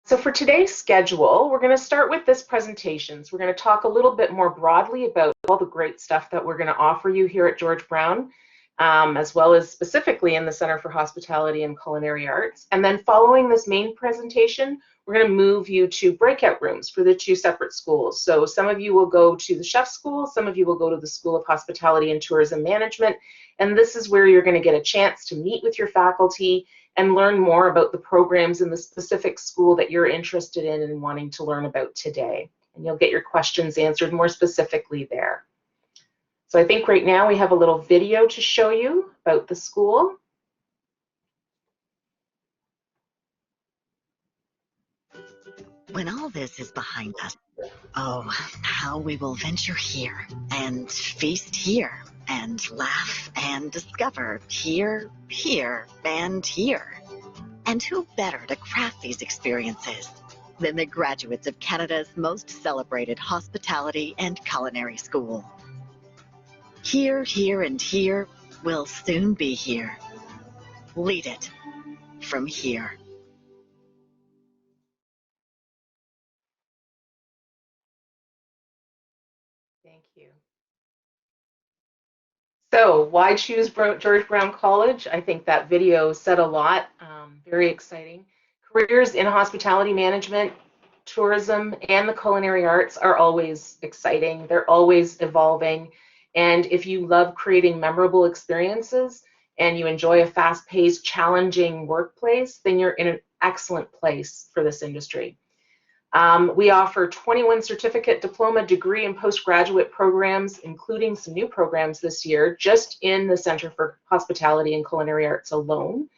So for today's schedule, we're going to start with this presentation. So we're going to talk a little bit more broadly about all the great stuff that we're going to offer you here at George Brown, as well as specifically in the Center for Hospitality and Culinary Arts. And then following this main presentation, we're going to move you to breakout rooms for the two separate schools. So some of you will go to the chef school, some of you will go to the School of Hospitality and Tourism Management, and this is where you're going to get a chance to meet with your faculty and learn more about the programs in the specific school that you're interested in and wanting to learn about today. And you'll get your questions answered more specifically there. So I think right now we have a little video to show you about the school. When all this is behind us, oh, how we will venture here and feast here and laugh and discover here, and here. And who better to craft these experiences than the graduates of Canada's most celebrated hospitality and culinary school? Here, and here will soon be here. Lead it from here. Thank you. So why choose George Brown College? I think that video said a lot. Very exciting. Careers in hospitality management, tourism, and the culinary arts are always exciting. They're always evolving. And if you love creating memorable experiences and you enjoy a fast-paced, challenging workplace, then you're in an excellent place for this industry. We offer 21 certificate, diploma, degree, and postgraduate programs, including some new programs this year, just in the Center for Hospitality and Culinary Arts alone.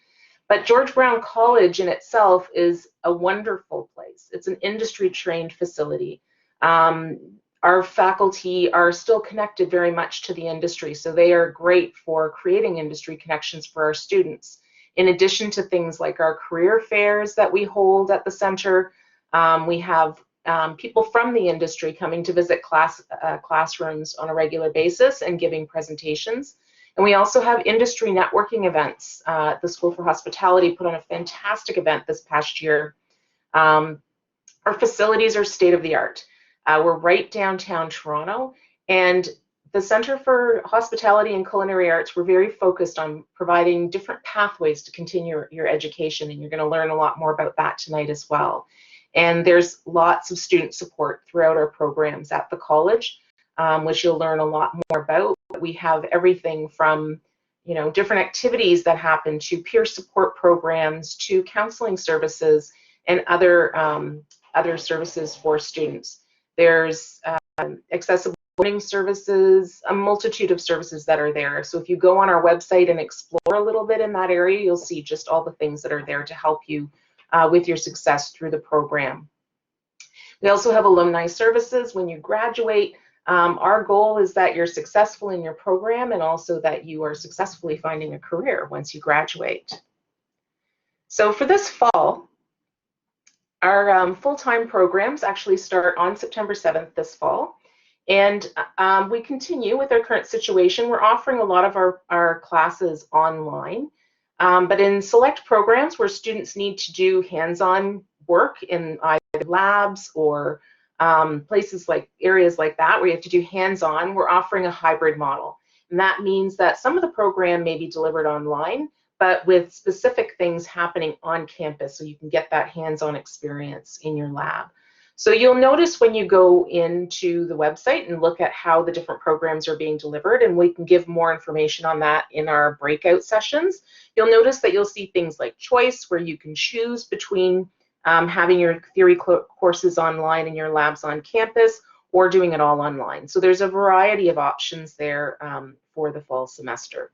But George Brown College in itself is a wonderful place. It's an industry-trained facility. Our faculty are still connected very much to the industry, so they are great for creating industry connections for our students. In addition to things like our career fairs that we hold at the center, we have people from the industry coming to visit classrooms on a regular basis and giving presentations. And we also have industry networking events. The School for Hospitality put on a fantastic event this past year. Our facilities are state-of-the-art. We're right downtown Toronto, and the Center for Hospitality and Culinary Arts, we're very focused on providing different pathways to continue your education, and you're going to learn a lot more about that tonight as well. And there's lots of student support throughout our programs at the college, which you'll learn a lot more about. We have everything from, different activities that happen to peer support programs to counseling services and other services for students. There's accessible learning services, a multitude of services that are there. So if you go on our website and explore a little bit in that area, you'll see just all the things that are there to help you with your success through the program. We also have alumni services when you graduate. Our goal is that you're successful in your program and also that you are successfully finding a career once you graduate. So for this fall, our full-time programs actually start on September 7th this fall. And we continue with our current situation. We're offering a lot of our classes online. But in select programs where students need to do hands-on work in either labs or areas like that where you have to do hands-on, we're offering a hybrid model. And that means that some of the program may be delivered online, but with specific things happening on campus so you can get that hands-on experience in your lab. So you'll notice when you go into the website and look at how the different programs are being delivered, and we can give more information on that in our breakout sessions, you'll notice that you'll see things like choice, where you can choose between having your theory courses online and your labs on campus, or doing it all online. So there's a variety of options there for the fall semester.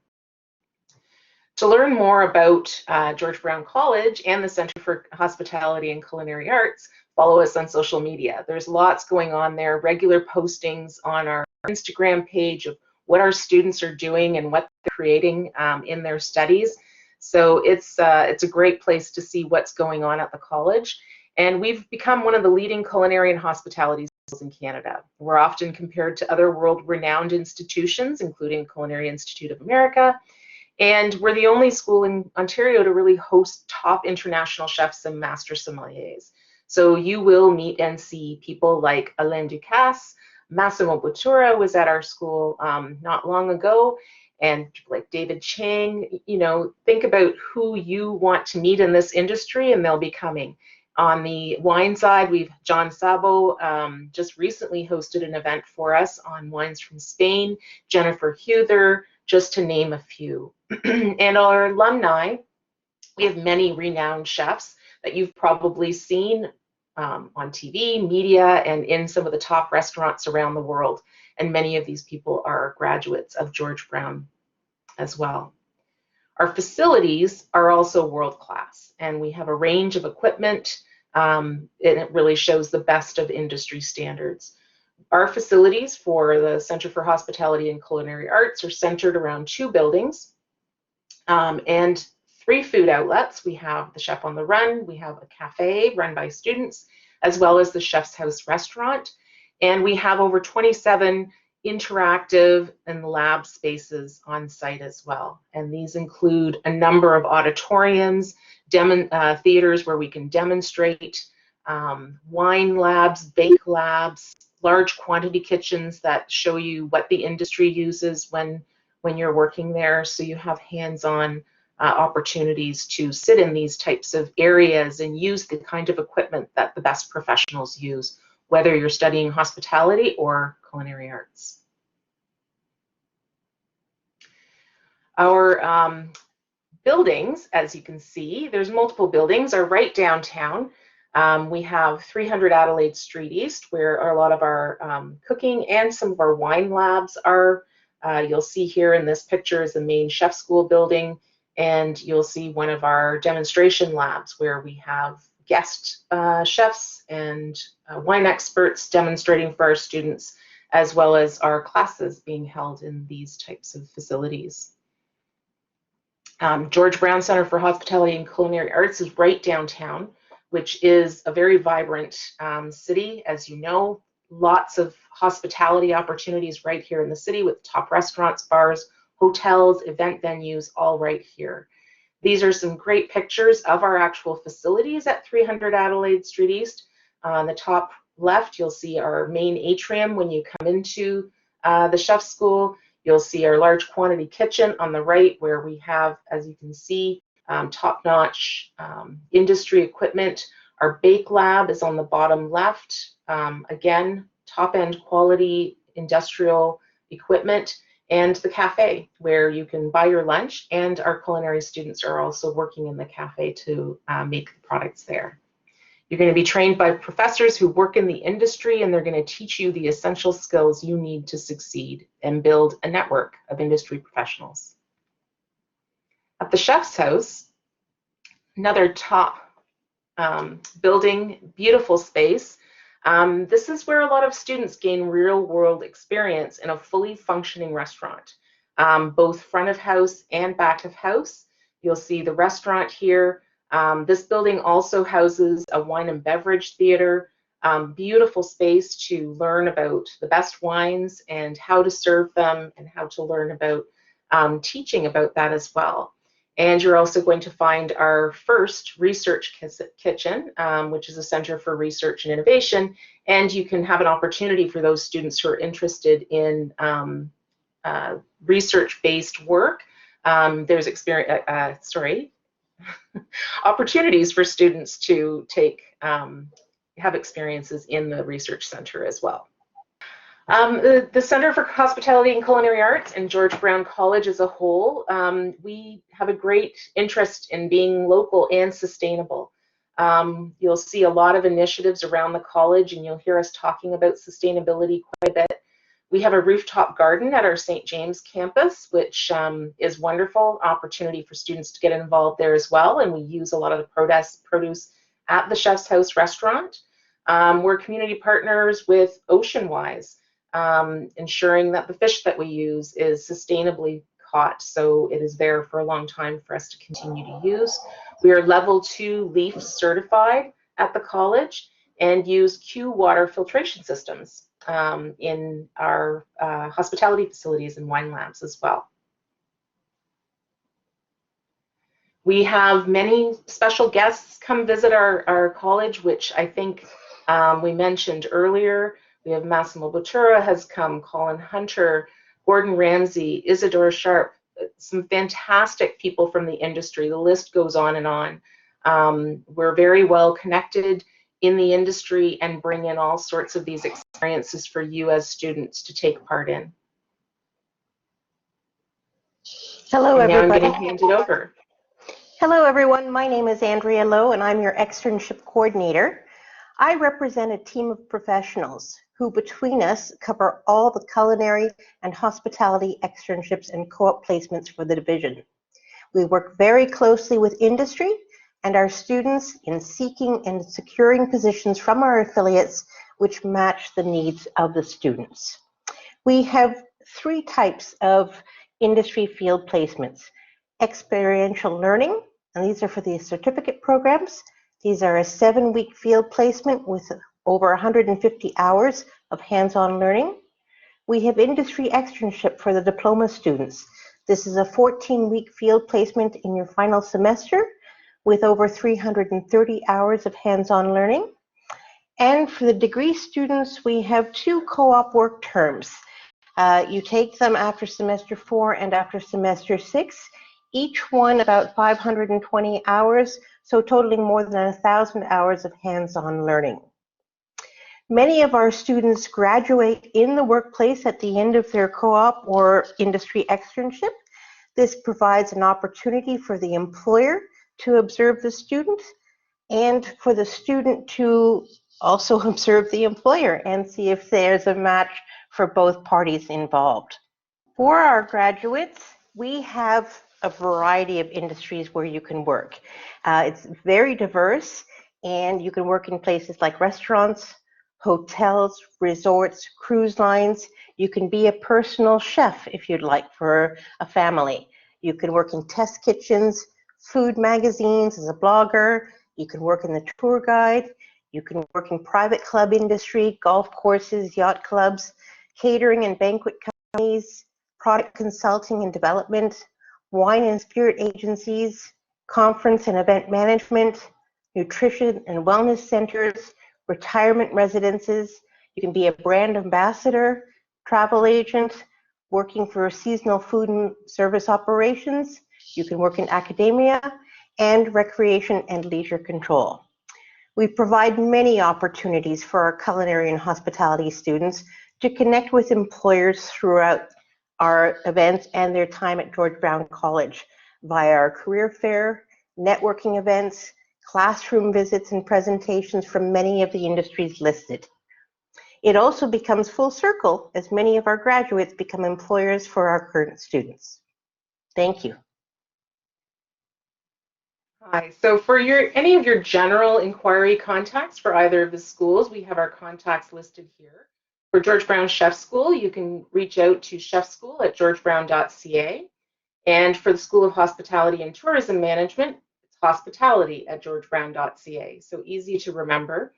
To learn more about George Brown College and the Center for Hospitality and Culinary Arts, follow us on social media. There's lots going on there, regular postings on our Instagram page of what our students are doing and what they're creating in their studies. So it's a great place to see what's going on at the college. And we've become one of the leading culinary and hospitality schools in Canada. We're often compared to other world-renowned institutions, including Culinary Institute of America, and we're the only school in Ontario to really host top international chefs and master sommeliers. So you will meet and see people like Alain Ducasse. Massimo Bottura was at our school not long ago, and like David Chang. You know, think about who you want to meet in this industry, and they'll be coming. On the wine side, we've John Sabo just recently hosted an event for us on wines from Spain, Jennifer Huther, just to name a few. And our alumni, we have many renowned chefs that you've probably seen on TV, media, and in some of the top restaurants around the world. And many of these people are graduates of George Brown as well. Our facilities are also world-class, and we have a range of equipment, and it really shows the best of industry standards. Our facilities for the Center for Hospitality and Culinary Arts are centered around 2 buildings and 3 food outlets. We have the Chef on the Run, we have a cafe run by students, as well as the Chef's House restaurant, and we have over 27 interactive and lab spaces on site as well. And these include a number of auditoriums, theaters where we can demonstrate, wine labs, bake labs, large quantity kitchens that show you what the industry uses when you're working there, so you have hands-on opportunities to sit in these types of areas and use the kind of equipment that the best professionals use, whether you're studying hospitality or culinary arts. Our buildings, as you can see, there's multiple buildings, are right downtown. We have 300 Adelaide Street East, where a lot of our cooking and some of our wine labs are. You'll see here in this picture is the main chef school building, and you'll see one of our demonstration labs where we have guest chefs and wine experts demonstrating for our students, as well as our classes being held in these types of facilities. George Brown Center for Hospitality and Culinary Arts is right downtown, which is a very vibrant city. As you know, lots of hospitality opportunities right here in the city with top restaurants, bars, hotels, event venues, all right here. These are some great pictures of our actual facilities at 300 Adelaide Street East. On the top left, you'll see our main atrium when you come into the chef school. You'll see our large quantity kitchen on the right, where we have, as you can see, top-notch industry equipment. Our bake lab is on the bottom left. Again, top-end quality industrial equipment. And the cafe, where you can buy your lunch, and our culinary students are also working in the cafe to make the products there. You're going to be trained by professors who work in the industry, and they're going to teach you the essential skills you need to succeed and build a network of industry professionals. At the Chef's House, another top building, beautiful space. This is where a lot of students gain real-world experience in a fully functioning restaurant, both front of house and back of house. You'll see the restaurant here. This building also houses a wine and beverage theater, beautiful space to learn about the best wines and how to serve them, and how to learn about teaching about that as well. And you're also going to find our first research kitchen, which is a center for research and innovation. And you can have an opportunity for those students who are interested in research-based work. There's opportunities for students to take have experiences in the research center as well. The Center for Hospitality and Culinary Arts and George Brown College as a whole, we have a great interest in being local and sustainable. You'll see a lot of initiatives around the college, and you'll hear us talking about sustainability quite a bit. We have a rooftop garden at our St. James campus, which is wonderful opportunity for students to get involved there as well, and we use a lot of the produce at the Chef's House restaurant. We're community partners with Oceanwise, ensuring that the fish that we use is sustainably caught, so it is there for a long time for us to continue to use. We are level 2 LEAF certified at the college and use Q water filtration systems in our hospitality facilities and wine labs as well. We have many special guests come visit our college, which I think we mentioned earlier. We have Massimo Bottura has come, Colin Hunter, Gordon Ramsay, Isadora Sharp, some fantastic people from the industry. The list goes on and on. We're very well connected in the industry and bring in all sorts of these experiences for you as students to take part in. Hello, And now I'm everybody. going to hand it over. Hello, everyone. My name is Andrea Lowe, and I'm your externship coordinator. I represent a team of professionals who, between us, cover all the culinary and hospitality externships and co-op placements for the division. We work very closely with industry and our students in seeking and securing positions from our affiliates which match the needs of the students. We have 3 types of industry field placements. Experiential learning, and these are for the certificate programs. These are a 7-week field placement with over 150 hours of hands-on learning. We have industry externship for the diploma students. This is a 14-week field placement in your final semester with over 330 hours of hands-on learning. And for the degree students, we have 2 co-op work terms. You take them after semester 4 and after semester 6, each one about 520 hours, so totaling more than 1,000 hours of hands-on learning. Many of our students graduate in the workplace at the end of their co-op or industry externship. This provides an opportunity for the employer to observe the student and for the student to also observe the employer and see if there's a match for both parties involved. For our graduates, we have a variety of industries where you can work. It's very diverse, and you can work in places like restaurants, hotels, resorts, cruise lines. You can be a personal chef if you'd like for a family. You can work in test kitchens, food magazines as a blogger. You can work in the tour guide. You can work in private club industry, golf courses, yacht clubs, catering and banquet companies, product consulting and development, wine and spirit agencies, conference and event management, nutrition and wellness centers, retirement residences. You can be a brand ambassador, travel agent, working for seasonal food and service operations. You can work in academia and recreation and leisure control. We provide many opportunities for our culinary and hospitality students to connect with employers throughout our events and their time at George Brown College via our career fair, networking events, classroom visits and presentations from many of the industries listed. It also becomes full circle as many of our graduates become employers for our current students. Thank you. Hi, so for any of your general inquiry contacts for either of the schools, we have our contacts listed here. For George Brown Chef School, you can reach out to chefschool@georgebrown.ca. And for the School of Hospitality and Tourism Management, it's hospitality@georgebrown.ca. So easy to remember.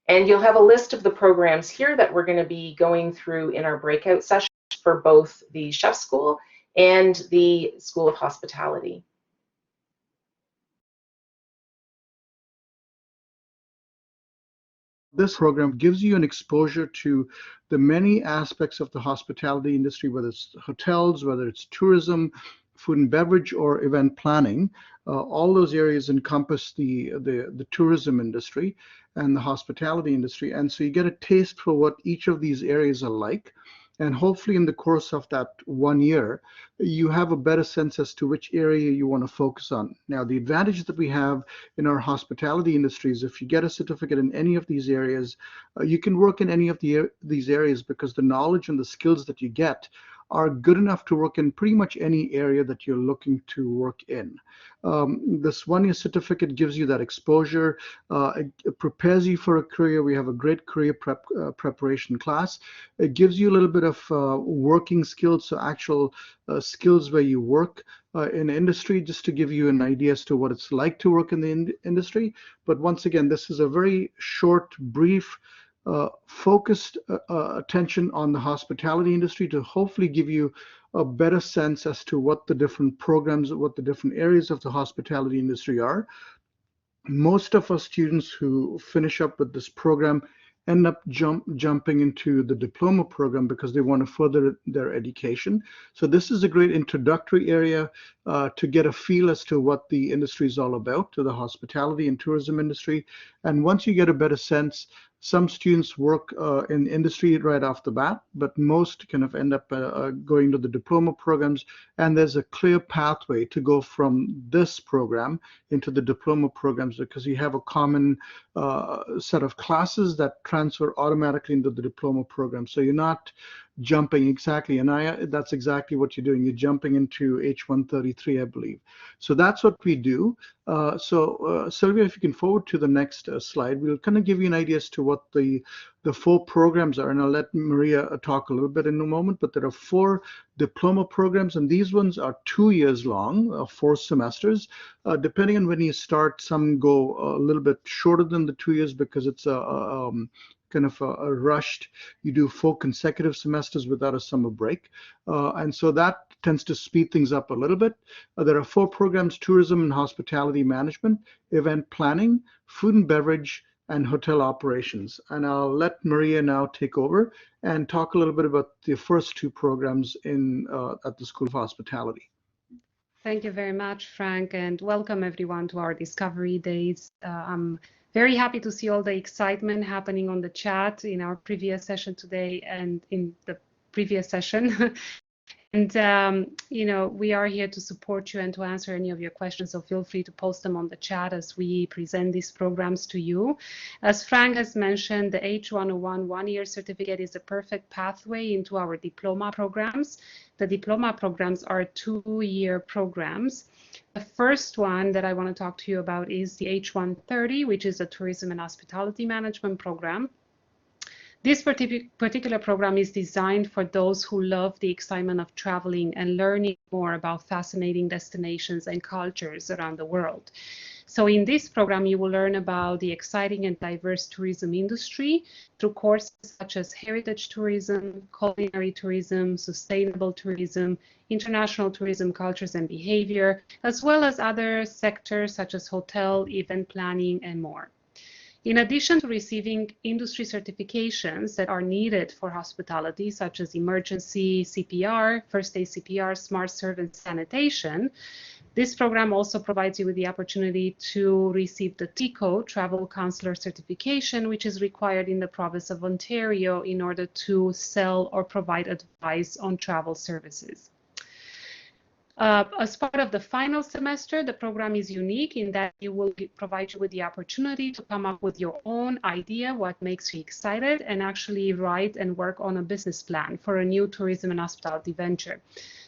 And you'll have a list of the programs here that we're going to be going through in our breakout sessions for both the Chef School and the School of Hospitality. This program gives you an exposure to the many aspects of the hospitality industry, whether it's hotels, whether it's tourism, food and beverage, or event planning. All those areas encompass the tourism industry and the hospitality industry. And so you get a taste for what each of these areas are like. And hopefully in the course of that 1 year, you have a better sense as to which area you want to focus on. Now, the advantage that we have in our hospitality industries, if you get a certificate in any of these areas, you can work in any of these areas because the knowledge and the skills that you get are good enough to work in pretty much any area that you're looking to work in. This 1-year certificate gives you that exposure. It prepares you for a career. We have a great career preparation class. It gives you a little bit of working skills, so actual skills where you work in industry, just to give you an idea as to what it's like to work in the industry. But once again, this is a very short, brief, focused attention on the hospitality industry to hopefully give you a better sense as to what the different programs, what the different areas of the hospitality industry are. Most of our students who finish up with this program end up jumping into the diploma program because they want to further their education. So this is a great introductory area to get a feel as to what the industry is all about, to the hospitality and tourism industry. And once you get a better sense, some students work in industry right off the bat, but most kind of end up going to the diploma programs. And there's a clear pathway to go from this program into the diploma programs because you have a common set of classes that transfer automatically into the diploma program. So you're not jumping exactly, and that's exactly what you're doing. You're jumping into H133, I believe. So that's what we do. Sylvia, if you can forward to the next slide, we'll kind of give you an idea as to what the 4 programs are, and I'll let Maria talk a little bit in a moment, but there are 4 diploma programs, and these ones are 2 years long, 4 semesters. Depending on when you start, some go a little bit shorter than the 2 years because it's kind of a rushed, you do 4 consecutive semesters without a summer break. And so that tends to speed things up a little bit. There are 4 programs: tourism and hospitality management, event planning, food and beverage, and hotel operations. And I'll let Maria now take over and talk a little bit about the first 2 programs at the School of Hospitality. Thank you very much, Frank, and welcome everyone to our Discovery Days. I'm very happy to see all the excitement happening on the chat in our previous session today and in the previous session. And, you know, we are here to support you and to answer any of your questions, so feel free to post them on the chat as we present these programs to you. As Frank has mentioned, the H101 one-year certificate is a perfect pathway into our diploma programs. The diploma programs are 2-year programs. The first one that I want to talk to you about is the H130, which is a tourism and hospitality management program. This particular program is designed for those who love the excitement of traveling and learning more about fascinating destinations and cultures around the world. So in this program, you will learn about the exciting and diverse tourism industry through courses such as heritage tourism, culinary tourism, sustainable tourism, international tourism, cultures and behavior, as well as other sectors such as hotel, event planning, and more. In addition to receiving industry certifications that are needed for hospitality, such as emergency CPR, first aid CPR, smart serve, and sanitation, this program also provides you with the opportunity to receive the TCO, Travel Counselor Certification, which is required in the province of Ontario in order to sell or provide advice on travel services. As part of the final semester, the program is unique in that it will provide you with the opportunity to come up with your own idea, what makes you excited, and actually write and work on a business plan for a new tourism and hospitality venture.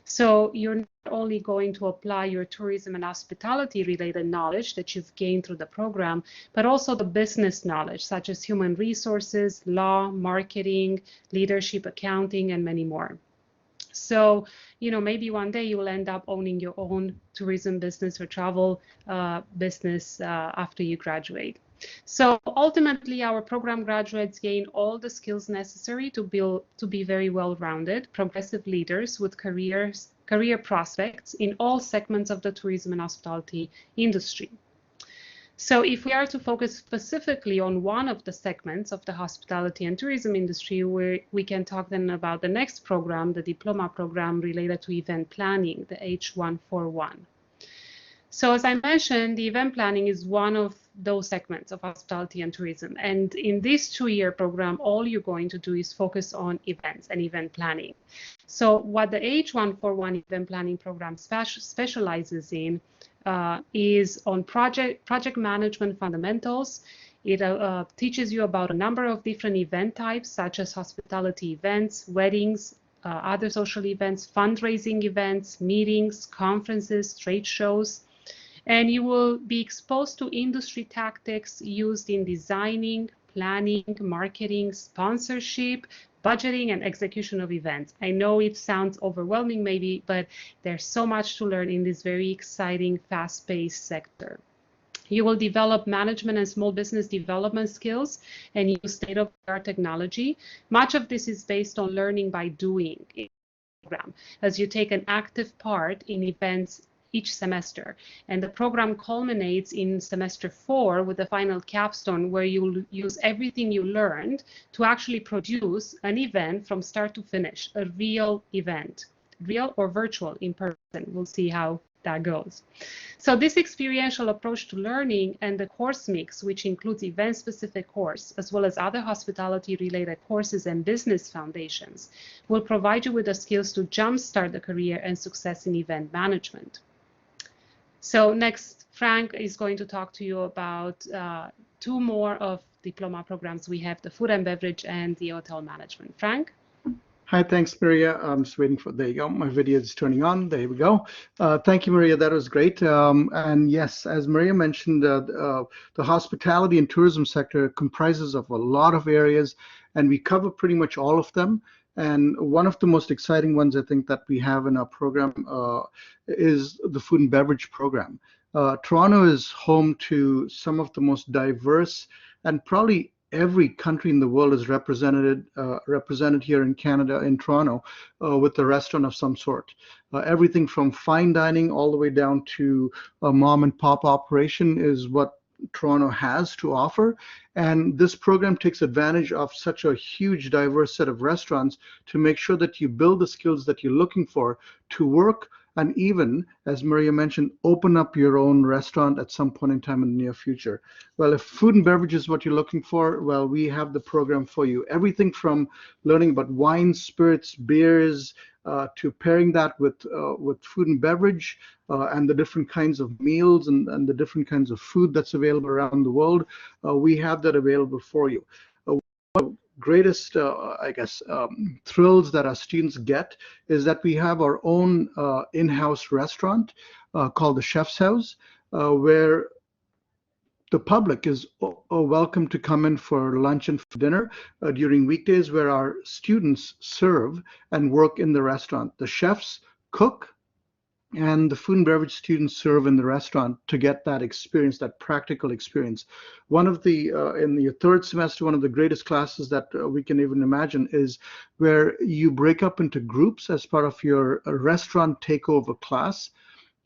So you're not only going to apply your tourism and hospitality related knowledge that you've gained through the program, but also the business knowledge, such as human resources, law, marketing, leadership, accounting, and many more. So, you know, maybe one day you will end up owning your own tourism business or travel business after you graduate. So ultimately, our program graduates gain all the skills necessary to be very well-rounded, progressive leaders with career prospects in all segments of the tourism and hospitality industry. So if we are to focus specifically on one of the segments of the hospitality and tourism industry, we can talk then about the next program, the diploma program related to event planning, the H141. So as I mentioned, the event planning is one of those segments of hospitality and tourism. And in this 2-year program, all you're going to do is focus on events and event planning. So what the H141 event planning program specializes in is on project management fundamentals. It teaches you about a number of different event types, such as hospitality events, weddings, other social events, fundraising events, meetings, conferences, trade shows. And you will be exposed to industry tactics used in designing, planning, marketing, sponsorship, budgeting, and execution of events. I know it sounds overwhelming maybe, but there's so much to learn in this very exciting, fast-paced sector. You will develop management and small business development skills and use state-of-the-art technology. Much of this is based on learning by doing. program, as you take an active part in events each semester. And the program culminates in semester 4 with the final capstone, where you'll use everything you learned to actually produce an event from start to finish, a real event, real or virtual, in person. We'll see how that goes. So this experiential approach to learning and the course mix, which includes event-specific course, as well as other hospitality-related courses and business foundations, will provide you with the skills to jumpstart the career and success in event management. So next, Frank is going to talk to you about 2 more of diploma programs. We have the food and beverage and the hotel management. Frank? Hi, thanks, Maria. I'm just waiting for, there you go, my video is turning on. There we go. Thank you, Maria. That was great. And yes, as Maria mentioned, the hospitality and tourism sector comprises of a lot of areas, and we cover pretty much all of them. And one of the most exciting ones I think that we have in our program is the food and beverage program. Toronto is home to some of the most diverse, and probably every country in the world is represented here in Canada, in Toronto, with a restaurant of some sort. Everything from fine dining all the way down to a mom and pop operation is what Toronto has to offer. And this program takes advantage of such a huge diverse set of restaurants to make sure that you build the skills that you're looking for to work, and even, as Maria mentioned, open up your own restaurant at some point in time in the near future. Well, if food and beverage is what you're looking for, well, we have the program for you. Everything from learning about wines, spirits, beers, to pairing that with food and beverage, and the different kinds of meals and the different kinds of food that's available around the world. We have that available for you. Greatest, thrills that our students get is that we have our own in-house restaurant called the Chef's House, where the public is welcome to come in for lunch and for dinner during weekdays, where our students serve and work in the restaurant. The chefs cook, and the food and beverage students serve in the restaurant to get that experience, that practical experience. One of the, in the 3rd semester, one of the greatest classes that we can even imagine is where you break up into groups as part of your restaurant takeover class.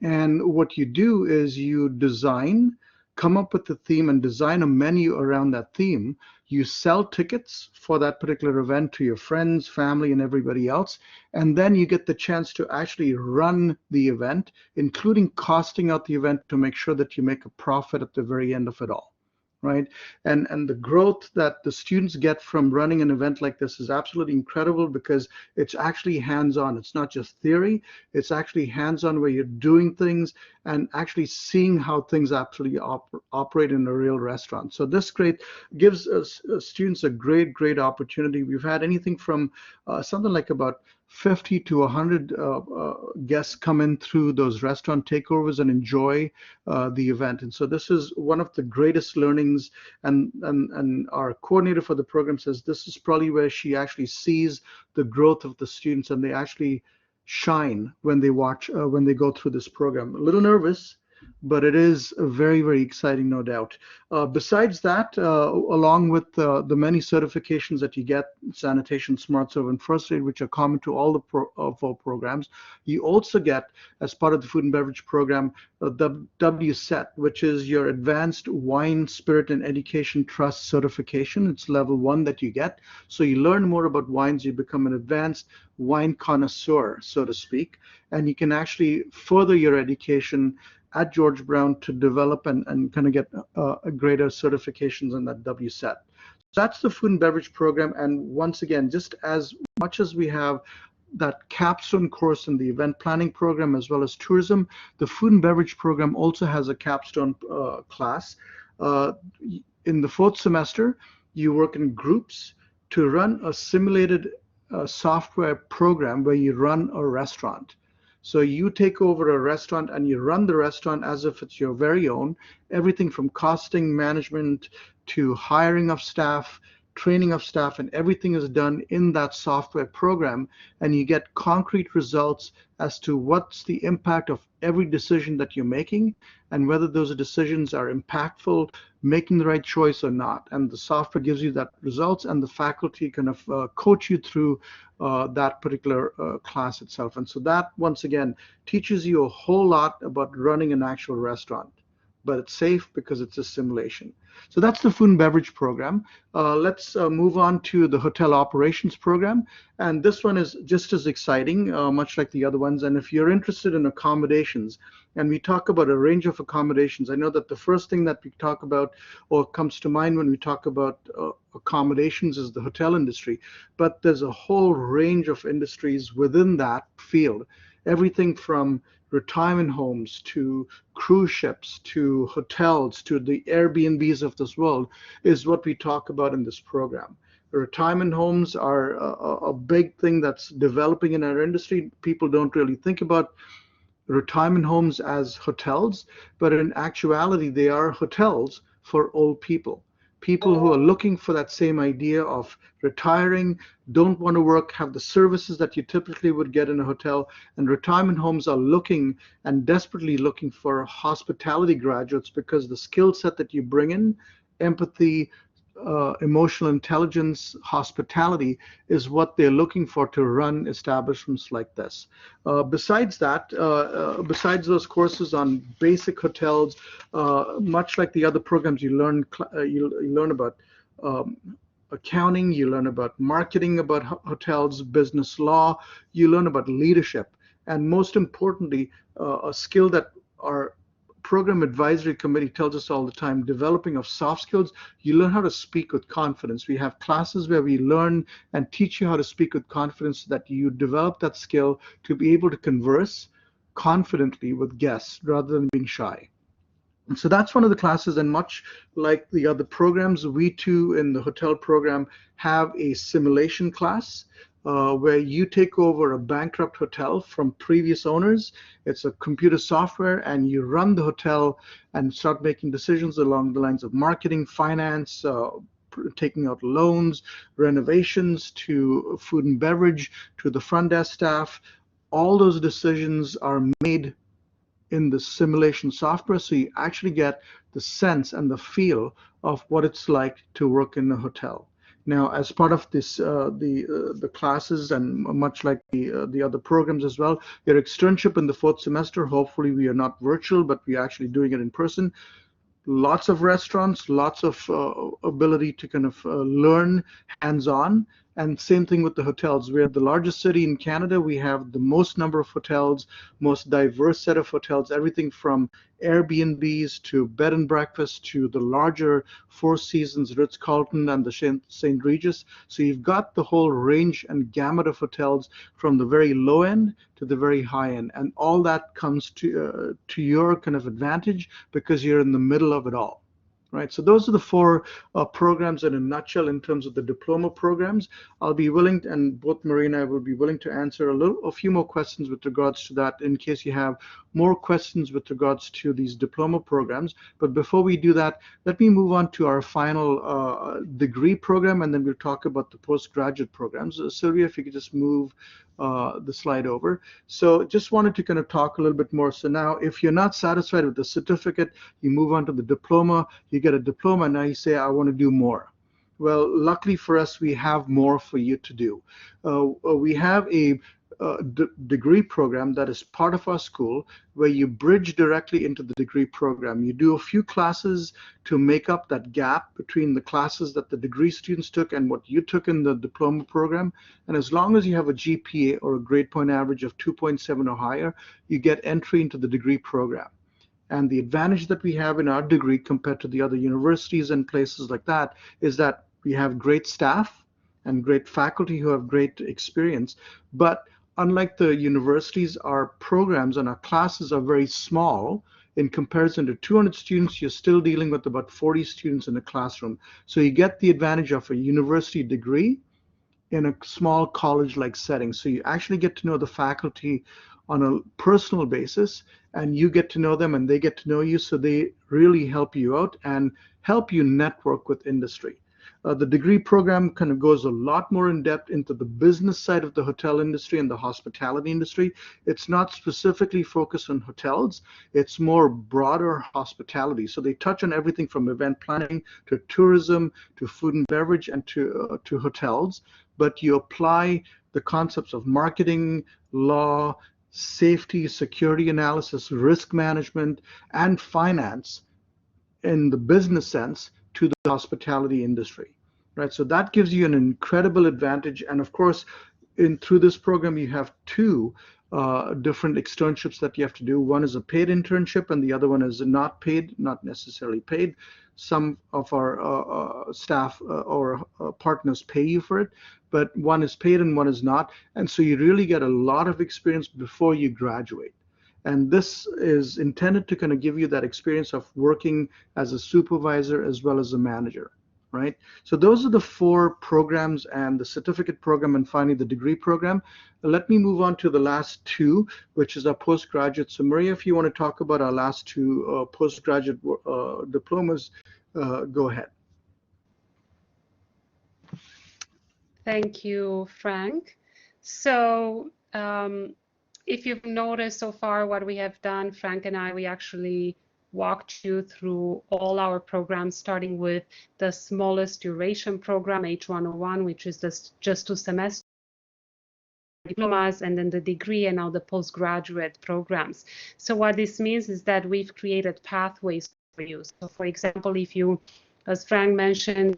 And what you do is you design, come up with the theme and design a menu around that theme. You sell tickets for that particular event to your friends, family, and everybody else. And then you get the chance to actually run the event, including costing out the event to make sure that you make a profit at the very end of it all. Right? And the growth that the students get from running an event like this is absolutely incredible, because it's actually hands-on. It's not just theory, it's actually hands-on, where you're doing things and actually seeing how things actually operate in a real restaurant. So this gives us students a great opportunity. We've had anything from something like about 50 to 100 guests come in through those restaurant takeovers and enjoy the event. And so this is one of the greatest learnings, and our coordinator for the program says this is probably where she actually sees the growth of the students, and they actually shine when they go through this program. A little nervous, but it is very exciting, no doubt. Besides that, along with the many certifications that you get, sanitation, smart serve, and first aid, which are common to all the four programs, you also get, as part of the food and beverage program, the WSET, which is your Advanced Wine, Spirit, and Education Trust certification. It's level 1 that you get. So you learn more about wines, you become an advanced wine connoisseur, so to speak, and you can actually further your education at George Brown to develop and kind of get greater certifications in that WSET. So that's the food and beverage program. And once again, just as much as we have that capstone course in the event planning program as well as tourism, the food and beverage program also has a capstone class. In the 4th semester, you work in groups to run a simulated software program where you run a restaurant. So you take over a restaurant and you run the restaurant as if it's your very own, everything from costing management to hiring of staff, training of staff, and everything is done in that software program, and you get concrete results as to what's the impact of every decision that you're making and whether those decisions are impactful, making the right choice or not. And the software gives you that results, and the faculty kind of coach you through that particular class itself. And so that, once again, teaches you a whole lot about running an actual restaurant, but it's safe because it's a simulation. So that's the food and beverage program. Let's move on to the hotel operations program. And this one is just as exciting, much like the other ones. And if you're interested in accommodations, and we talk about a range of accommodations, I know that the first thing that we talk about or comes to mind when we talk about accommodations is the hotel industry. But there's a whole range of industries within that field. Everything from retirement homes to cruise ships to hotels to the Airbnbs of this world is what we talk about in this program. Retirement homes are a big thing that's developing in our industry. People don't really think about retirement homes as hotels, but in actuality, they are hotels for old people. People who are looking for that same idea of retiring, don't want to work, have the services that you typically would get in a hotel. And retirement homes are looking and desperately looking for hospitality graduates because the skill set that you bring in, empathy, emotional intelligence, hospitality, is what they're looking for to run establishments like this. Besides that, besides those courses on basic hotels, much like the other programs, you learn about accounting, you learn about marketing about hotels, business law, you learn about leadership, and most importantly, a skill that our program advisory committee tells us all the time, developing of soft skills. You learn how to speak with confidence. We have classes where we learn and teach you how to speak with confidence so that you develop that skill to be able to converse confidently with guests rather than being shy. And so that's one of the classes, and much like the other programs, we too in the hotel program have a simulation class where you take over a bankrupt hotel from previous owners. It's a computer software, and you run the hotel and start making decisions along the lines of marketing, finance, taking out loans, renovations, to food and beverage, to the front desk staff. All those decisions are made in the simulation software, so you actually get the sense and the feel of what it's like to work in a hotel. Now, as part of this, the classes, and much like the other programs as well, your externship in the 4th semester, hopefully we are not virtual, but we're actually doing it in person. Lots of restaurants, lots of ability to kind of learn hands-on. And same thing with the hotels. We're the largest city in Canada. We have the most number of hotels, most diverse set of hotels, everything from Airbnbs to bed and breakfast to the larger Four Seasons, Ritz-Carlton, and the St. Regis. So you've got the whole range and gamut of hotels from the very low end to the very high end. And all that comes to your kind of advantage because you're in the middle of it all. Right, so those are the 4 programs in a nutshell in terms of the diploma programs. I'll be willing, and both Marie and I will be willing to answer a few more questions with regards to that in case you have more questions with regards to these diploma programs. But before we do that, let me move on to our final degree program, and then we'll talk about the postgraduate programs. Sylvia, if you could just move the slide over. So just wanted to kind of talk a little bit more. So now if you're not satisfied with the certificate, you move on to the diploma, you get a diploma, and now you say, I want to do more. Well, luckily for us, we have more for you to do. We have a degree program that is part of our school where you bridge directly into the degree program. You do a few classes to make up that gap between the classes that the degree students took and what you took in the diploma program. And as long as you have a GPA or a grade point average of 2.7 or higher, you get entry into the degree program. And the advantage that we have in our degree compared to the other universities and places like that is that we have great staff and great faculty who have great experience. But unlike the universities, our programs and our classes are very small. In comparison to 200 students, you're still dealing with about 40 students in a classroom. So you get the advantage of a university degree in a small college-like setting. So you actually get to know the faculty on a personal basis, and you get to know them and they get to know you, so they really help you out and help you network with industry. The degree program kind of goes a lot more in depth into the business side of the hotel industry and the hospitality industry. It's not specifically focused on hotels. It's more broader hospitality. So they touch on everything from event planning to tourism to food and beverage and to hotels. But you apply the concepts of marketing, law, safety, security analysis, risk management, and finance in the business sense to the hospitality industry, right? So that gives you an incredible advantage. And of course, through this program, you have two different externships that you have to do. One is a paid internship, and the other one is not paid, not necessarily paid. Some of our staff or partners pay you for it, but one is paid and one is not. And so you really get a lot of experience before you graduate. And this is intended to kind of give you that experience of working as a supervisor as well as a manager, right? So those are the 4 programs, and the certificate program and finally the degree program. Let me move on to the last 2, which is our postgraduate. So Maria, if you want to talk about our last 2 postgraduate diplomas, go ahead. Thank you, Frank. So if you've noticed so far what we have done, Frank and I, we actually walked you through all our programs, starting with the smallest duration program, H101, which is just 2 semesters, diplomas, and then the degree, and now the postgraduate programs. So what this means is that we've created pathways for you. So for example, if you, as Frank mentioned,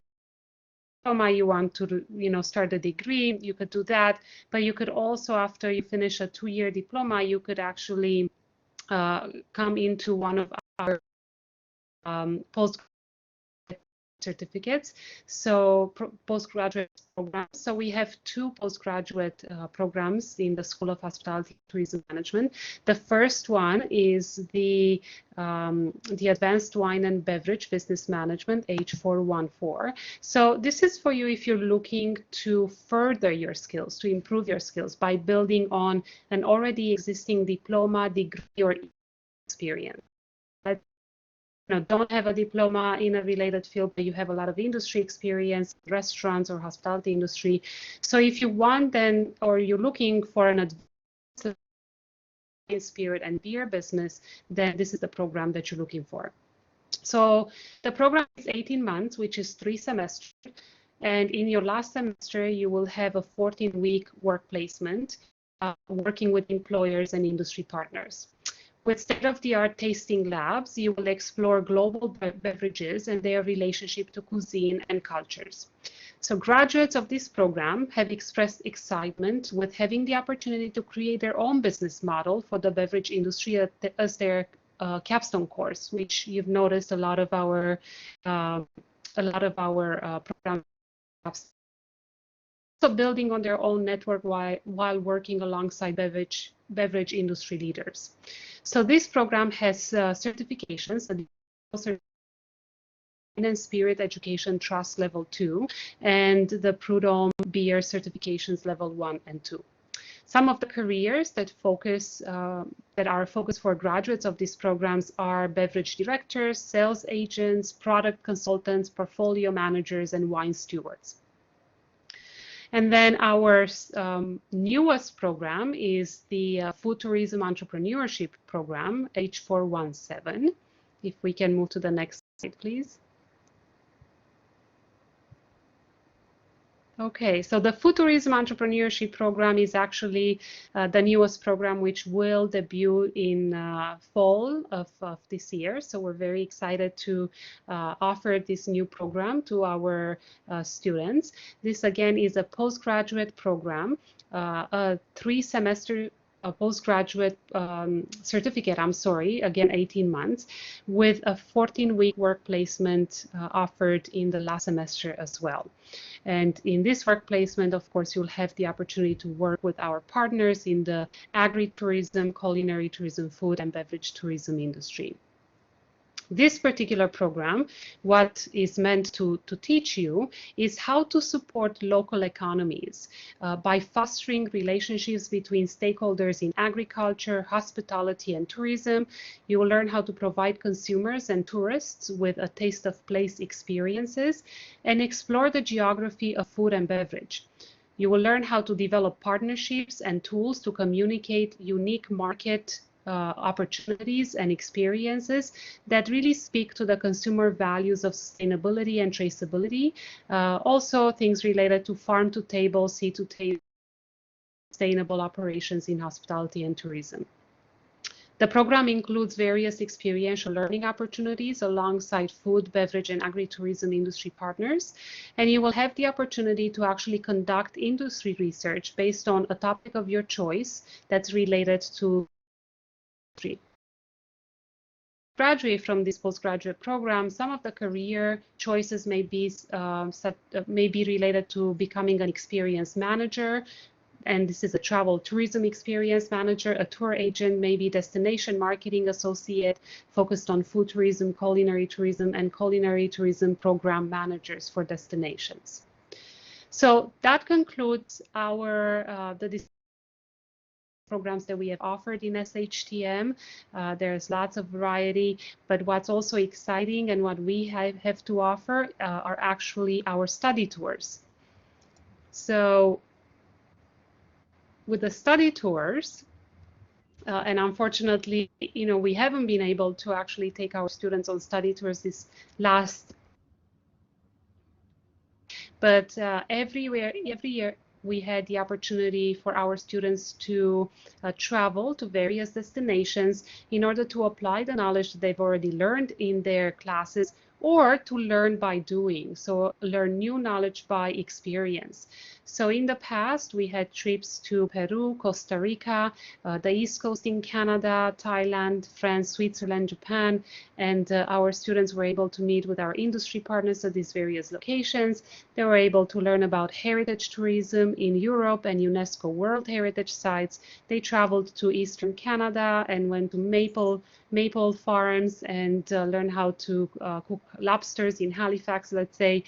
you want to start a degree, you could do that, but you could also, after you finish a 2-year diploma, you could actually come into one of our postgraduate certificates, so postgraduate programs. So we have 2 postgraduate programs in the School of Hospitality and Tourism Management. The first one is the Advanced Wine and Beverage Business Management, H414. So this is for you if you're looking to further your skills, to improve your skills by building on an already existing diploma, degree, or experience. Don't have a diploma in a related field, but you have a lot of industry experience, restaurants or hospitality industry. So if you want then, or you're looking for an advanced spirit and beer business, then this is the program that you're looking for. So the program is 18 months, which is 3 semesters. And in your last semester, you will have a 14-week work placement, working with employers and industry partners. With state-of-the-art tasting labs, you will explore global beverages and their relationship to cuisine and cultures. So graduates of this program have expressed excitement with having the opportunity to create their own business model for the beverage industry as their capstone course, which you've noticed a lot of our programs. So building on their own network while working alongside beverage industry leaders. So this program has certifications, the and Spirit Education Trust Level 2 and the Prud'homme Beer Certifications Level 1 and 2. Some of the careers that are focused for graduates of these programs are beverage directors, sales agents, product consultants, portfolio managers, and wine stewards. And then our newest program is the Food Tourism Entrepreneurship Program, H417. If we can move to the next slide, please. Okay, so the Food Tourism Entrepreneurship Program is actually the newest program, which will debut in fall of this year. So we're very excited to offer this new program to our students. This again is a postgraduate program, a 3-semester postgraduate certificate, again 18 months, with a 14-week work placement offered in the last semester as well. And in this work placement, of course, you'll have the opportunity to work with our partners in the agri-tourism, culinary tourism, food and beverage tourism industry. This particular program, what is meant to teach you is how to support local economies by fostering relationships between stakeholders in agriculture, hospitality, and tourism. You will learn how to provide consumers and tourists with a taste of place experiences and explore the geography of food and beverage. You will learn how to develop partnerships and tools to communicate unique market opportunities and experiences that really speak to the consumer values of sustainability and traceability. Also, things related to farm to table, sea to table, sustainable operations in hospitality and tourism. The program includes various experiential learning opportunities alongside food, beverage, and agritourism industry partners. And you will have the opportunity to actually conduct industry research based on a topic of your choice that's related to graduate from this postgraduate program. Some of the career choices may be related to becoming an experience manager, and this is a travel tourism experience manager, a tour agent, maybe destination marketing associate focused on food tourism, culinary tourism, and culinary tourism program managers for destinations. So that concludes our the programs that we have offered in SHTM. There's lots of variety, but what's also exciting and what we have to offer are actually our study tours. So with the study tours, and unfortunately, we haven't been able to actually take our students on study tours this last, but every year we had the opportunity for our students to travel to various destinations in order to apply the knowledge that they've already learned in their classes, or to learn by doing, so learn new knowledge by experience. So in the past, we had trips to Peru, Costa Rica, the East Coast in Canada, Thailand, France, Switzerland, Japan, and our students were able to meet with our industry partners at these various locations. They were able to learn about heritage tourism in Europe and UNESCO World Heritage Sites. They traveled to Eastern Canada and went to maple farms and learned how to cook lobsters in Halifax, let's say.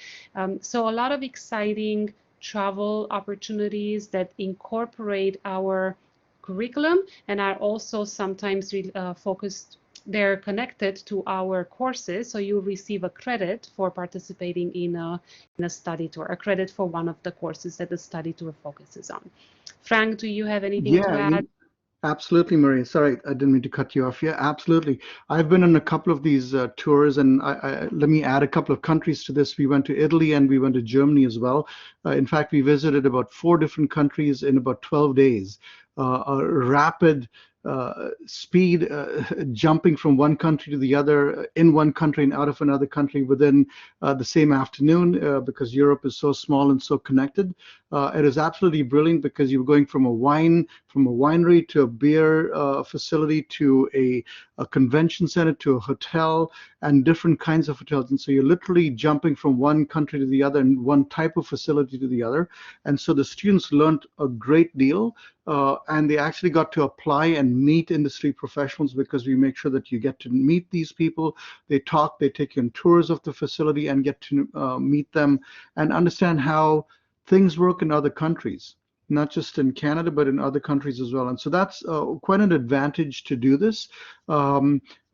So a lot of exciting travel opportunities that incorporate our curriculum and are also sometimes focused. They're connected to our courses, so you receive a credit for participating in a study tour, a credit for one of the courses that the study tour focuses on. Frank, do you have anything to add? Absolutely, Marie. Sorry, I didn't mean to cut you off. Yeah, absolutely. I've been on a couple of these tours, and let me add a couple of countries to this. We went to Italy and we went to Germany as well. In fact, we visited about 4 different countries in about 12 days. A rapid speed jumping from one country to the other, in one country and out of another country within the same afternoon, because Europe is so small and so connected. It is absolutely brilliant because you're going from a winery to a beer facility to a convention center to a hotel and different kinds of hotels. And so you're literally jumping from one country to the other and one type of facility to the other. And so the students learned a great deal, and they actually got to apply and meet industry professionals, because we make sure that you get to meet these people. They talk, they take you on tours of the facility and get to meet them and understand how things work in other countries, not just in Canada, but in other countries as well. And so that's quite an advantage to do this.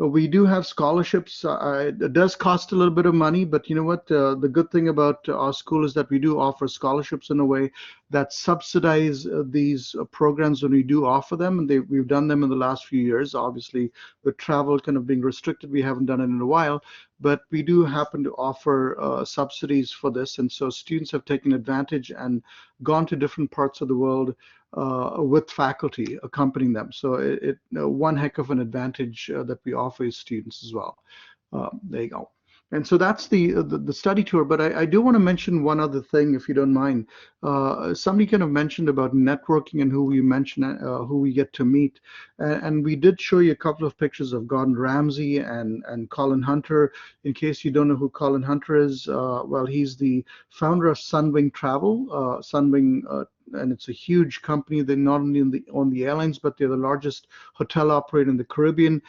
We do have scholarships. It does cost a little bit of money, but you know what? The good thing about our school is that we do offer scholarships in a way that subsidize these programs when we do offer them. And we've done them in the last few years. Obviously, with travel kind of being restricted, we haven't done it in a while. But we do happen to offer subsidies for this. And so students have taken advantage and gone to different parts of the world with faculty accompanying them. So it one heck of an advantage that we offer students as well. There you go. And so that's the study tour. But I do want to mention one other thing, if you don't mind. Somebody kind of mentioned about networking and who we get to meet. And we did show you a couple of pictures of Gordon Ramsay and Colin Hunter. In case you don't know who Colin Hunter is, well, he's the founder of Sunwing Travel. Sunwing and it's a huge company. They're not only on the airlines, but they're the largest hotel operator in the Caribbean.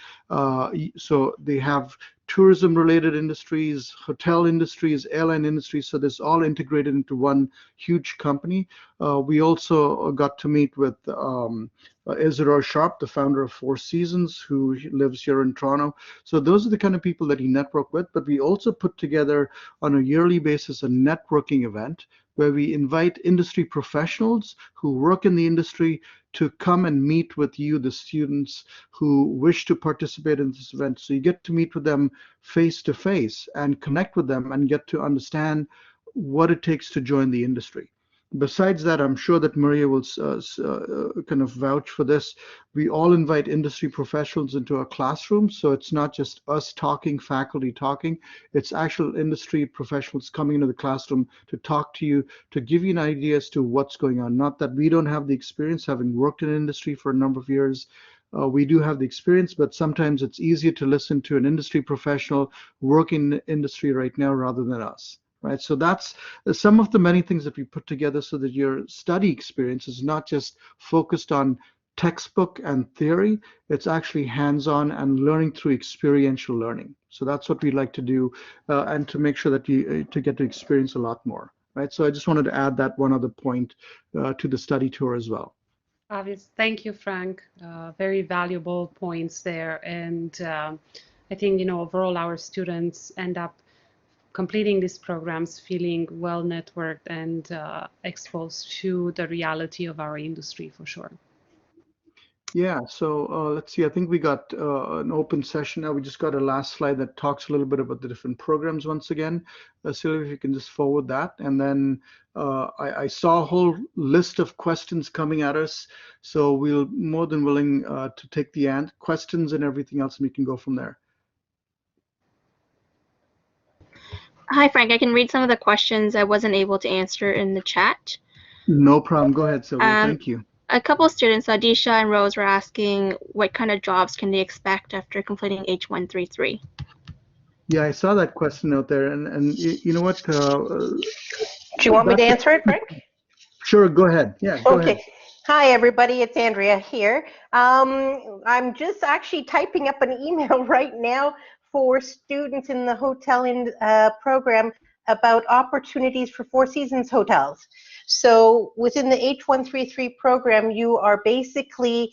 So they have tourism related industries, hotel industries, airline industries. So this all integrated into one huge company. We also got to meet with Isidore Sharp, the founder of Four Seasons, who lives here in Toronto. So those are the kind of people that he networked with. But we also put together on a yearly basis a networking event where we invite industry professionals who work in the industry to come and meet with you, the students who wish to participate in this event. So you get to meet with them face to face and connect with them and get to understand what it takes to join the industry. Besides that, I'm sure that Maria will kind of vouch for this. We all invite industry professionals into our classroom. So it's not just us talking, faculty talking. It's actual industry professionals coming into the classroom to talk to you, to give you an idea as to what's going on. Not that we don't have the experience, having worked in industry for a number of years. We do have the experience, but sometimes it's easier to listen to an industry professional working in the industry right now rather than us. Right, so that's some of the many things that we put together so that your study experience is not just focused on textbook and theory, it's actually hands-on and learning through experiential learning. So that's what we like to do, and to make sure that you to get to experience a lot more. Right, so I just wanted to add that one other point to the study tour as well. Obvious. Thank you, Frank. Very valuable points there, and I think overall our students end up completing these programs feeling well networked and exposed to the reality of our industry for sure. Yeah, so let's see, I think we got an open session now. We just got a last slide that talks a little bit about the different programs once again. Sylvia, if you can just forward that. And then I saw a whole list of questions coming at us. So we're more than willing to take the questions and everything else, and we can go from there. Hi, Frank. I can read some of the questions I wasn't able to answer in the chat. No problem. Go ahead, Sylvia. Thank you. A couple of students, Adisha and Rose, were asking what kind of jobs can they expect after completing H133? Yeah, I saw that question out there. And you know what? Do you want me to answer it, Frank? Sure, go ahead. Yeah, go ahead. Hi, everybody. It's Andrea here. I'm just actually typing up an email right now for students in the hotel program about opportunities for Four Seasons hotels. So within the H133 program, you are basically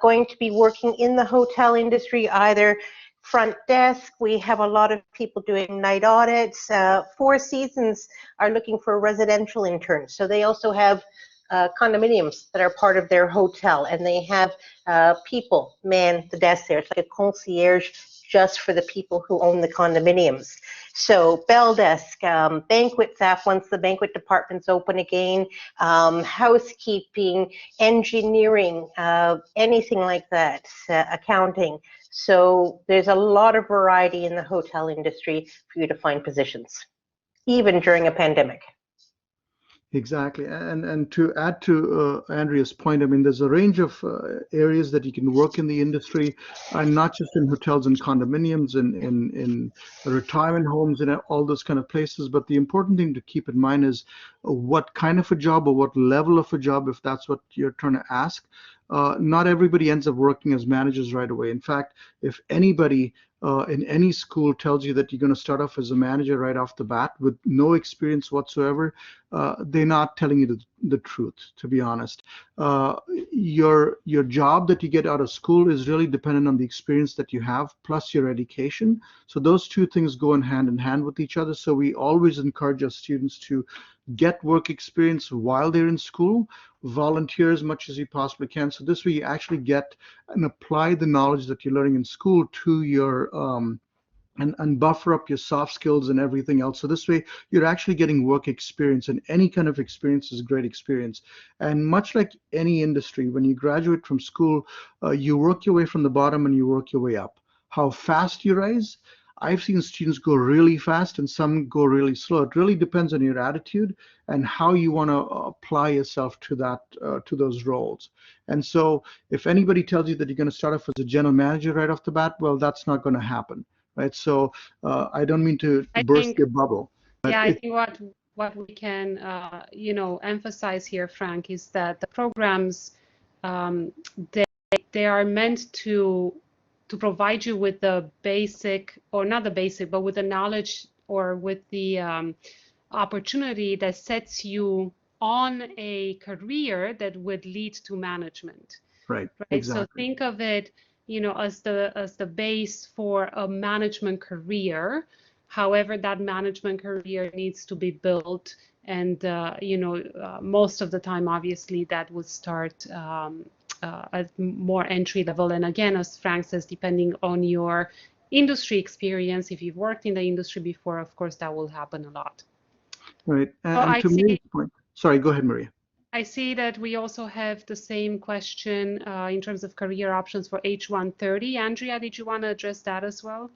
going to be working in the hotel industry, either front desk. We have a lot of people doing night audits. Four Seasons are looking for residential interns. So they also have condominiums that are part of their hotel, and they have people man the desk there. It's like a concierge just for the people who own the condominiums. So bell desk, banquet staff once the banquet department's open again, housekeeping, engineering, anything like that, accounting. So there's a lot of variety in the hotel industry for you to find positions, even during a pandemic. Exactly, and to add to Andrea's point, I mean, there's a range of areas that you can work in the industry, and not just in hotels and condominiums, in retirement homes, and all those kind of places. But the important thing to keep in mind is what kind of a job or what level of a job, if that's what you're trying to ask. Not everybody ends up working as managers right away. In fact, if anybody in any school tells you that you're going to start off as a manager right off the bat with no experience whatsoever, they're not telling you the truth, to be honest. Your job that you get out of school is really dependent on the experience that you have, plus your education. So those two things go in hand with each other. So we always encourage our students to get work experience while they're in school, volunteer as much as you possibly can. So this way you actually get and apply the knowledge that you're learning in school to your and buffer up your soft skills and everything else. So this way you're actually getting work experience, and any kind of experience is great experience. And much like any industry, when you graduate from school, you work your way from the bottom and you work your way up. How fast you rise, I've seen students go really fast and some go really slow. It really depends on your attitude and how you want to apply yourself to that, to those roles. And so if anybody tells you that you're going to start off as a general manager right off the bat, well, that's not going to happen, right? So I don't mean to burst your bubble. Yeah, I think what we can, emphasize here, Frank, is that the programs, they are meant to to provide you with the basic, or not the basic, but with the knowledge or with the opportunity that sets you on a career that would lead to management. Right. Right. Exactly. So think of it, as the base for a management career. However, that management career needs to be built, and most of the time, obviously, that would start at more entry level. And again, as Frank says, depending on your industry experience, if you've worked in the industry before, of course, that will happen a lot. Right. So And to Maria's point, sorry, go ahead, Maria. I see that we also have the same question in terms of career options for H130. Andrea, did you want to address that as well?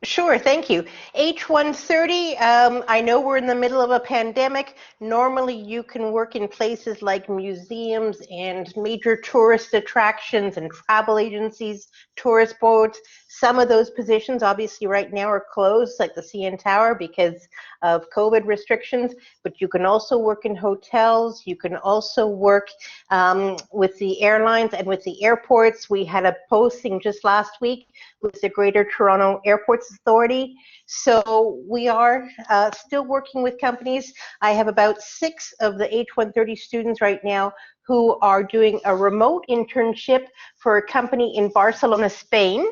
Sure, thank you. H130, I know we're in the middle of a pandemic. Normally you can work in places like museums and major tourist attractions and travel agencies, tourist boards. Some of those positions obviously right now are closed, like the CN Tower, because of COVID restrictions, but you can also work in hotels. You can also work with the airlines and with the airports. We had a posting just last week with the Greater Toronto Airports Authority. So we are still working with companies. I have about 6 of the H130 students right now who are doing a remote internship for a company in Barcelona, Spain.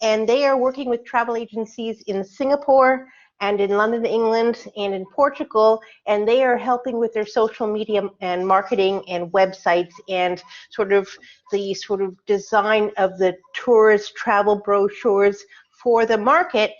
And they are working with travel agencies in Singapore and in London, England, and in Portugal, and they are helping with their social media and marketing and websites and the design of the tourist travel brochures for the market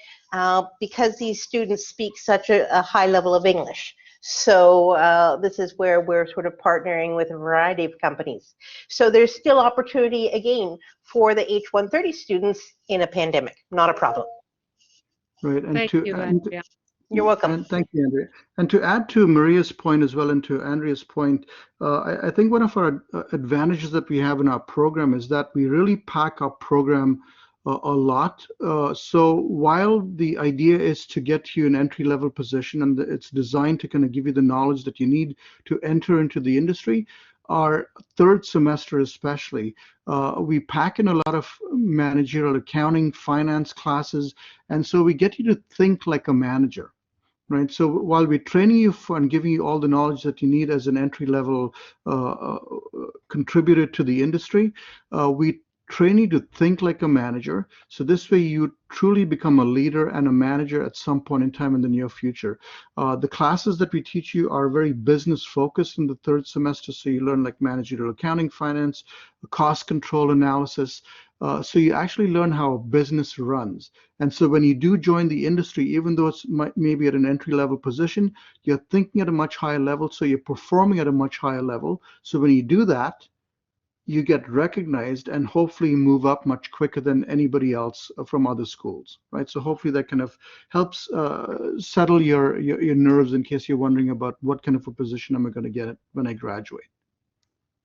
because these students speak such a high level of English. So this is where we're partnering with a variety of companies. So there's still opportunity, again, for the H130 students in a pandemic. Not a problem. Right. And Thank you, Andrea. You're welcome. And thank you, Andrea. And to add to Maria's point as well, and to Andrea's point, I think one of our advantages that we have in our program is that we really pack our program a lot. So while the idea is to get you an entry-level position, and it's designed to kind of give you the knowledge that you need to enter into the industry, our third semester especially, we pack in a lot of managerial accounting, finance classes, and so we get you to think like a manager. Right. So while we're training you and giving you all the knowledge that you need as an entry-level contributor to the industry, we train you to think like a manager. So this way you truly become a leader and a manager at some point in time in the near future. The classes that we teach you are very business focused in the third semester. So you learn like managerial accounting, finance, cost control analysis. So you actually learn how a business runs. And so when you do join the industry, even though it's maybe at an entry-level position, you're thinking at a much higher level. So you're performing at a much higher level. So when you do that, you get recognized and hopefully move up much quicker than anybody else from other schools, right? So hopefully that kind of helps settle your nerves in case you're wondering about what kind of a position am I going to get when I graduate.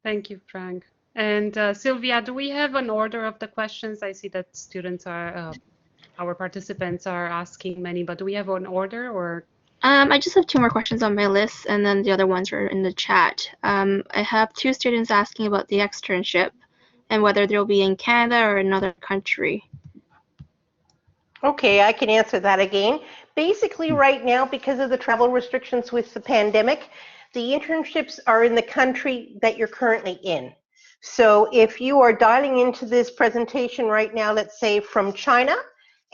Thank you, Frank. And Sylvia, do we have an order of the questions? I see that students are, our participants are asking many, but do we have an order or? I just have 2 more questions on my list, and then the other ones are in the chat. I have 2 students asking about the externship and whether they'll be in Canada or another country. Okay, I can answer that again. Basically, right now, because of the travel restrictions with the pandemic, the internships are in the country that you're currently in. So if you are dialing into this presentation right now, let's say from China,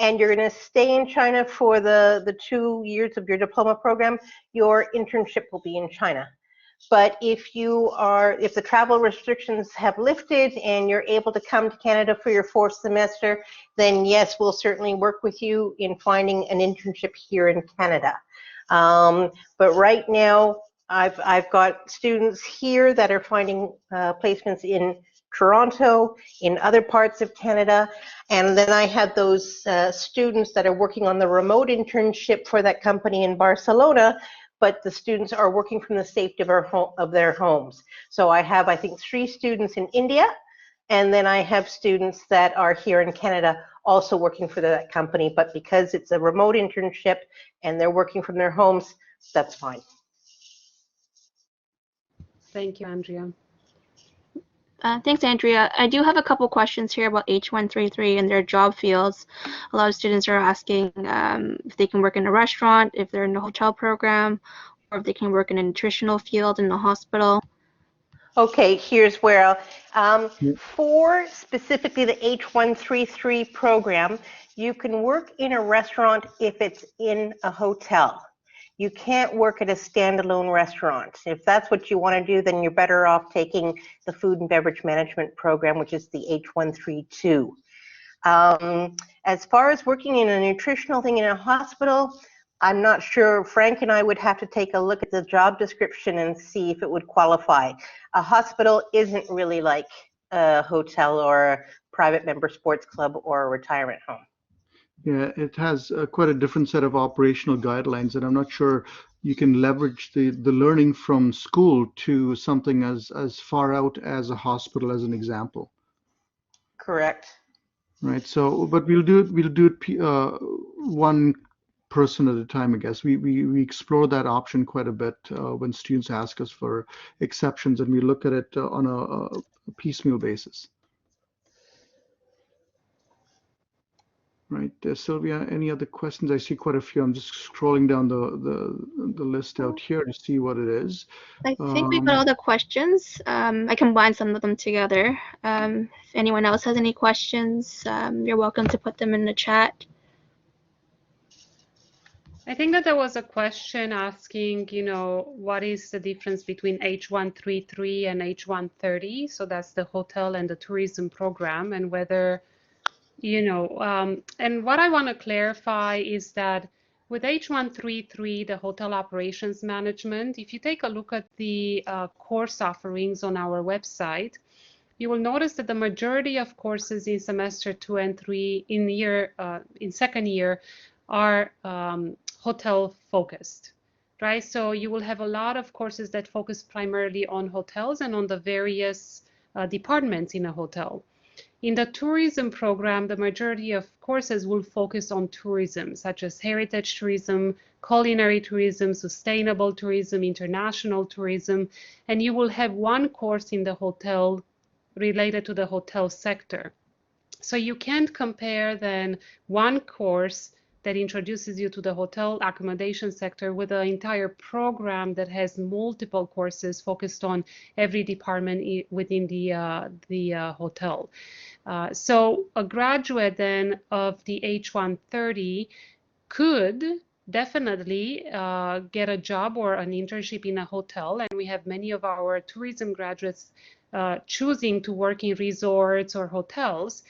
and you're going to stay in China for the 2 years of your diploma program, your internship will be in China. But if the travel restrictions have lifted and you're able to come to Canada for your 4th semester, then yes, we'll certainly work with you in finding an internship here in Canada. But right now, I've got students here that are finding placements in Toronto, in other parts of Canada, and then I had those students that are working on the remote internship for that company in Barcelona, but the students are working from the safety of their homes. So I have, I think, 3 students in India, and then I have students that are here in Canada also working for that company, but because it's a remote internship and they're working from their homes, that's fine. Thank you, Andrea. Thanks, Andrea. I do have a couple questions here about H133 and their job fields. A lot of students are asking if they can work in a restaurant, if they're in a hotel program, or if they can work in a nutritional field in the hospital. Okay, here's where Yeah. for specifically the H133 program, you can work in a restaurant if it's in a hotel. You can't work at a standalone restaurant. If that's what you want to do, then you're better off taking the food and beverage management program, which is the H132. As far as working in a nutritional thing in a hospital, I'm not sure. Frank and I would have to take a look at the job description and see if it would qualify. A hospital isn't really like a hotel or a private member sports club or a retirement home. Yeah, it has quite a different set of operational guidelines, and I'm not sure you can leverage the learning from school to something as far out as a hospital, as an example. Correct. Right. So, but we'll do it one person at a time, I guess. We explore that option quite a bit when students ask us for exceptions, and we look at it on a piecemeal basis. Right, Sylvia, any other questions? I see quite a few. I'm just scrolling down the list out here to see what it is. I think we've got all the questions. I combined some of them together. If anyone else has any questions, you're welcome to put them in the chat. I think that there was a question asking, what is the difference between H133 and H130? So that's the hotel and the tourism program, and whether, and what I want to clarify is that with H133, the hotel operations management, if you take a look at the course offerings on our website, you will notice that the majority of courses in semester 2 and 3 in second year are hotel focused, right? So you will have a lot of courses that focus primarily on hotels and on the various departments in a hotel. In the tourism program, the majority of courses will focus on tourism, such as heritage tourism, culinary tourism, sustainable tourism, international tourism, and you will have one course in the hotel related to the hotel sector. So you can't compare then one course that introduces you to the hotel accommodation sector with an entire program that has multiple courses focused on every department within the hotel. So a graduate then of the H130 could definitely get a job or an internship in a hotel, and we have many of our tourism graduates choosing to work in resorts or hotels.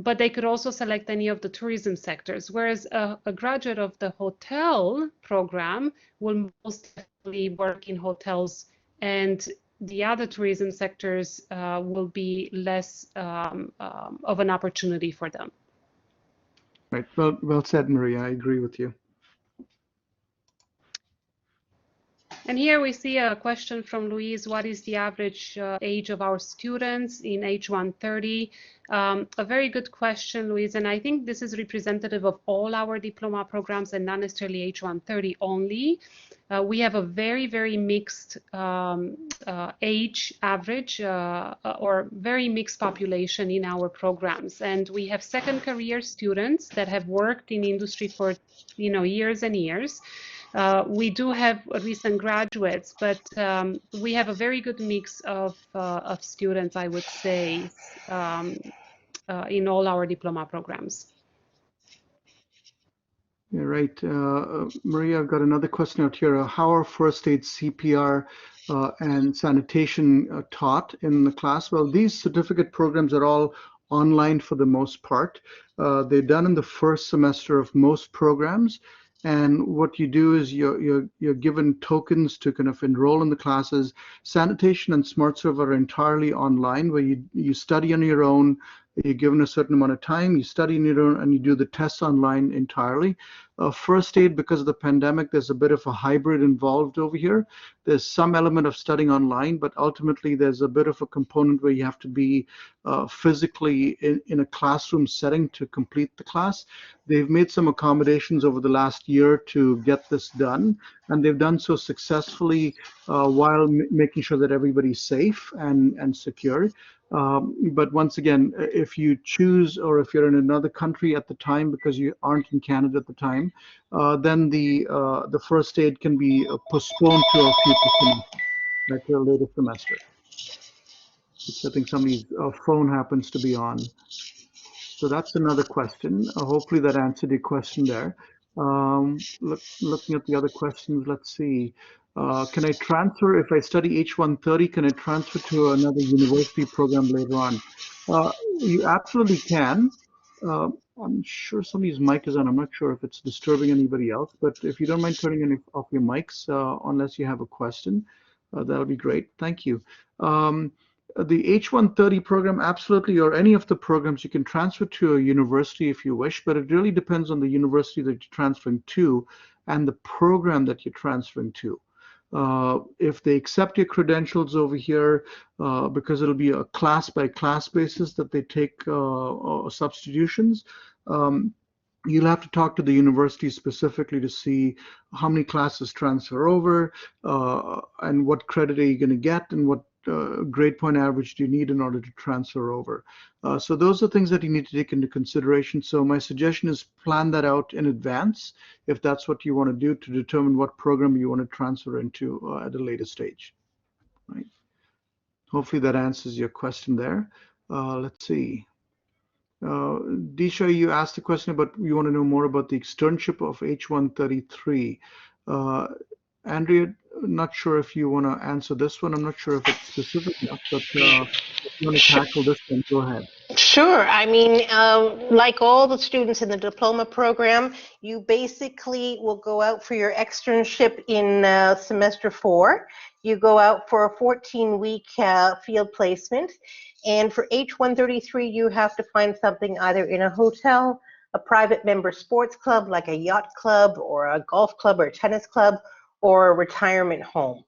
But they could also select any of the tourism sectors, whereas a graduate of the hotel program will most definitely work in hotels, and the other tourism sectors will be less of an opportunity for them. Right. Well said, Maria. I agree with you. And here we see a question from Louise. What is the average age of our students in H130? A very good question, Louise. And I think this is representative of all our diploma programs and not necessarily H130 only. We have a very, very mixed age average or very mixed population in our programs. And we have second career students that have worked in industry for years and years. We do have recent graduates, but we have a very good mix of students, I would say, in all our diploma programs. Yeah, right. Maria, I've got another question out here. How are first aid, CPR, and sanitation taught in the class? Well, these certificate programs are all online for the most part. They're done in the first semester of most programs. And what you do is you're given tokens to kind of enroll in the classes. Sanitation and SmartServe are entirely online, where you study on your own. You're given a certain amount of time, you study on your own, and you do the tests online entirely. First aid, because of the pandemic, there's a bit of a hybrid involved over here. There's some element of studying online, but ultimately there's a bit of a component where you have to be physically in a classroom setting to complete the class. They've made some accommodations over the last year to get this done, and they've done so successfully while making sure that everybody's safe and secure. But once again, if you choose, or if you're in another country at the time because you aren't in Canada at the time, then the first aid can be postponed to a future semester, like a later semester. Which I think somebody's phone happens to be on. So that's another question. Hopefully that answered your question there. Looking at the other questions, let's see. Can I transfer, if I study H130, can I transfer to another university program later on? You absolutely can. I'm sure somebody's mic is on. I'm not sure if it's disturbing anybody else, but if you don't mind turning off your mics, unless you have a question, that'll be great. Thank you. The H130 program, absolutely, or any of the programs, you can transfer to a university if you wish, but it really depends on the university that you're transferring to and the program that you're transferring to. If they accept your credentials over here, because it'll be a class by class basis that they take substitutions, you'll have to talk to the university specifically to see how many classes transfer over, and what credit are you going to get, and what grade point average do you need in order to transfer over. So those are things that you need to take into consideration. So my suggestion is plan that out in advance if that's what you want to do, to determine what program you want to transfer into at a later stage. Right. Hopefully that answers your question there. Let's see. Disha, you asked a question about, you want to know more about the externship of H133. Andrea, not sure if you want to answer this one. I'm not sure if it's specific enough, but if you want to tackle this one, go ahead. Sure. I mean, like all the students in the diploma program, you basically will go out for your externship in semester 4. You go out for a 14-week field placement. And for H133, you have to find something either in a hotel, a private member sports club, like a yacht club or a golf club or a tennis club, or a retirement home.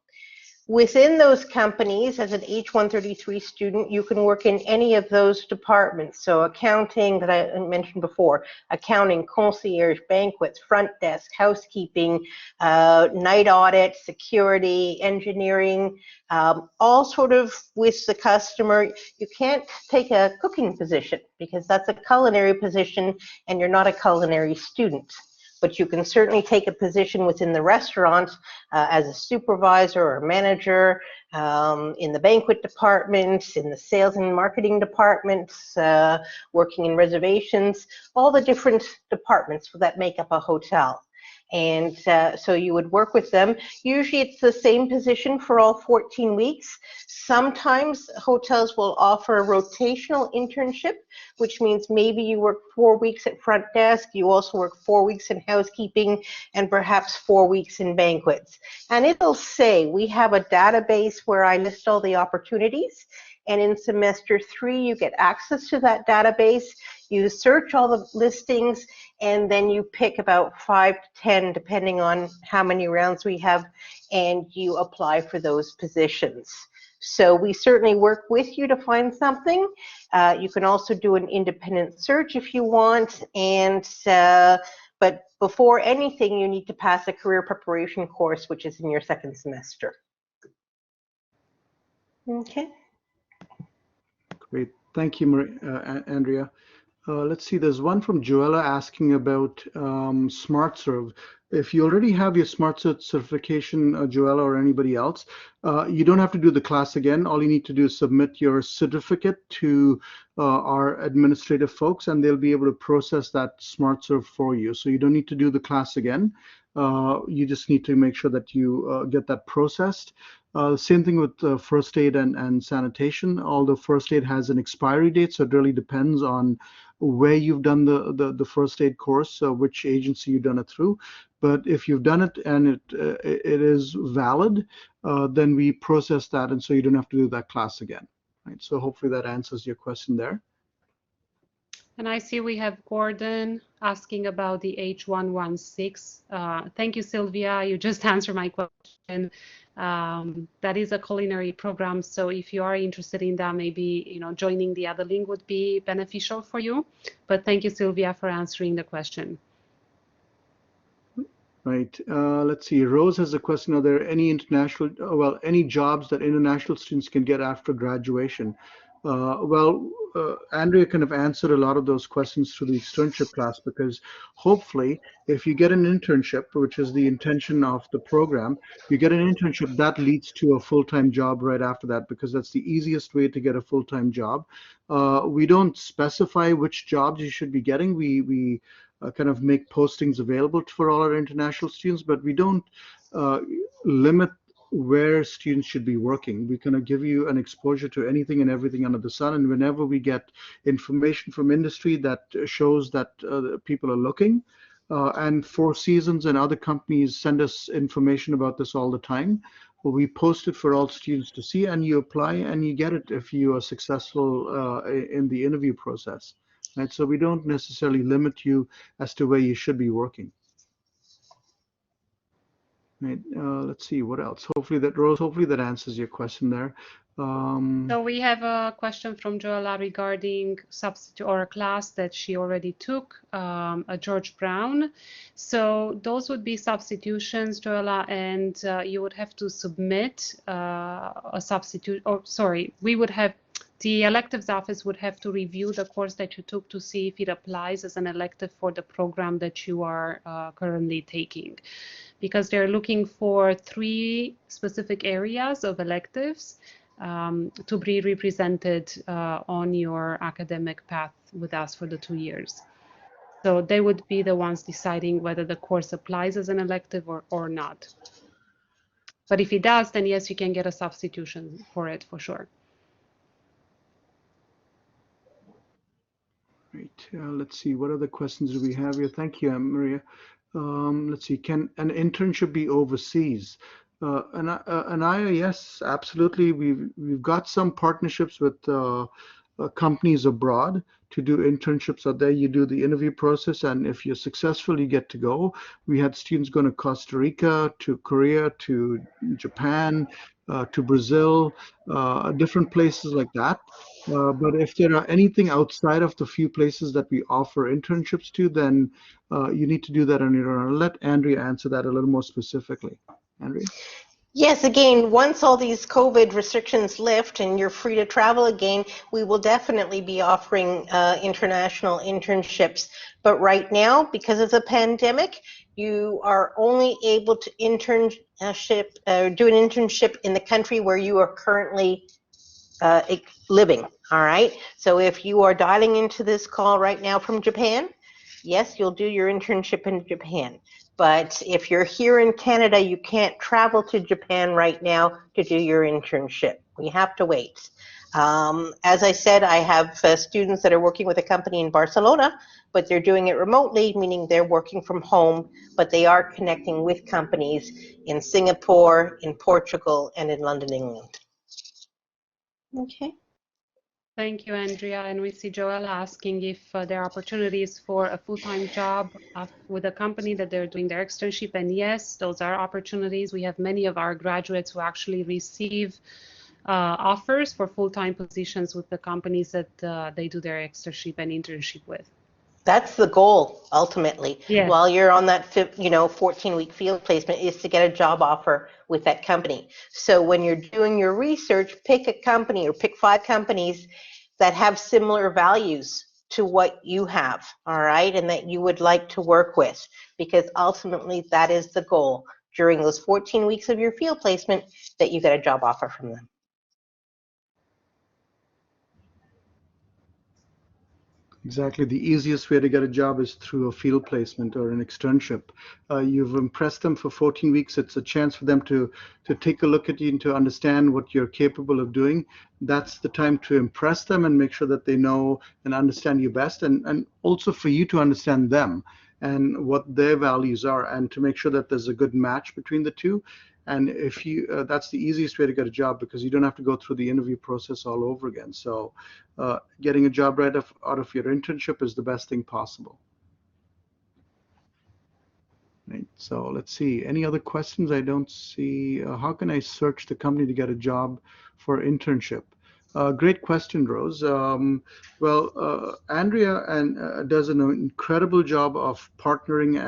Within those companies, as an H133 student, you can work in any of those departments. So accounting, that I mentioned before, accounting, concierge, banquets, front desk, housekeeping, night audit, security, engineering, all sort of with the customer. You can't take a cooking position because that's a culinary position and you're not a culinary student. But you can certainly take a position within the restaurant as a supervisor or a manager, in the banquet department, in the sales and marketing departments, working in reservations, all the different departments that make up a hotel. And so you would work with them. Usually it's the same position for all 14 weeks. Sometimes hotels will offer a rotational internship, which means maybe you work 4 weeks at front desk, you also work 4 weeks in housekeeping, and perhaps 4 weeks in banquets. And it'll say, we have a database where I list all the opportunities, and in semester 3 you get access to that database. You search all the listings, and then you pick about 5 to 10, depending on how many rounds we have, and you apply for those positions. So we certainly work with you to find something. You can also do an independent search if you want, and but before anything, you need to pass a career preparation course, which is in your 2nd semester. Okay. Great. Thank you, Andrea. Let's see, there's one from Joella asking about SmartServe. If you already have your SmartServe certification, Joella or anybody else, you don't have to do the class again. All you need to do is submit your certificate to our administrative folks, and they'll be able to process that SmartServe for you. So you don't need to do the class again. You just need to make sure that you get that processed. Same thing with first aid and sanitation. Although first aid has an expiry date, so it really depends on where you've done the first aid course, which agency you've done it through. But if you've done it and it is valid, then we process that, and so you don't have to do that class again. Right? So hopefully that answers your question there. And I see we have Gordon asking about the H116. Thank you, Sylvia. You just answered my question. That is a culinary program. So if you are interested in that, maybe joining the other link would be beneficial for you. But thank you, Sylvia, for answering the question. Right. Let's see. Rose has a question. Are there any any jobs that international students can get after graduation? Andrea kind of answered a lot of those questions through the externship class, because hopefully if you get an internship, which is the intention of the program, you get an internship that leads to a full-time job right after that, because that's the easiest way to get a full-time job. We don't specify which jobs you should be getting. We kind of make postings available for all our international students, but we don't limit where students should be working. We kind of give you an exposure to anything and everything under the sun, and whenever we get information from industry that shows that people are looking, and Four Seasons and other companies send us information about this all the time, we post it for all students to see, and you apply and you get it if you are successful in the interview process. Right, so we don't necessarily limit you as to where you should be working. Right, let's see what else. Hopefully that answers your question there. So we have a question from Joella regarding substitute or a class that she already took, a George Brown. So those would be substitutions, Joella, and you would have to submit a substitute. Or sorry, the electives office would have to review the course that you took to see if it applies as an elective for the program that you are currently taking, because they're looking for 3 specific areas of electives to be represented on your academic path with us for the 2 years. So they would be the ones deciding whether the course applies as an elective or not. But if it does, then yes, you can get a substitution for it for sure. Right, let's see, what other questions do we have here? Thank you, Maria. Let's see, can an internship be overseas? Yes, absolutely. We've got some partnerships with companies abroad to do internships out there. You do the interview process, and if you're successful, you get to go. We had students going to Costa Rica, to Korea, to Japan, to Brazil, different places like that. But if there are anything outside of the few places that we offer internships to, then you need to do that on your own. I'll let Andrea answer that a little more specifically. Andrea? Yes, again, once all these COVID restrictions lift and you're free to travel again, we will definitely be offering international internships. But right now, because of the pandemic, you are only able to do an internship in the country where you are currently living. All right. So if you are dialing into this call right now from Japan, yes, you'll do your internship in Japan. But if you're here in Canada, you can't travel to Japan right now to do your internship. We have to wait. As I said, I have students that are working with a company in Barcelona, but they're doing it remotely, meaning they're working from home, but they are connecting with companies in Singapore, in Portugal, and in London, England. Okay. Thank you, Andrea. And we see Joel asking if there are opportunities for a full-time job with a company that they're doing their externship. And yes, those are opportunities. We have many of our graduates who actually receive offers for full-time positions with the companies that they do their externship and internship with. That's the goal, ultimately. Yes. While you're on that 14-week field placement, is to get a job offer with that company. So when you're doing your research, pick a company or pick 5 companies that have similar values to what you have, all right, and that you would like to work with, because ultimately that is the goal during those 14 weeks of your field placement, that you get a job offer from them. Exactly. The easiest way to get a job is through a field placement or an externship. You've impressed them for 14 weeks. It's a chance for them to take a look at you and to understand what you're capable of doing. That's the time to impress them and make sure that they know and understand you best, and also for you to understand them and what their values are, and to make sure that there's a good match between the two. And if you, that's the easiest way to get a job, because you don't have to go through the interview process all over again. So getting a job right out of your internship is the best thing possible. Right. So let's see. Any other questions? I don't see. How can I search the company to get a job for internship? Great question, Rose. Andrea does an incredible job of partnering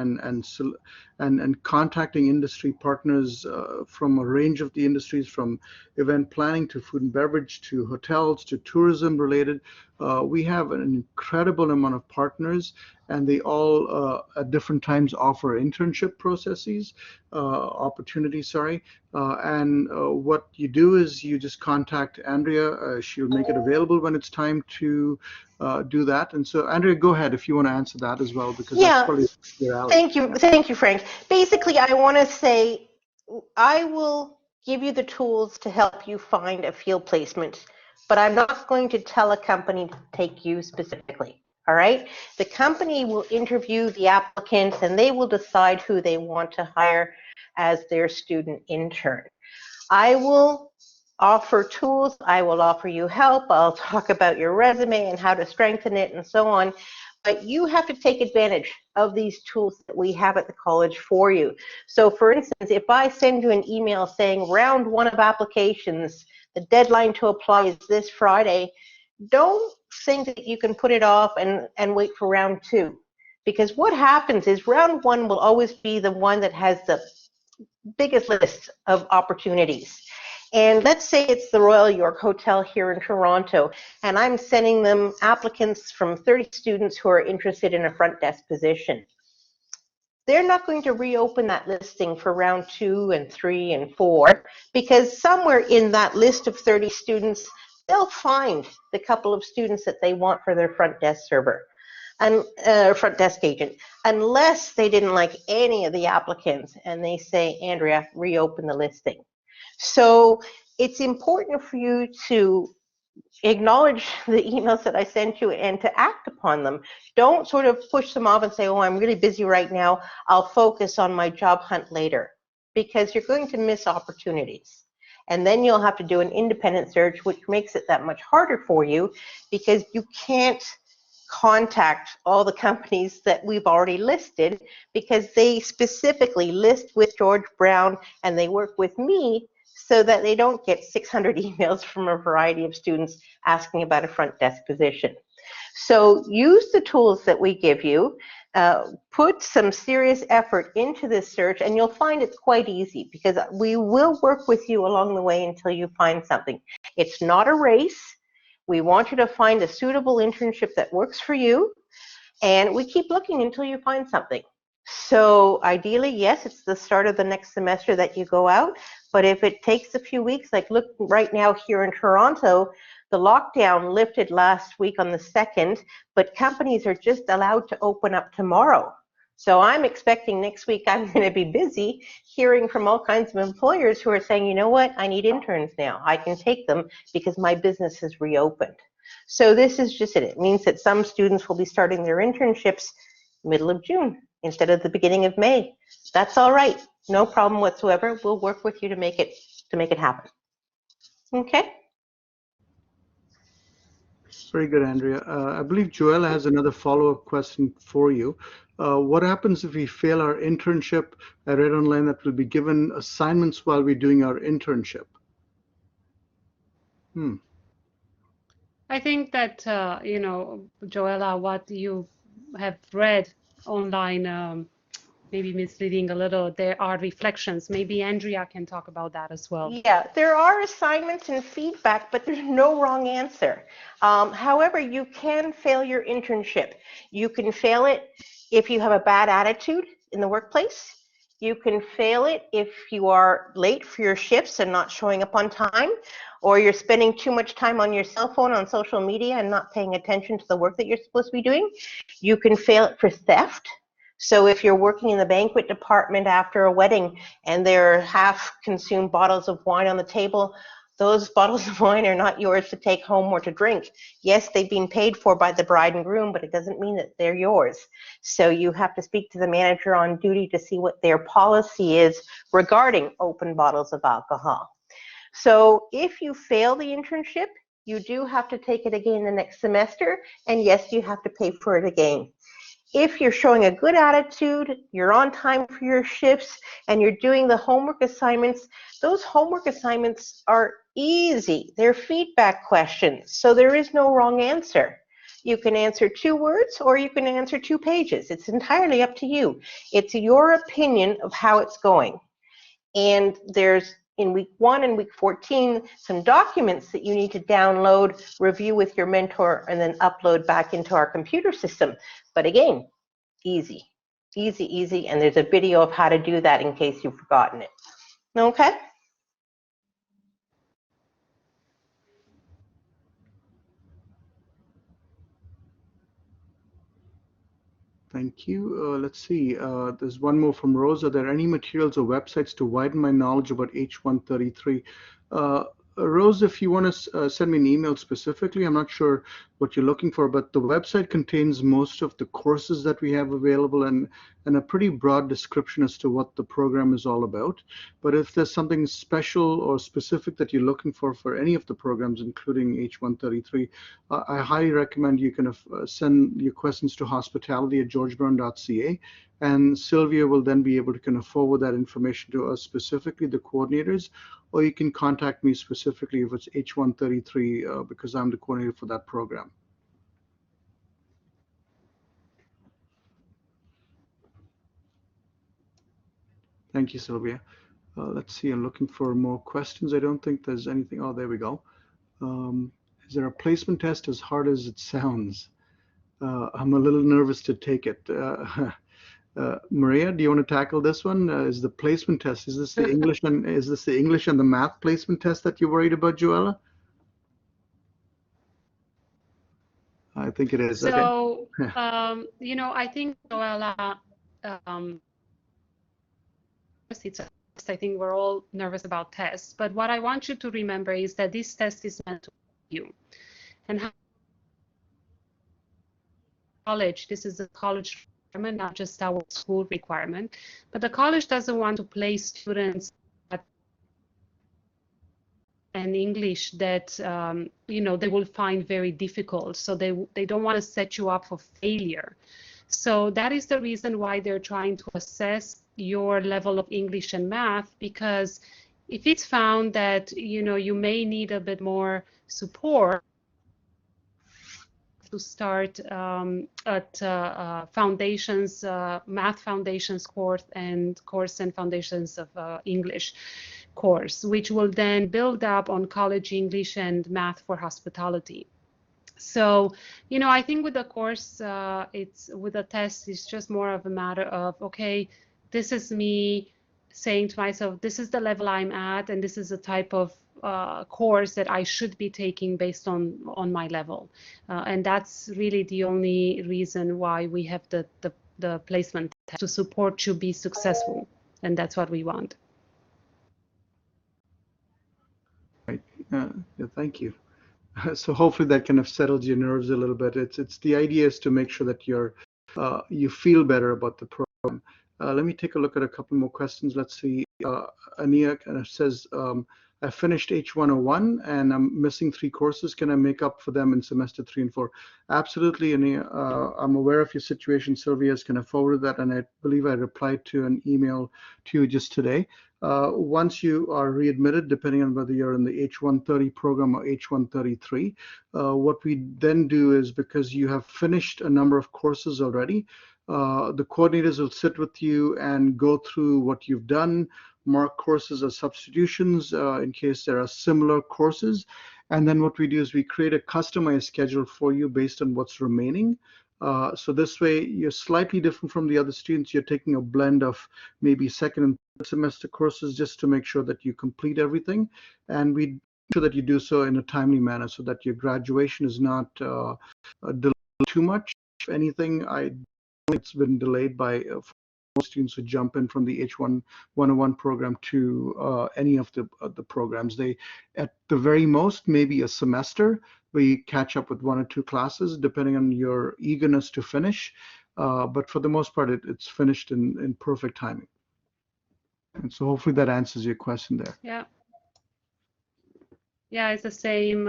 and contacting industry partners from a range of the industries, from event planning to food and beverage to hotels to tourism related. We have an incredible amount of partners, and they all at different times offer internship processes, opportunities, sorry. What you do is you just contact Andrea. She'll make it available when it's time to do that. And so, Andrea, go ahead if you want to answer that as well, because that's probably your alley. Thank you, Frank. Basically, I want to say I will give you the tools to help you find a field placement, but I'm not going to tell a company to take you specifically. All right? The company will interview the applicants, and they will decide who they want to hire as their student intern. I will offer tools. I will offer you help. I'll talk about your resume and how to strengthen it and so on. But you have to take advantage of these tools that we have at the college for you. So for instance, if I send you an email saying round 1 of applications, the deadline to apply is this Friday, don't think that you can put it off and wait for round 2. Because what happens is round 1 will always be the one that has the biggest list of opportunities. And let's say it's the Royal York Hotel here in Toronto, and I'm sending them applicants from 30 students who are interested in a front desk position. They're not going to reopen that listing for round 2 and 3 and 4, because somewhere in that list of 30 students, they'll find the couple of students that they want for their front desk server and front desk agent, unless they didn't like any of the applicants and they say, Andrea, reopen the listing. So it's important for you to acknowledge the emails that I sent you and to act upon them. Don't sort of push them off and say, oh, I'm really busy right now. I'll focus on my job hunt later, because you're going to miss opportunities. And then you'll have to do an independent search, which makes it that much harder for you, because you can't contact all the companies that we've already listed, because they specifically list with George Brown and they work with me, so that they don't get 600 emails from a variety of students asking about a front desk position. So use the tools that we give you, put some serious effort into this search, and you'll find it's quite easy, because we will work with you along the way until you find something. It's not a race. We want you to find a suitable internship that works for you, and we keep looking until you find something. So ideally, yes, it's the start of the next semester that you go out, but if it takes a few weeks, like look right now here in Toronto, the lockdown lifted last week on the 2nd, but companies are just allowed to open up tomorrow. So I'm expecting next week I'm going to be busy hearing from all kinds of employers who are saying, you know what, I need interns now. I can take them because my business has reopened. So this is just it. It means that some students will be starting their internships middle of June instead of the beginning of May. That's all right. No problem whatsoever. We'll work with you to make it happen. Okay? Very good, Andrea. I believe Joella has another follow-up question for you. What happens if we fail our internship? I read online that we'll be given assignments while we're doing our internship. I think that, you know, Joella, what you have read online maybe misleading a little. There are reflections. Maybe Andrea can talk about that as well. Yeah, there are assignments and feedback, but there's no wrong answer. However, you can fail your internship. You can fail it if you have a bad attitude in the workplace. You can fail it if you are late for your shifts and not showing up on time, or you're spending too much time on your cell phone on social media and not paying attention to the work that you're supposed to be doing. You can fail it for theft. So if you're working in the banquet department after a wedding and there are half-consumed bottles of wine on the table, those bottles of wine are not yours to take home or to drink. Yes, they've been paid for by the bride and groom, but it doesn't mean that they're yours. So you have to speak to the manager on duty to see what their policy is regarding open bottles of alcohol. So if you fail the internship, you do have to take it again the next semester, and yes, you have to pay for it again. If you're showing a good attitude, you're on time for your shifts, and you're doing the homework assignments, those homework assignments are easy. They're feedback questions, so there is no wrong answer. You can answer 2 words or you can answer 2 pages. It's entirely up to you. It's your opinion of how it's going. And there's, in week 1 and week 14, some documents that you need to download, review with your mentor, and then upload back into our computer system. But again, easy, easy, easy. And there's a video of how to do that in case you've forgotten it. Okay? Thank you. Let's see. There's one more from Rose. Are there any materials or websites to widen my knowledge about H133? Rose, if you want to send me an email specifically, I'm not sure what you're looking for, but the website contains most of the courses that we have available and a pretty broad description as to what the program is all about. But if there's something special or specific that you're looking for any of the programs, including H133, I highly recommend you kind of send your questions to hospitality@georgebrown.ca. And Sylvia will then be able to kind of forward that information to us, specifically the coordinators, or you can contact me specifically if it's H133 because I'm the coordinator for that program. Thank you, Sylvia. Let's see, I'm looking for more questions. I don't think there's anything. Oh, there we go. Is there a placement test as hard as it sounds? I'm a little nervous to take it. Maria, do you want to tackle this one? Is the placement test, is this the English and the math placement test that you're worried about, Joella? I think it is. So, Okay. you know, I think, Joella, I think we're all nervous about tests, but what I want you to remember is that this test is meant to help you. And how college, this is a college requirement, not just our school requirement, but the college doesn't want to place students in English that you know, they will find very difficult. So they don't want to set you up for failure. So that is the reason why they're trying to assess your level of English and math, because if it's found that, you know, you may need a bit more support to start at foundations, math foundations course and foundations of English course, which will then build up on college English and math for hospitality. So, you know, I think with the course, with the test, it's just more of a matter of, okay, this is me saying to myself, this is the level I'm at, and this is the type of course that I should be taking based on my level. And that's really the only reason why we have the placement test, to support you be successful. And that's what we want. Right. Yeah, thank you. So hopefully that kind of settles your nerves a little bit. It's the idea is to make sure that you feel better about the program. Let me take a look at a couple more questions. Let's see. Ania kind of says, I finished H101 and I'm missing 3 courses. Can I make up for them in semester 3 and 4? Absolutely, Ania. I'm aware of your situation. Sylvia has kind of forwarded that, and I believe I replied to an email to you just today. Once you are readmitted, depending on whether you're in the H130 program or H133, what we then do is, because you have finished a number of courses already, the coordinators will sit with you and go through what you've done, mark courses as substitutions in case there are similar courses. And then what we do is we create a customized schedule for you based on what's remaining. So this way you're slightly different from the other students. You're taking a blend of maybe second and third semester courses just to make sure that you complete everything. And we make sure that you do so in a timely manner so that your graduation is not delayed too much. If anything, it's been delayed by students who jump in from the H1 101 program to any of the programs. They, at the very most, maybe a semester, we catch up with 1 or 2 classes, depending on your eagerness to finish. But for the most part, it's finished in perfect timing. And so hopefully that answers your question there. Yeah. Yeah, it's the same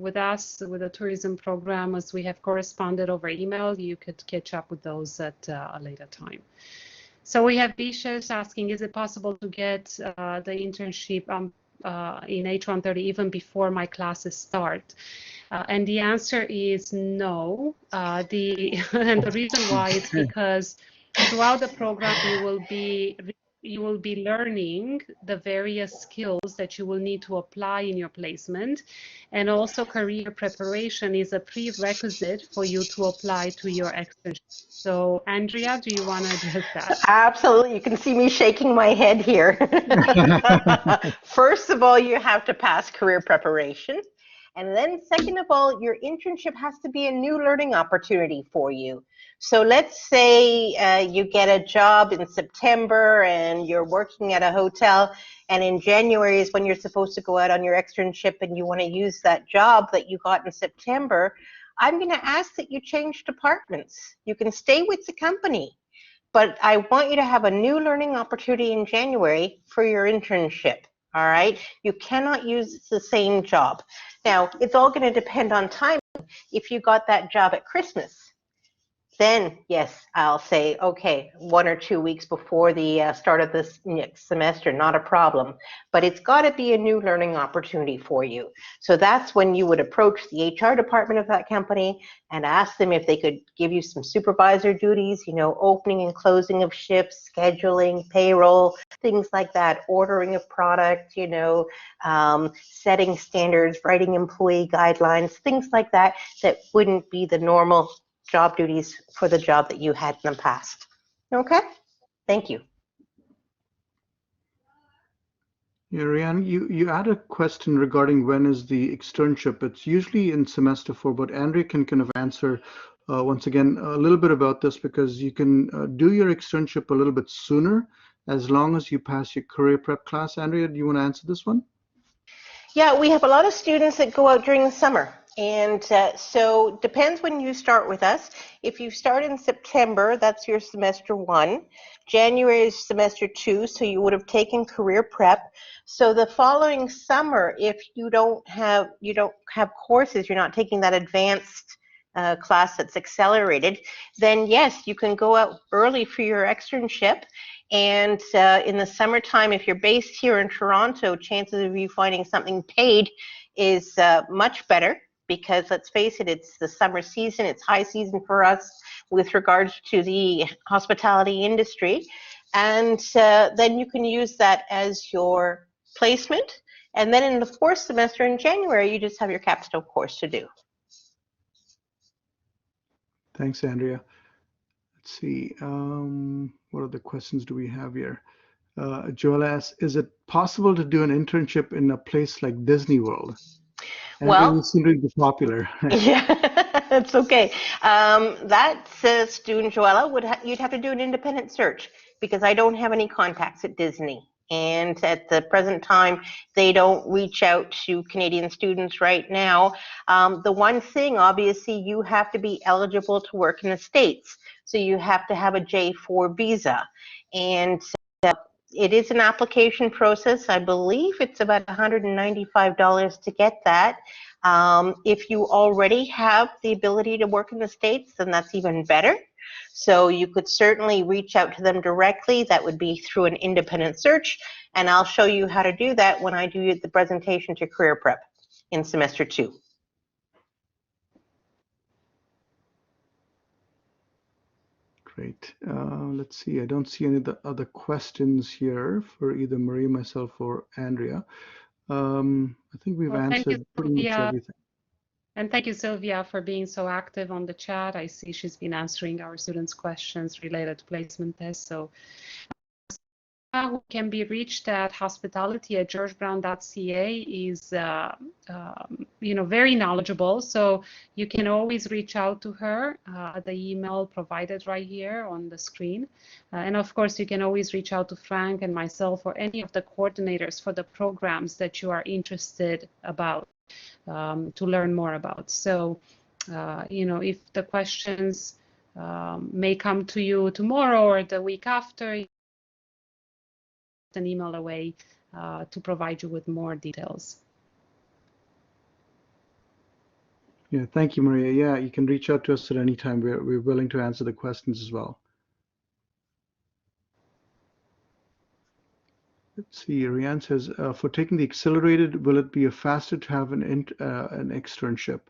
with us, with the tourism program, as we have corresponded over email. You could catch up with those at a later time. So we have Bishes asking, is it possible to get the internship in H130 even before my classes start? And the answer is no. And the reason why is because throughout the program you will be learning the various skills that you will need to apply in your placement, and also career preparation is a prerequisite for you to apply to your externship. So Andrea, do you want to address that? Absolutely. You can see me shaking my head here. First of all, you have to pass career preparation. And then second of all, your internship has to be a new learning opportunity for you. So let's say you get a job in September and you're working at a hotel, and in January is when you're supposed to go out on your externship and you want to use that job that you got in September. I'm going to ask that you change departments. You can stay with the company, but I want you to have a new learning opportunity in January for your internship. All right, you cannot use the same job. Now, it's all going to depend on timing. If you got that job at Christmas, then yes, I'll say, okay, 1 or 2 weeks before the start of this next semester, not a problem. But it's got to be a new learning opportunity for you. So that's when you would approach the HR department of that company and ask them if they could give you some supervisor duties, you know, opening and closing of shifts, scheduling, payroll, things like that, ordering a product, you know, setting standards, writing employee guidelines, things like that, that wouldn't be the normal job duties for the job that you had in the past. Okay? Thank you. Yeah, Rian, you had a question regarding when is the externship. It's usually in semester 4, but Andrea can kind of answer once again a little bit about this, because you can do your externship a little bit sooner as long as you pass your career prep class. Andrea, do you want to answer this one? Yeah, we have a lot of students that go out during the summer. And so depends when you start with us. If you start in September, that's your semester 1. January is semester 2, so you would have taken career prep. So the following summer, if you don't have courses, you're not taking that advanced class that's accelerated, then yes, you can go out early for your externship. And in the summertime, if you're based here in Toronto, chances of you finding something paid is much better, because let's face it, it's the summer season, it's high season for us with regards to the hospitality industry. And then you can use that as your placement. And then in the 4th semester in January, you just have your capstone course to do. Thanks, Andrea. Let's see, what other questions do we have here? Joel asks, is it possible to do an internship in a place like Disney World? And well, it seems to be popular. Yeah, that's okay. That student, Joella, you'd have to do an independent search, because I don't have any contacts at Disney. And at the present time, they don't reach out to Canadian students right now. The one thing, obviously, you have to be eligible to work in the States. So you have to have a J4 visa. And it is an application process. I believe it's about $195 to get that. If you already have the ability to work in the States, then that's even better. So you could certainly reach out to them directly. That would be through an independent search. And I'll show you how to do that when I do the presentation to Career Prep in semester 2. Great. Let's see. I don't see any other questions here for either Marie, myself, or Andrea. I think we've answered pretty much everything. And thank you, Sylvia, for being so active on the chat. I see she's been answering our students' questions related to placement tests. So who can be reached at hospitality@georgebrown.ca, is very knowledgeable. So you can always reach out to her at the email provided right here on the screen. And of course, you can always reach out to Frank and myself or any of the coordinators for the programs that you are interested about to learn more about. So, if the questions may come to you tomorrow or the week after, an email away to provide you with more details. Yeah, thank you, Maria. Yeah, you can reach out to us at any time. We're willing to answer the questions as well. Let's see, Rianne says, for taking the accelerated, will it be faster to have an externship?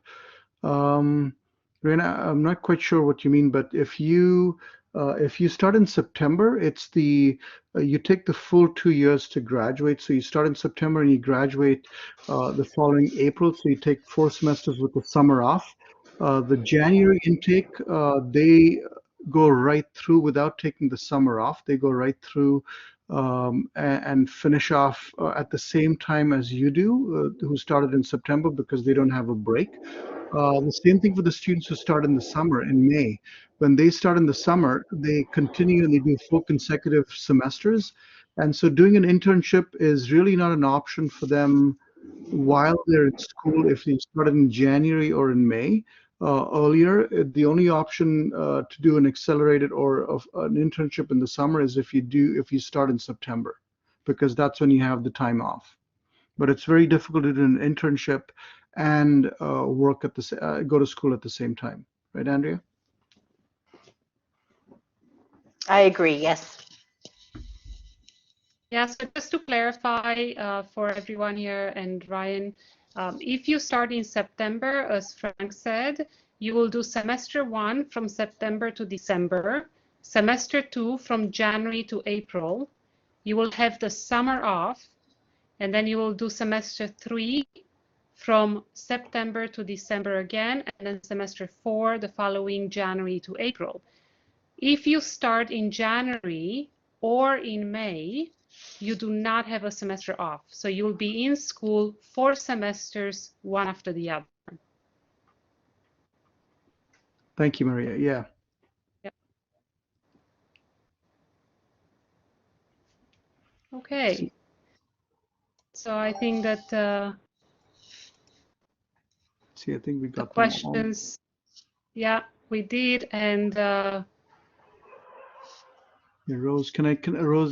Rianne, I'm not quite sure what you mean, but if you start in September, it's you take the full 2 years to graduate. So you start in September and you graduate the following April. So you take 4 semesters with the summer off. The January intake, they go right through without taking the summer off. They go right through and finish off at the same time as you do, who started in September, because they don't have a break. The same thing for the students who start in the summer in May. When they start in the summer, they continue and they do 4 consecutive semesters. And so doing an internship is really not an option for them while they're in school if they started in January or in May. Earlier, the only option to do an accelerated or an internship in the summer is if you start in September, because that's when you have the time off. But it's very difficult to do an internship and work at go to school at the same time, right, Andrea? I agree, yes. Yeah, so just to clarify for everyone here and Ryan, if you start in September, as Frank said, you will do semester 1 from September to December, semester 2 from January to April. You will have the summer off, and then you will do semester 3 from September to December again, and then semester 4 the following January to April. If you start in January or in May, you do not have a semester off. So you'll be in school 4 semesters, one after the other. Thank you, Maria. Yeah. Yep. Okay. So I think that I think we got the questions. Yeah, we did. And yeah, Rose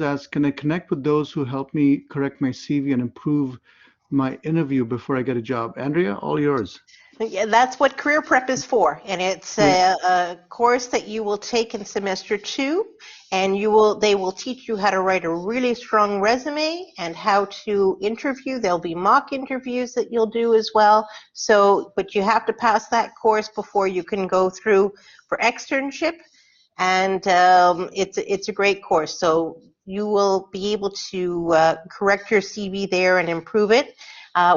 asks, can I connect with those who help me correct my CV and improve my interview before I get a job? Andrea, all yours. Yeah, that's what Career Prep is for, and it's a course that you will take in semester 2, and they will teach you how to write a really strong resume and how to interview. There'll be mock interviews that you'll do as well. So, but you have to pass that course before you can go through for externship, and it's a great course. So you will be able to correct your CV there and improve it.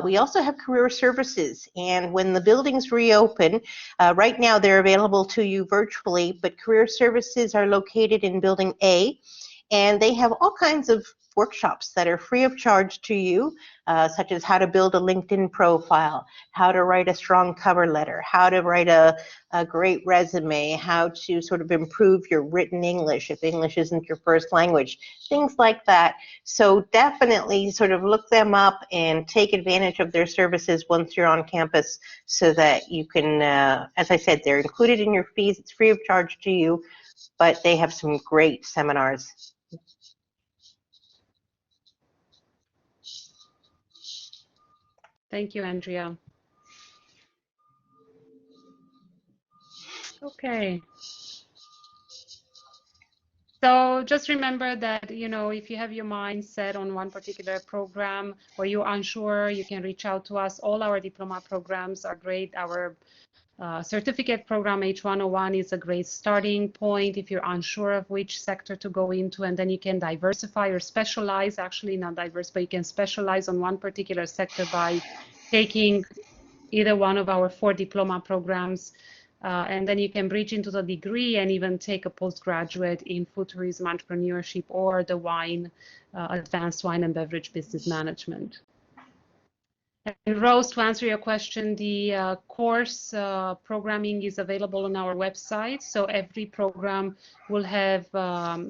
We also have career services, and when the buildings reopen, right now they're available to you virtually, but career services are located in Building A, and they have all kinds of workshops that are free of charge to you, such as how to build a LinkedIn profile, how to write a strong cover letter, how to write a great resume, how to sort of improve your written English if English isn't your first language, things like that. So definitely sort of look them up and take advantage of their services once you're on campus so that you can, as I said, they're included in your fees. It's free of charge to you, but they have some great seminars. thank you, Andrea. Okay. So just remember that, if you have your mind set on one particular program or you're unsure, you can reach out to us. All our diploma programs are great. Our certificate program H101 is a great starting point if you're unsure of which sector to go into, and then you can diversify or specialize, actually not diverse, but you can specialize on one particular sector by taking either one of our 4 diploma programs. And then you can bridge into the degree and even take a postgraduate in food tourism entrepreneurship or the wine, advanced wine and beverage business management. And Rose, to answer your question, the course programming is available on our website. So every program will have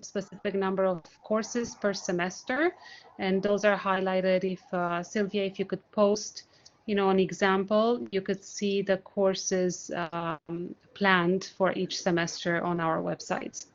specific number of courses per semester, and those are highlighted. If Sylvia, if you could post, an example, you could see the courses planned for each semester on our website.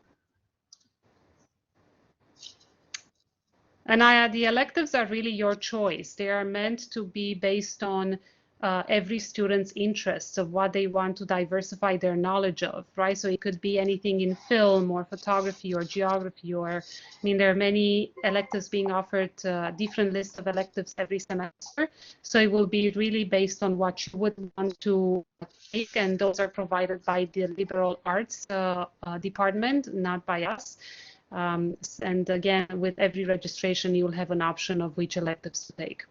And the electives are really your choice. They are meant to be based on every student's interests of what they want to diversify their knowledge of, right? So it could be anything in film or photography or geography, or, there are many electives being offered, different lists of electives every semester. So it will be really based on what you would want to take, and those are provided by the liberal arts department, not by us. And again, with every registration, you will have an option of which electives to take.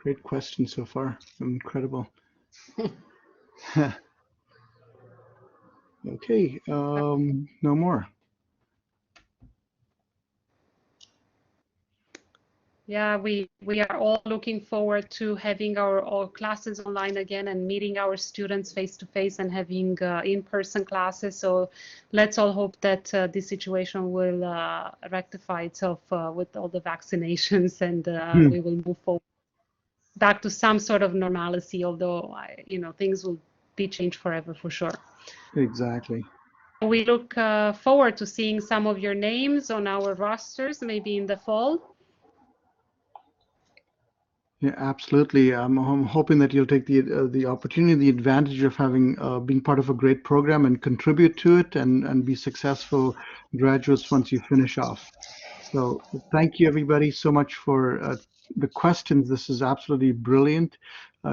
Great question so far. Incredible. Okay, no more. Yeah, we are all looking forward to having our all classes online again and meeting our students face to face and having in-person classes. So let's all hope that this situation will rectify itself with all the vaccinations, and we will move forward back to some sort of normalcy, although things will be changed forever for sure. Exactly. We look forward to seeing some of your names on our rosters, maybe in the fall. Yeah, absolutely. I'm hoping that you'll take the opportunity, the advantage of having being part of a great program and contribute to it, and be successful graduates once you finish off. So thank you everybody so much for the questions. This is absolutely brilliant.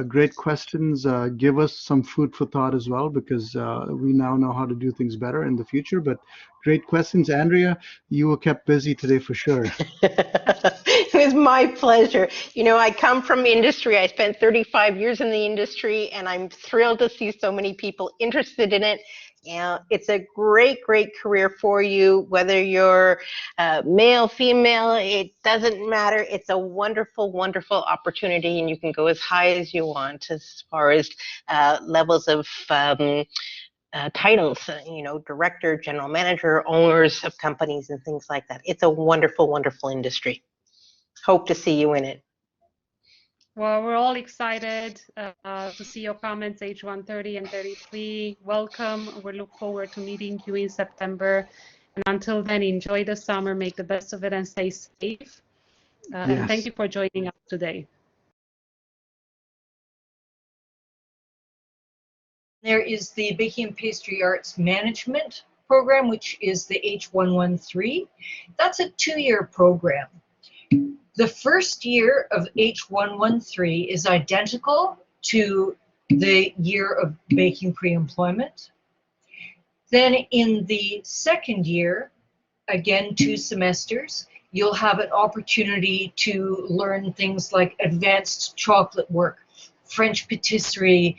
Great questions. Give us some food for thought as well, because we now know how to do things better in the future. But great questions. Andrea, you were kept busy today for sure. It was my pleasure. I come from industry. I spent 35 years in the industry, and I'm thrilled to see so many people interested in it. It's a great, great career for you, whether you're male, female, it doesn't matter. It's a wonderful, wonderful opportunity, and you can go as high as you want as far as levels of titles, director, general manager, owners of companies, and things like that. It's a wonderful, wonderful industry. Hope to see you in it. Well, we're all excited to see your comments, H130 and 33. Welcome. We look forward to meeting you in September. And until then, enjoy the summer, make the best of it, and stay safe. And thank you for joining us today. There is the Baking and Pastry Arts Management program, which is the H113. That's a 2-year program. The first year of H113 is identical to the year of baking pre-employment. Then in the second year, again 2 semesters, you'll have an opportunity to learn things like advanced chocolate work, French patisserie,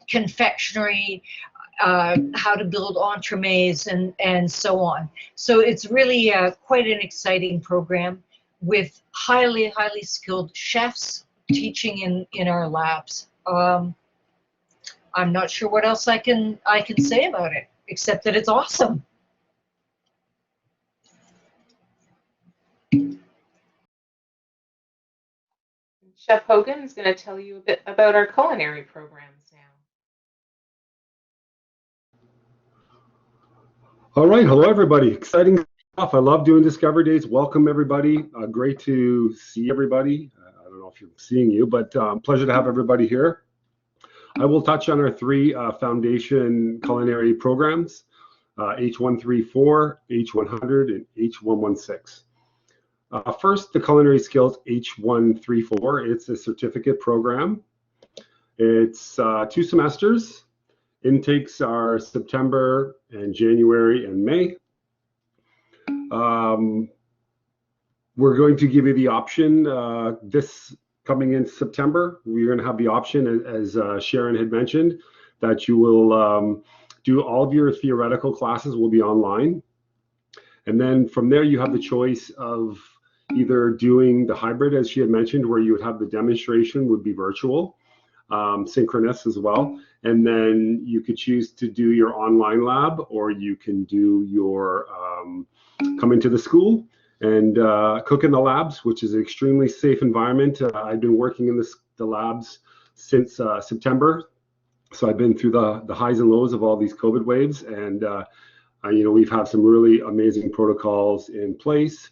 confectionery, how to build entremets, and so on. So it's really quite an exciting program with highly, highly skilled chefs teaching in our labs. I'm not sure what else I can say about it, except that it's awesome. Chef Hogan is going to tell you a bit about our culinary programs now. All right, hello everybody. Exciting stuff. I love doing Discover Days. Welcome everybody. Great to see everybody. I don't know if you're seeing you, but pleasure to have everybody here. I will touch on our 3 foundation culinary programs, H134, H100, and H116. First, the Culinary Skills H134. It's a certificate program. It's 2 semesters. Intakes are September and January and May. we're going to give you the option this coming in September. We're going to have the option, as Sharon had mentioned, that you will do all of your theoretical classes will be online. And then from there, you have the choice of either doing the hybrid, as she had mentioned, where you would have the demonstration would be virtual, synchronous as well. And then you could choose to do your online lab, or you can do your come into the school and cook in the labs, which is an extremely safe environment. I've been working in the labs since September. So I've been through the highs and lows of all these COVID waves, and we've had some really amazing protocols in place.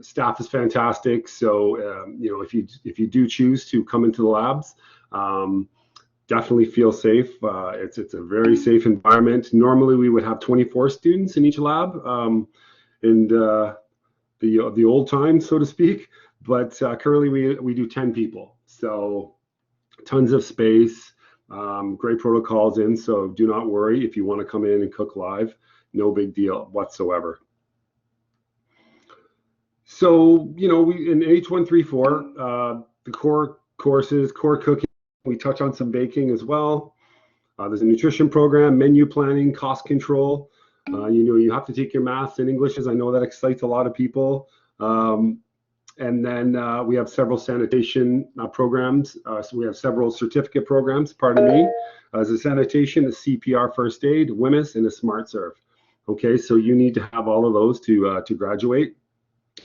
Staff is fantastic. So if you do choose to come into the labs, definitely feel safe. It's a very safe environment. Normally we would have 24 students in each lab, in the old times, so to speak. But currently we do 10 people. So tons of space. Great protocols in, so do not worry if you want to come in and cook live. No big deal whatsoever. So, we in H134, the core courses, core cooking, we touch on some baking as well. There's a nutrition program, menu planning, cost control. You have to take your maths and Englishes. I know that excites a lot of people. And then we have several sanitation programs. So we have several certificate programs, pardon me. As a sanitation, a CPR first aid, WHMIS, and a Smart Serve. Okay, so you need to have all of those to graduate.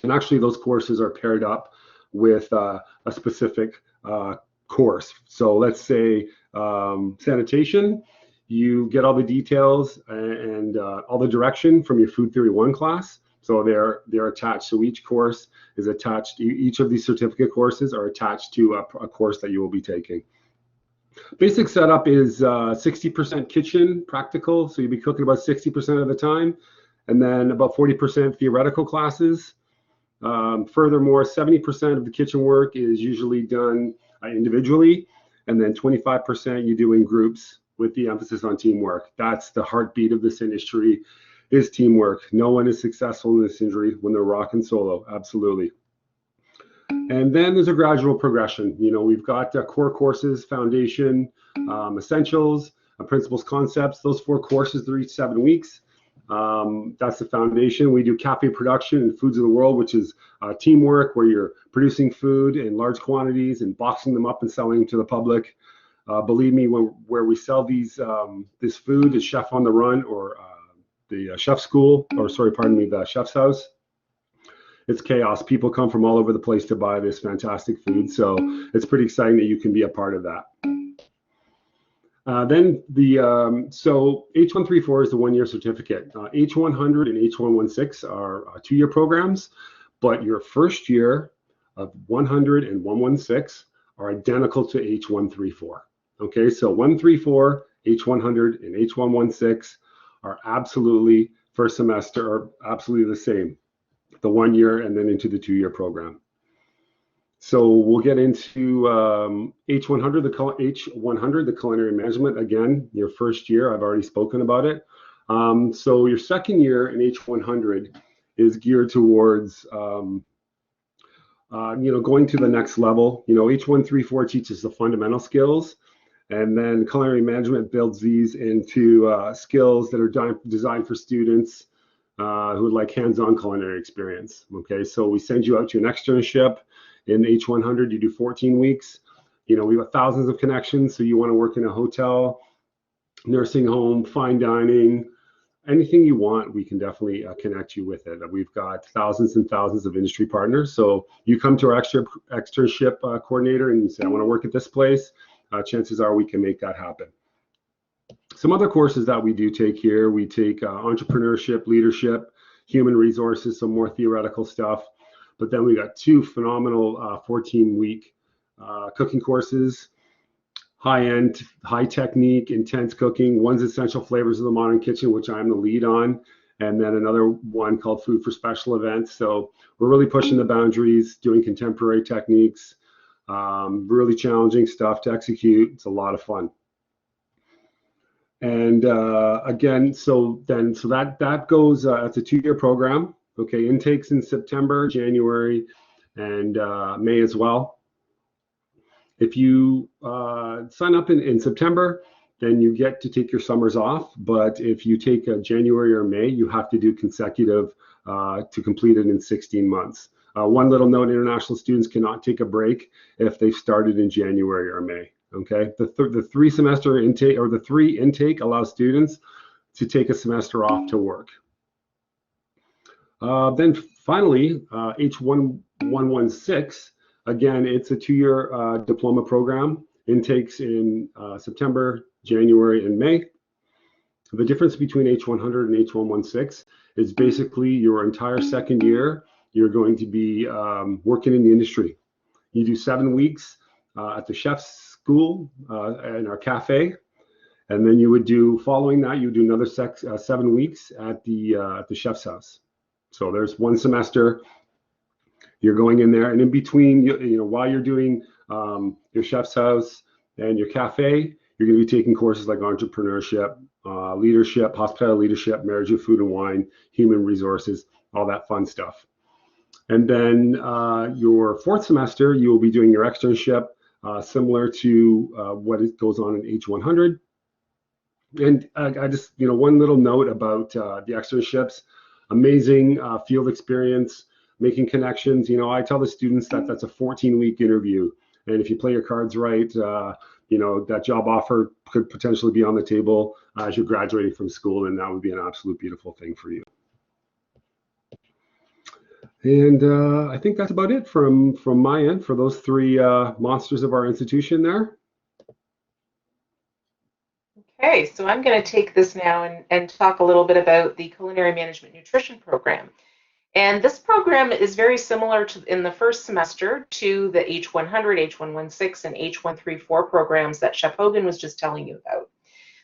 And actually those courses are paired up with a specific course. So let's say sanitation, you get all the details and all the direction from your Food Theory 1 class. So they're attached. So each course is attached. Each of these certificate courses are attached to a course that you will be taking. Basic setup is 60% kitchen practical. So you'll be cooking about 60% of the time, and then about 40% theoretical classes. Furthermore, 70% of the kitchen work is usually done individually, and then 25% you do in groups with the emphasis on teamwork. That's the heartbeat of this industry. Is teamwork. No one is successful in this industry when they're rocking solo. Absolutely. And then there's a gradual progression. We've got core courses, foundation, essentials, principles, concepts. Those 4 courses, they're each 7 weeks. That's the foundation. We do cafe production and foods of the world, which is teamwork, where you're producing food in large quantities and boxing them up and selling them to the public. Believe me, where we sell this food is Chef on the Run, or the chef school, or the chef's house. It's chaos. People come from all over the place to buy this fantastic food. So it's pretty exciting that you can be a part of that. So H134 is the 1-year certificate. H100 and H116 are 2-year programs, but your first year of 100 and 116 are identical to H134. Okay, so 134, H100, and H116 are absolutely first semester are absolutely the same, the 1 year and then into the 2-year program. So we'll get into H100, the culinary management. Again, your first year, I've already spoken about it. So your second year in H100 is geared towards going to the next level. H134 teaches the fundamental skills. And then culinary management builds these into skills that are designed for students who would like hands-on culinary experience. Okay, so we send you out to an externship in H100. You do 14 weeks. We've got thousands of connections. So you want to work in a hotel, nursing home, fine dining, anything you want, we can definitely connect you with it. We've got thousands and thousands of industry partners. So you come to our externship coordinator and you say, I want to work at this place. Chances are we can make that happen. Some other courses that we do take here, we take entrepreneurship, leadership, human resources, some more theoretical stuff. But then we got 2 phenomenal 14-week cooking courses, high-end, high technique, intense cooking. One's Essential Flavors of the Modern Kitchen, which I'm the lead on, and then another one called Food for Special Events. So we're really pushing the boundaries, doing contemporary techniques, really challenging stuff to execute. It's a lot of fun. And again, so that goes, it's a 2-year program. Okay, intakes in September, January, and May as well. If you sign up in September, then you get to take your summers off. But if you take January or May, you have to do consecutive to complete it in 16 months. One little note, international students cannot take a break if they've started in January or May. Okay, the three-semester intake or the three intake allows students to take a semester off to work. Then finally, H1116, again, it's a 2-year diploma program. Intakes in September, January, and May. The difference between H100 and H116 is basically your entire second year, you're going to be working in the industry. You do 7 weeks at the chef's school in our cafe. And then you would do, following that, you would do another 7 weeks at the chef's house. So there's 1 semester, you're going in there, and in between, you know, while you're doing your chef's house and your cafe, you're going to be taking courses like entrepreneurship, leadership, hospitality leadership, marriage of food and wine, human resources, all that fun stuff. And then your 4th semester, you will be doing your externship, similar to what goes on in H100. And I just, you know, one little note about the externships, amazing field experience, making connections. You know, I tell the students that that's a 14-week interview. And if you play your cards right, you know, that job offer could potentially be on the table as you're graduating from school, and that would be an absolute beautiful thing for you. And I think that's about it from my end for those 3 monsters of our institution there. Okay, so I'm going to take this now and talk a little bit about the Culinary Management Nutrition Program. And this program is very similar to in the first semester to the H100, H116, and H134 programs that Chef Hogan was just telling you about.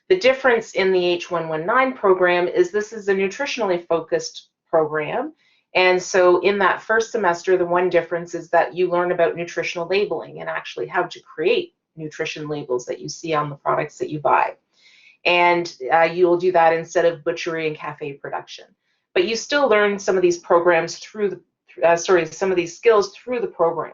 The difference in the H119 program is this is a nutritionally focused program. And so in that first semester, the one difference is that you learn about nutritional labeling and actually how to create nutrition labels that you see on the products that you buy. And you'll do that instead of butchery and cafe production. But you still learn some of these programs through the, some of these skills through the program.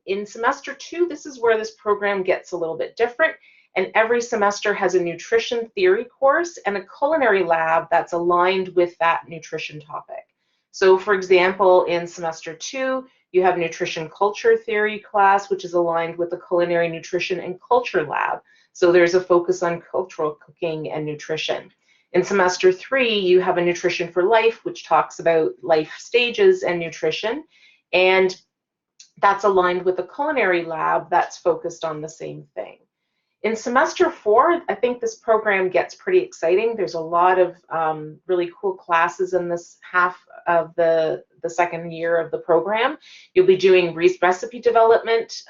In semester 2, this is where this program gets a little bit different. And every semester has a nutrition theory course and a culinary lab that's aligned with that nutrition topic. So for example, in semester 2, you have nutrition culture theory class, which is aligned with the culinary nutrition and culture lab. So there's a focus on cultural cooking and nutrition. In semester 3, you have a nutrition for life, which talks about life stages and nutrition. And that's aligned with the culinary lab that's focused on the same thing. In semester 4, I think this program gets pretty exciting. There's a lot of really cool classes in this half of the second year of the program. You'll be doing recipe development.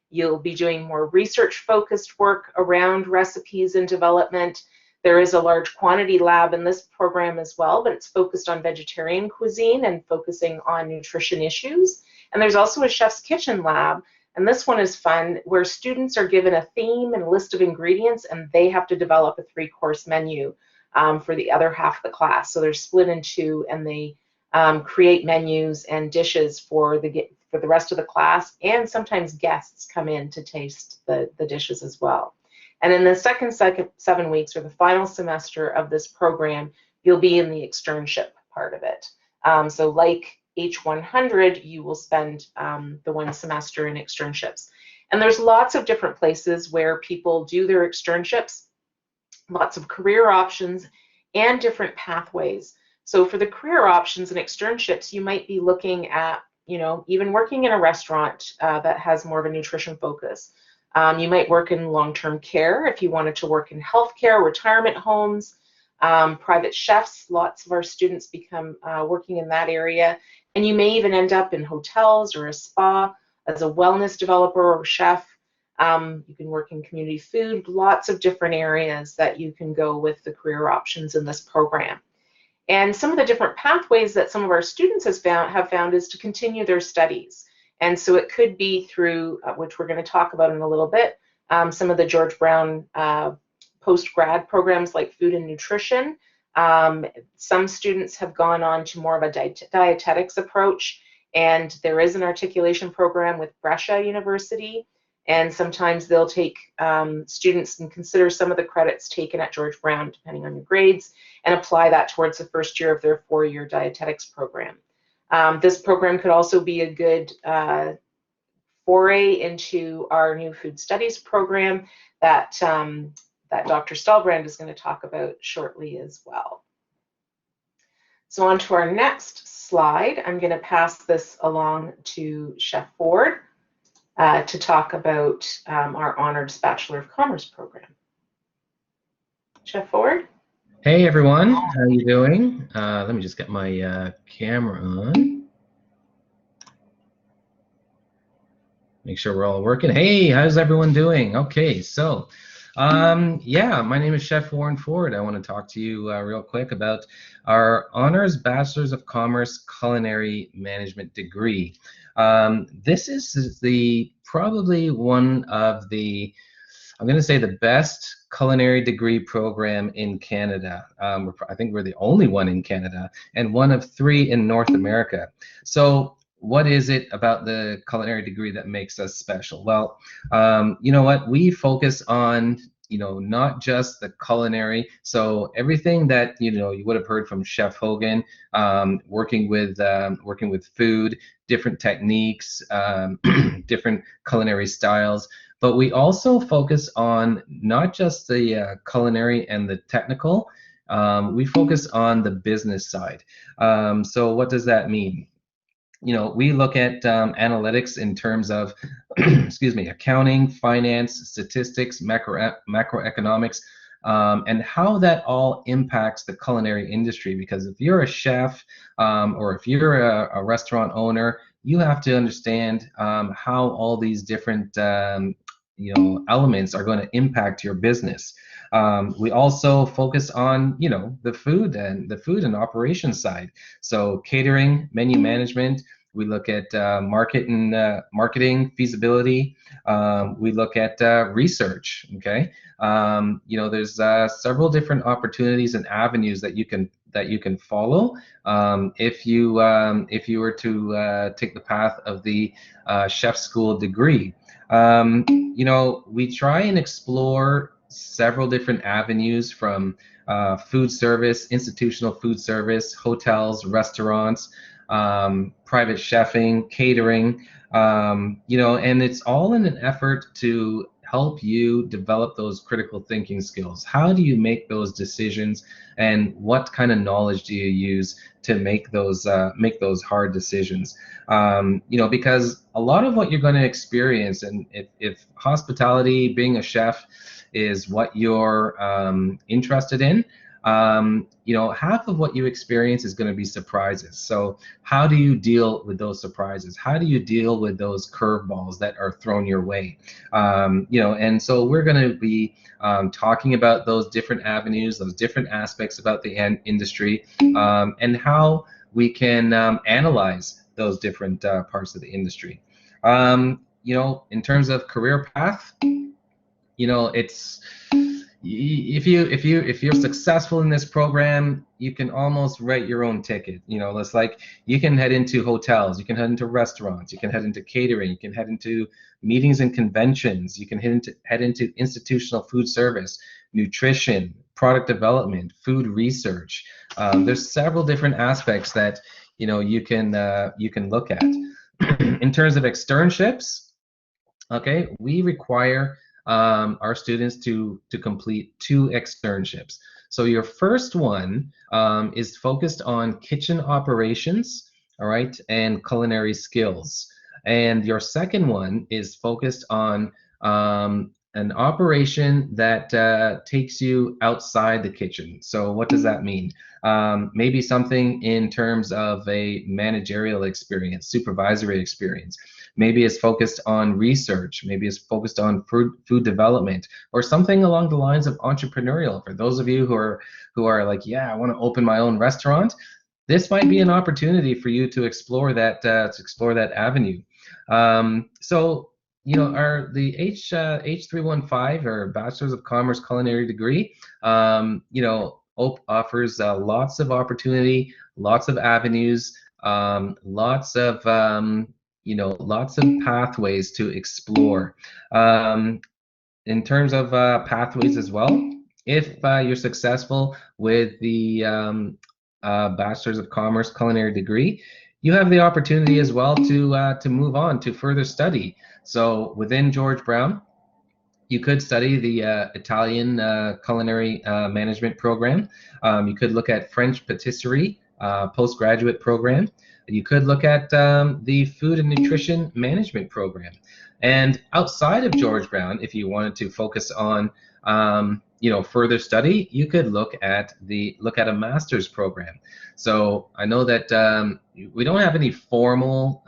You'll be doing more research-focused work around recipes and development. There is a large quantity lab in this program as well, but it's focused on vegetarian cuisine and focusing on nutrition issues. And there's also a chef's kitchen lab, and this one is fun, where students are given a theme and a list of ingredients, and they have to develop a 3-course menu for the other half of the class. So they're split in 2, and they create menus and dishes for the rest of the class, and sometimes guests come in to taste the dishes as well. And in the second 7 weeks, or the final semester of this program, you'll be in the externship part of it. So like H100, you will spend the 1 semester in externships. And there's lots of different places where people do their externships, lots of career options, and different pathways. So for the career options and externships, you might be looking at, you know, even working in a restaurant that has more of a nutrition focus. You might work in long-term care if you wanted to work in healthcare, retirement homes, private chefs. Lots of our students become working in that area. And you may even end up in hotels or a spa as a wellness developer or chef. You can work in community food, lots of different areas that you can go with the career options in this program. And some of the different pathways that some of our students have found is to continue their studies. And so it could be through, which we're going to talk about in a little bit, some of the George Brown post-grad programs like food and nutrition. Some students have gone on to more of a dietetics approach, and there is an articulation program with Brescia University, and sometimes they'll take students and consider some of the credits taken at George Brown, depending on your grades, and apply that towards the first year of their 4-year dietetics program. This program could also be a good foray into our new food studies program that Dr. Stahlbrand is going to talk about shortly as well. So on to our next slide, I'm going to pass this along to Chef Ford to talk about our Honors Bachelor of Commerce program. Chef Ford? Hey everyone, how are you doing? Let me just get my camera on. Make sure we're all working. Hey, how's everyone doing? Okay, so yeah, my name is Chef Warren Ford. I want to talk to you real quick about our Honors Bachelors of Commerce Culinary Management degree. This is probably one of the, I'm going to say, the best culinary degree program in Canada. I think we're the only one in Canada and one of 3 in North America. So what is it about the culinary degree that makes us special? Well, you know what? We focus on, not just the culinary. So everything that, you would have heard from Chef Hogan, working with food, different techniques, different culinary styles. But we also focus on not just the culinary and the technical. We focus on the business side. So what does that mean? We look at analytics in terms of, excuse me, accounting, finance, statistics, macroeconomics, and how that all impacts the culinary industry. Because if you're a chef or if you're a restaurant owner, you have to understand how all these different elements are going to impact your business. We also focus on, the food and operations side. So catering, menu management. We look at marketing feasibility. We look at research. Okay, there's several different opportunities and avenues that you can follow if you were to take the path of the chef school degree. We try and explore several different avenues from food service, institutional food service, hotels, restaurants, private chefing, catering, and it's all in an effort to help you develop those critical thinking skills. How do you make those decisions, and what kind of knowledge do you use to make those hard decisions? Because a lot of what you're going to experience, and if hospitality, being a chef, is what you're interested in, half of what you experience is going to be surprises. So how do you deal with those surprises? How do you deal with those curveballs that are thrown your way? And so we're going to be talking about those different avenues, those different aspects about the industry, and how we can analyze those different parts of the industry. In terms of career path, it's, if you're successful in this program, you can almost write your own ticket. It's like you can head into hotels, you can head into restaurants, you can head into catering, you can head into meetings and conventions, you can head into institutional food service, nutrition, product development, food research. There's several different aspects that you can look at. In terms of externships, okay, we require our students to complete 2 externships. So your first one is focused on kitchen operations, all right, and culinary skills. And your second one is focused on an operation that takes you outside the kitchen. So what does that mean? Maybe something in terms of a managerial experience, supervisory experience. Maybe it's focused on research. Maybe it's focused on food development, or something along the lines of entrepreneurial. For those of you who are like, yeah, I want to open my own restaurant, this might be an opportunity for you to explore that avenue. So the H315 or Bachelor's of Commerce Culinary degree, offers lots of opportunity, lots of avenues, lots of lots of pathways to explore. In terms of pathways as well, if you're successful with the Bachelor's of Commerce culinary degree, you have the opportunity as well to move on to further study. So within George Brown, you could study the Italian culinary management program. You could look at French patisserie postgraduate program. You could look at the food and nutrition management program. And outside of George Brown, if you wanted to focus on further study, you could look at a master's program. So I know that we don't have any formal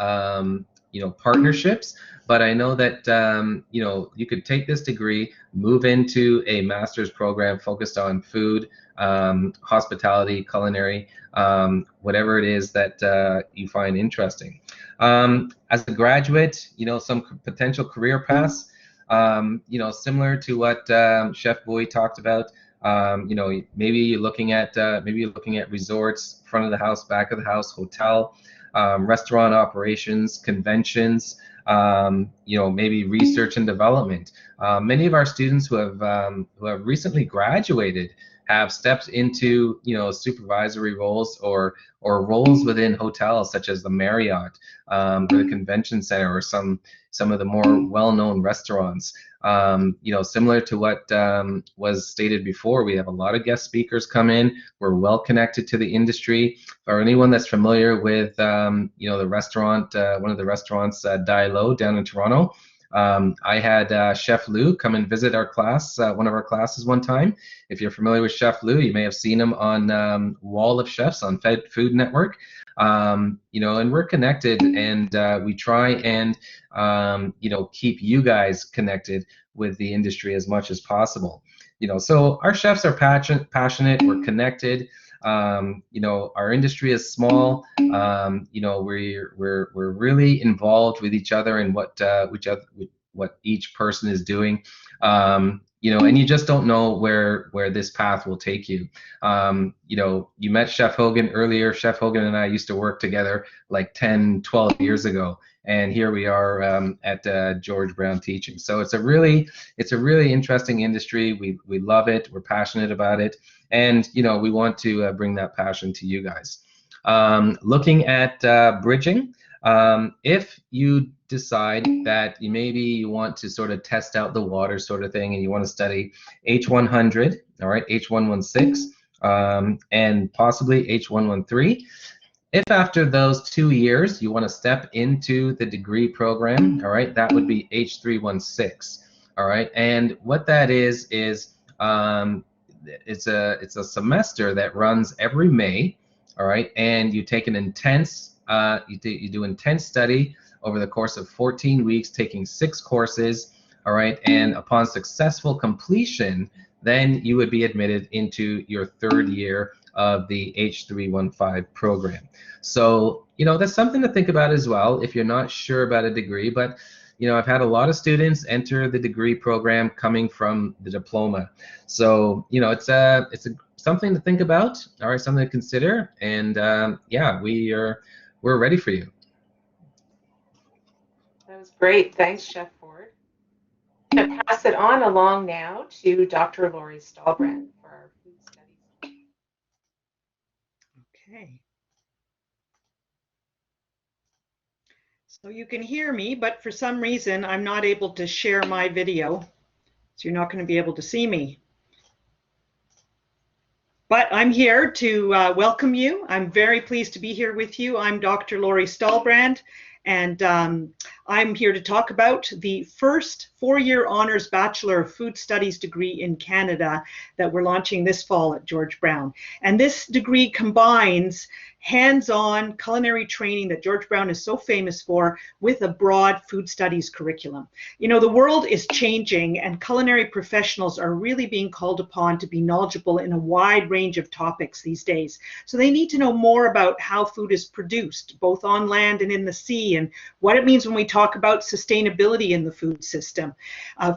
partnerships, but I know that you could take this degree, move into a master's program focused on food, hospitality, culinary, whatever it is that you find interesting. As a graduate, some potential career paths, similar to what Chef Bowie talked about. Maybe you're looking at resorts, front of the house, back of the house, hotel, restaurant operations, conventions. Maybe research and development. Many of our students who have recently graduated have stepped into supervisory roles or roles within hotels such as the Marriott, or the Convention Center, or some of the more well-known restaurants. Similar to what was stated before, we have a lot of guest speakers come in. We're well connected to the industry. For anyone that's familiar with the restaurant, one of the restaurants, Dialo down in Toronto, I had Chef Lou come and visit our class, one of our classes one time. If you're familiar with Chef Lou, you may have seen him on Wall of Chefs on Food Network. And we're connected, and we try and keep you guys connected with the industry as much as possible. So our chefs are passionate. We're connected. Our industry is small. We're really involved with each other and what each person is doing. And you just don't know where this path will take you. You met Chef Hogan earlier. Chef Hogan and I used to work together like 10, 12 years ago. And here we are at George Brown teaching. So it's a really interesting industry. We love it. We're passionate about it. And, we want to bring that passion to you guys. Looking at bridging, if you decide that you want to sort of test out the water sort of thing, and you want to study H100, all right, H116, and possibly H113, if after those 2 years you want to step into the degree program, all right, that would be H316, all right. And what that is it's a semester that runs every May, all right, and you take an intense you do intense study over the course of 14 weeks, taking 6 courses, all right, and upon successful completion, then you would be admitted into your 3rd year of the H315 program. So, that's something to think about as well if you're not sure about a degree. But, I've had a lot of students enter the degree program coming from the diploma. So, it's something to think about, all right, something to consider. And yeah, we're ready for you. That was great. Thanks, Chef Ford. I'm going to pass it on along now to Dr. Lori Stahlbrand for our food studies. Okay. So you can hear me, but for some reason I'm not able to share my video. So you're not going to be able to see me. But I'm here to welcome you. I'm very pleased to be here with you. I'm Dr. Lori Stahlbrand, and I'm here to talk about the first 4-year honors Bachelor of Food Studies degree in Canada that we're launching this fall at George Brown. And this degree combines hands-on culinary training that George Brown is so famous for with a broad food studies curriculum. The world is changing, and culinary professionals are really being called upon to be knowledgeable in a wide range of topics these days. So they need to know more about how food is produced, both on land and in the sea, and what it means when we talk talk about sustainability in the food system,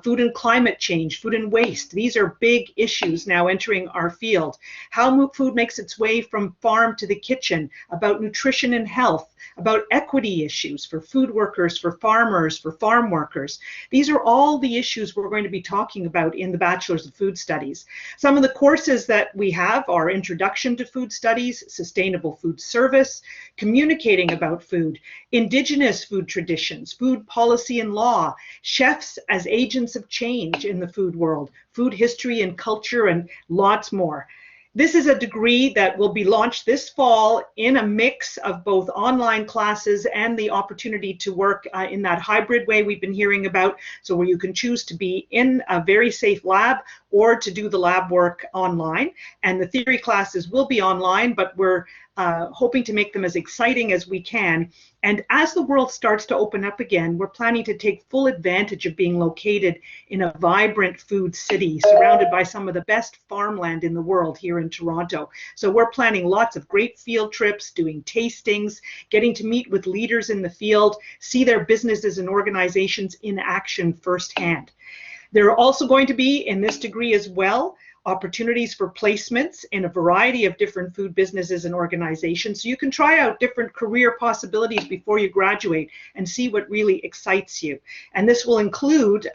food and climate change, food and waste. These are big issues now entering our field. How food makes its way from farm to the kitchen, about nutrition and health, about equity issues for food workers, for farmers, for farm workers. These are all the issues we're going to be talking about in the Bachelor's of Food Studies. Some of the courses that we have are Introduction to Food Studies, Sustainable Food Service, Communicating about Food, Indigenous Food Traditions, Food Policy and Law, Chefs as Agents of Change in the food world, Food History and Culture, and lots more. This is a degree that will be launched this fall in a mix of both online classes and the opportunity to work in that hybrid way we've been hearing about, so where you can choose to be in a very safe lab or to do the lab work online. And the theory classes will be online, but we're hoping to make them as exciting as we can. And as the world starts to open up again, we're planning to take full advantage of being located in a vibrant food city surrounded by some of the best farmland in the world here in Toronto. So we're planning lots of great field trips, doing tastings, getting to meet with leaders in the field, see their businesses and organizations in action firsthand. There are also going to be, in this degree as well, opportunities for placements in a variety of different food businesses and organizations. So you can try out different career possibilities before you graduate and see what really excites you. And this will include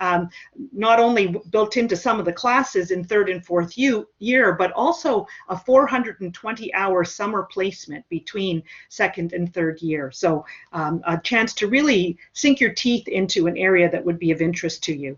not only built into some of the classes in third and fourth year, but also a 420-hour summer placement between second and third year. So a chance to really sink your teeth into an area that would be of interest to you.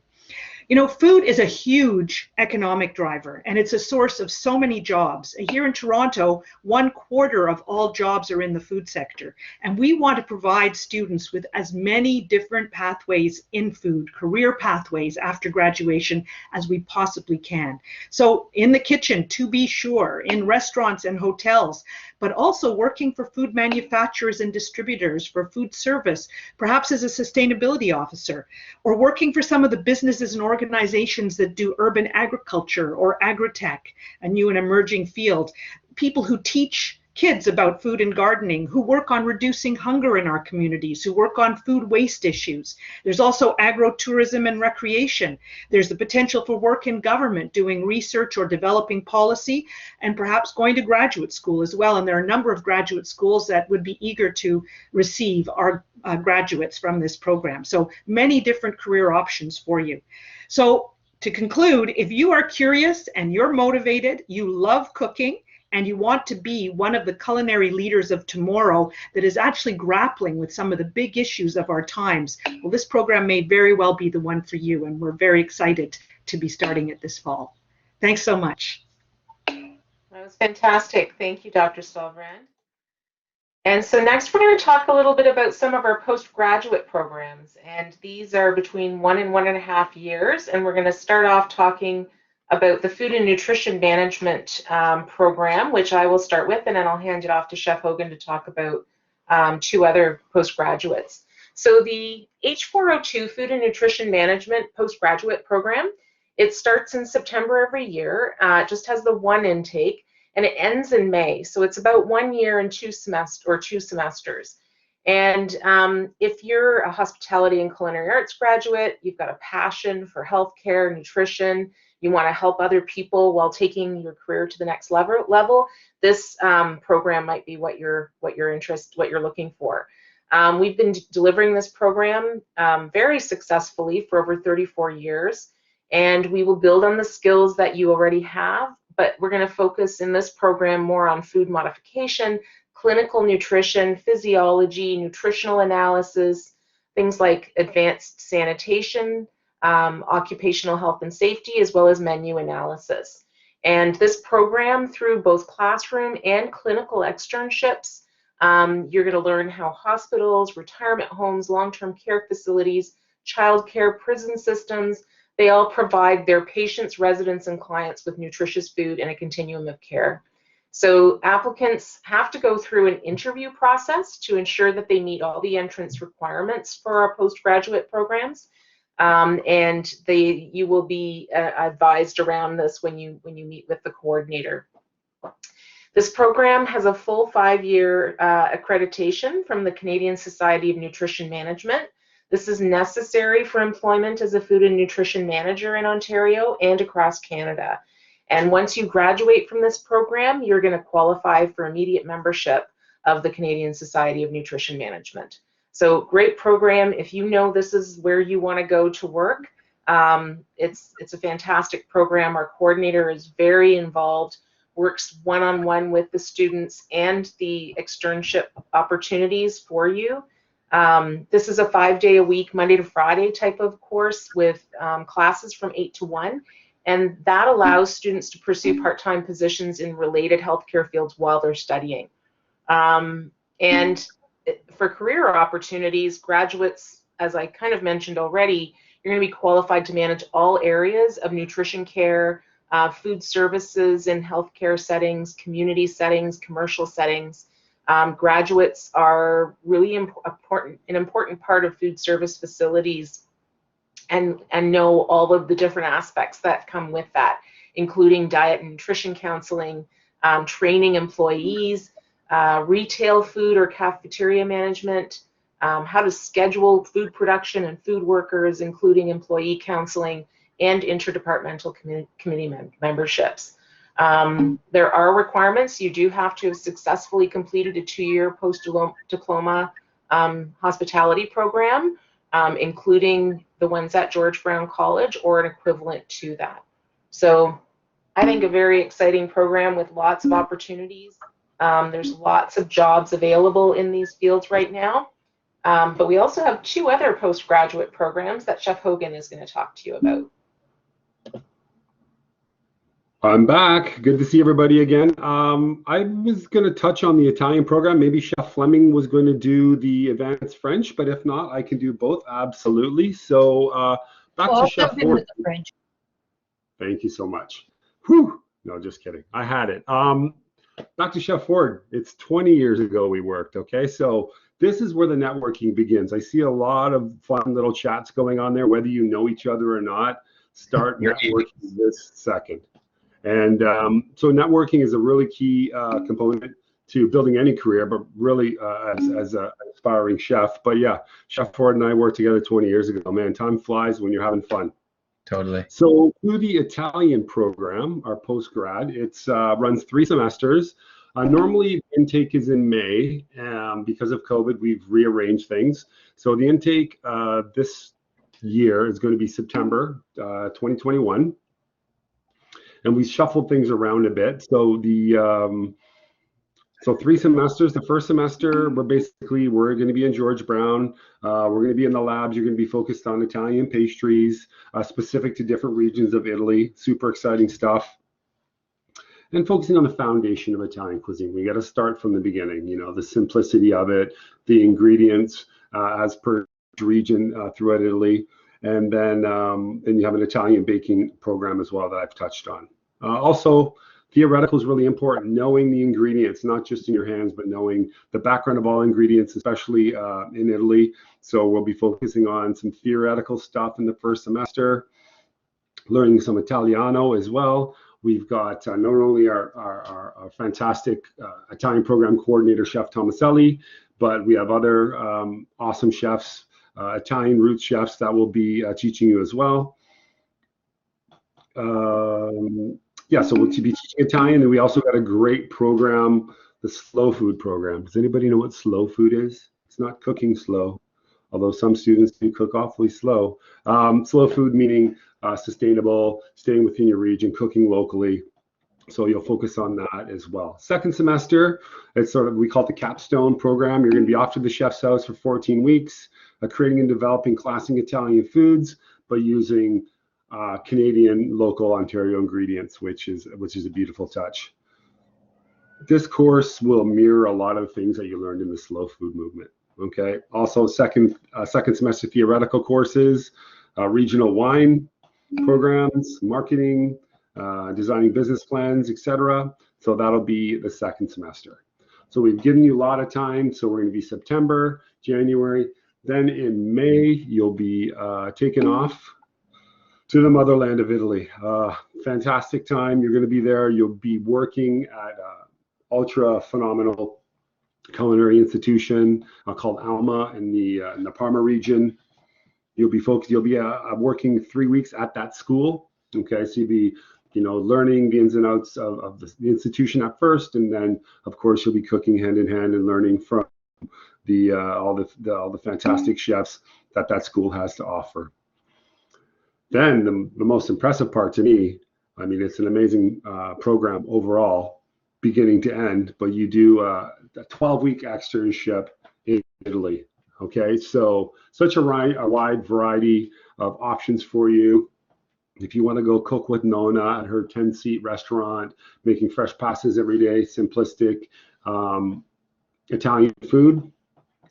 You know, food is a huge economic driver, and it's a source of so many jobs. Here in Toronto, 1/4 of all jobs are in the food sector, and we want to provide students with as many different pathways in food, career pathways after graduation, as we possibly can. So in the kitchen, to be sure, in restaurants and hotels, but also working for food manufacturers and distributors, for food service, perhaps as a sustainability officer, or working for some of the businesses and organizations that do urban agriculture or agritech, a new and emerging field, people who teach kids about food and gardening, who work on reducing hunger in our communities, who work on food waste issues. There's also agro-tourism and recreation. There's the potential for work in government, doing research or developing policy, and perhaps going to graduate school as well. And there are a number of graduate schools that would be eager to receive our graduates from this program. So many different career options for you. So to conclude, if you are curious and you're motivated, you love cooking, and you want to be one of the culinary leaders of tomorrow that is actually grappling with some of the big issues of our times, well, this program may very well be the one for you, and we're very excited to be starting it this fall. Thanks so much. That was fantastic. Thank you, Dr. Stahlbrand. And so next we're going to talk a little bit about some of our postgraduate programs, and these are between 1 and 1.5 years, and we're going to start off talking about the Food and Nutrition Management program, which I will start with, and then I'll hand it off to Chef Hogan to talk about 2 other postgraduates. So the H402 Food and Nutrition Management postgraduate program, it starts in September every year. It just has the 1 intake, and it ends in May. So it's about 1 year and 2 semesters. And if you're a hospitality and culinary arts graduate, you've got a passion for healthcare, nutrition, you want to help other people while taking your career to the next level, this program might be what you're looking for. We've been delivering this program very successfully for over 34 years, and we will build on the skills that you already have, but we're going to focus in this program more on food modification, clinical nutrition, physiology, nutritional analysis, things like advanced sanitation, occupational health and safety, as well as menu analysis. And this program, through both classroom and clinical externships, you're going to learn how hospitals, retirement homes, long-term care facilities, childcare, prison systems, they all provide their patients, residents, and clients with nutritious food in a continuum of care. So applicants have to go through an interview process to ensure that they meet all the entrance requirements for our postgraduate programs. And you will be advised around this when you meet with the coordinator. This program has a full 5-year accreditation from the Canadian Society of Nutrition Management. This is necessary for employment as a food and nutrition manager in Ontario and across Canada. And once you graduate from this program, you're going to qualify for immediate membership of the Canadian Society of Nutrition Management. So great program. If you know this is where you want to go to work, it's a fantastic program. Our coordinator is very involved, works one-on-one with the students and the externship opportunities for you. This is a 5-day-a-week, Monday to Friday type of course with classes from 8 to 1. And that allows students to pursue part-time positions in related healthcare fields while they're studying. And for career opportunities, graduates, as I kind of mentioned already, you're going to be qualified to manage all areas of nutrition care, food services in healthcare settings, community settings, commercial settings. Graduates are really an important part of food service facilities and know all of the different aspects that come with that, including diet and nutrition counseling, training employees, retail food or cafeteria management, how to schedule food production and food workers, including employee counseling and interdepartmental committee memberships. There are requirements. You do have to have successfully completed a 2-year post-diploma hospitality program, including the ones at George Brown College or an equivalent to that. So I think a very exciting program with lots of opportunities. There's lots of jobs available in these fields right now. But we also have 2 other postgraduate programs that Chef Hogan is going to talk to you about. I'm back. Good to see everybody again. I was going to touch on the Italian program. Maybe Chef Fleming was going to do the advanced French, but if not, I can do both. Absolutely. So back to Chef Ford. French. Thank you so much. Whew. No, just kidding. I had it. Back to Chef Ford. It's 20 years ago we worked. Okay, so this is where the networking begins. I see a lot of fun little chats going on there, whether you know each other or not. Start networking this second. And so networking is a really key component to building any career, but really as an aspiring chef. But yeah, Chef Ford and I worked together 20 years ago. Man, time flies when you're having fun. Totally. So through the Italian program, our post-grad, it's runs 3 semesters. Normally intake is in May. Because of COVID, we've rearranged things. So the intake this year is going to be September 2021. And we shuffled things around a bit. So the so 3 semesters. The first semester, we're going to be in George Brown. We're going to be in the labs. You're going to be focused on Italian pastries, specific to different regions of Italy. Super exciting stuff. And focusing on the foundation of Italian cuisine. We got to start from the beginning. You know, the simplicity of it, the ingredients as per region throughout Italy. And then you have an Italian baking program as well that I've touched on. Also, theoretical is really important, knowing the ingredients, not just in your hands, but knowing the background of all ingredients, especially in Italy. So we'll be focusing on some theoretical stuff in the first semester, learning some Italiano as well. We've got not only our fantastic Italian program coordinator, Chef Tomaselli, but we have other awesome chefs, Italian roots chefs that will be teaching you as well. Yeah, so we'll be teaching Italian, and we also got a great program, the slow food program. Does anybody know what slow food is? It's not cooking slow, although some students do cook awfully slow. Slow food meaning sustainable, staying within your region, cooking locally. So you'll focus on that as well. Second semester, it's sort of, we call it the capstone program. You're going to be off to the chef's house for 14 weeks, creating and developing classic Italian foods, but using Canadian local Ontario ingredients, which is a beautiful touch. This course will mirror a lot of things that you learned in the slow food movement. Okay. Also, second semester theoretical courses, regional wine programs, marketing, designing business plans, etc. So that'll be the second semester. So we've given you a lot of time. So we're going to be September, January. Then in May, you'll be taken off to the motherland of Italy. Fantastic time. You're going to be there. You'll be working at ultra phenomenal culinary institution called Alma in the Parma region. You'll be focused. You'll be working 3 weeks at that school. Okay, so you'll be, you know, learning the ins and outs of the institution at first, and then of course you'll be cooking hand in hand and learning from the all the fantastic chefs that school has to offer. Then the most impressive part to me, I mean, it's an amazing program overall, beginning to end. But you do a 12-week externship in Italy. Okay, so such a wide variety of options for you. If you want to go cook with Nona at her 10-seat restaurant, making fresh pastas every day, simplistic Italian food,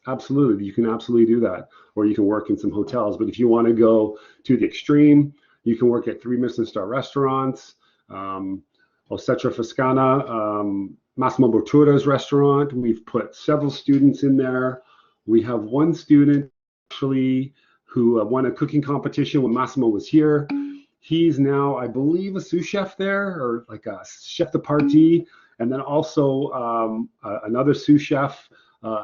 absolutely, you can absolutely do that. Or you can work in some hotels. But if you want to go to the extreme, you can work at 3 Michelin-star restaurants, Ostetra Fiscana, Massimo Bottura's restaurant. We've put several students in there. We have one student actually who won a cooking competition when Massimo was here. He's now, I believe, a sous chef there, or like a chef de partie, and then also another sous chef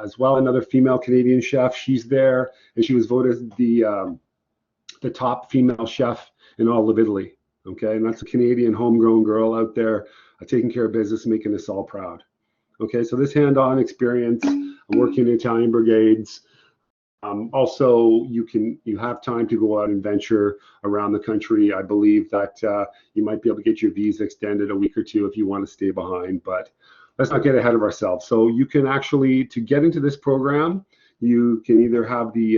as well, another female Canadian chef. She's there, and she was voted the top female chef in all of Italy. Okay, and that's a Canadian homegrown girl out there taking care of business, making us all proud. Okay, so this hand-on experience, working in Italian brigades. Also, you have time to go out and venture around the country. I believe that you might be able to get your visa extended a week or two if you want to stay behind, but let's not get ahead of ourselves. So you can actually, to get into this program, you can either have the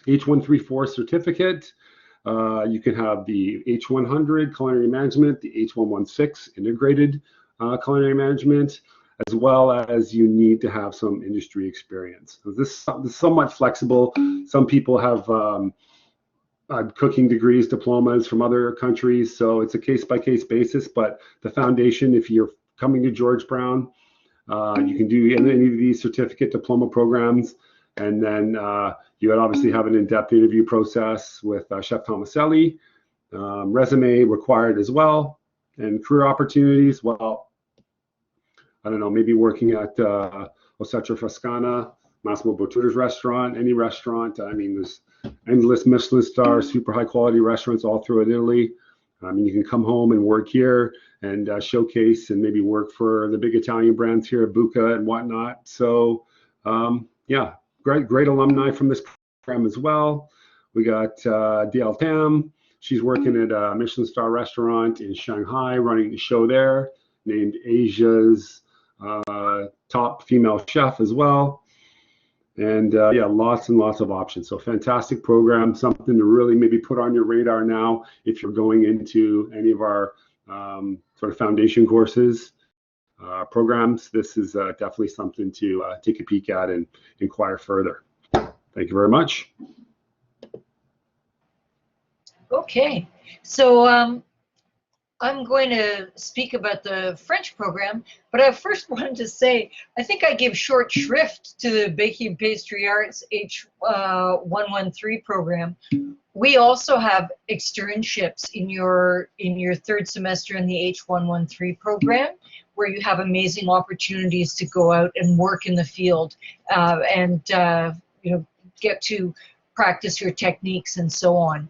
H134 certificate, you can have the H100 culinary management, the H116 integrated culinary management, as well as you need to have some industry experience. So this is somewhat flexible. Some people have cooking degrees, diplomas from other countries, so it's a case-by-case basis, but the foundation, if you're coming to George Brown, you can do any of these certificate diploma programs, and then you would obviously have an in-depth interview process with Chef Tomaselli, resume required as well, and career opportunities, well, I don't know, maybe working at Ostetra Fiscana, Massimo Bottura's restaurant, any restaurant. I mean, there's endless Michelin star, super high quality restaurants all throughout Italy. I mean, you can come home and work here and showcase and maybe work for the big Italian brands here, Buca and whatnot. So yeah, great alumni from this program as well. We got DL Tam. She's working at a Michelin star restaurant in Shanghai, running the show there, named Asia's top female chef as well. And yeah, lots and lots of options. So fantastic program, something to really maybe put on your radar now if you're going into any of our sort of foundation courses, programs. This is definitely something to take a peek at and inquire further. Thank you very much. Okay, so I'm going to speak about the French program, but I first wanted to say, I think I give short shrift to the Baking and Pastry Arts H113 program. We also have externships in your third semester in the H113 program, where you have amazing opportunities to go out and work in the field and you know, get to practice your techniques and so on.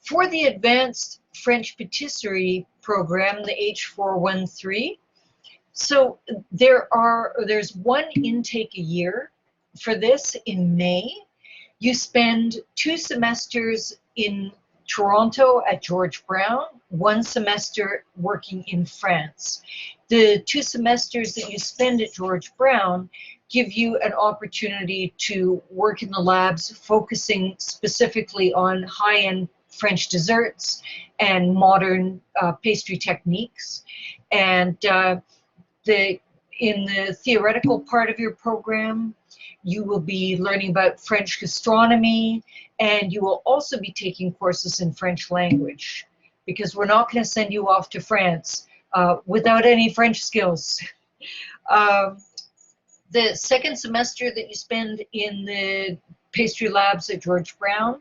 For the advanced French patisserie program, the H413. So there's one intake a year for this in May. You spend 2 semesters in Toronto at George Brown, 1 semester working in France. The 2 semesters that you spend at George Brown give you an opportunity to work in the labs, focusing specifically on high-end French desserts and modern pastry techniques. And in the theoretical part of your program, you will be learning about French gastronomy, and you will also be taking courses in French language, because we're not going to send you off to France without any French skills. The second semester that you spend in the pastry labs at George Brown,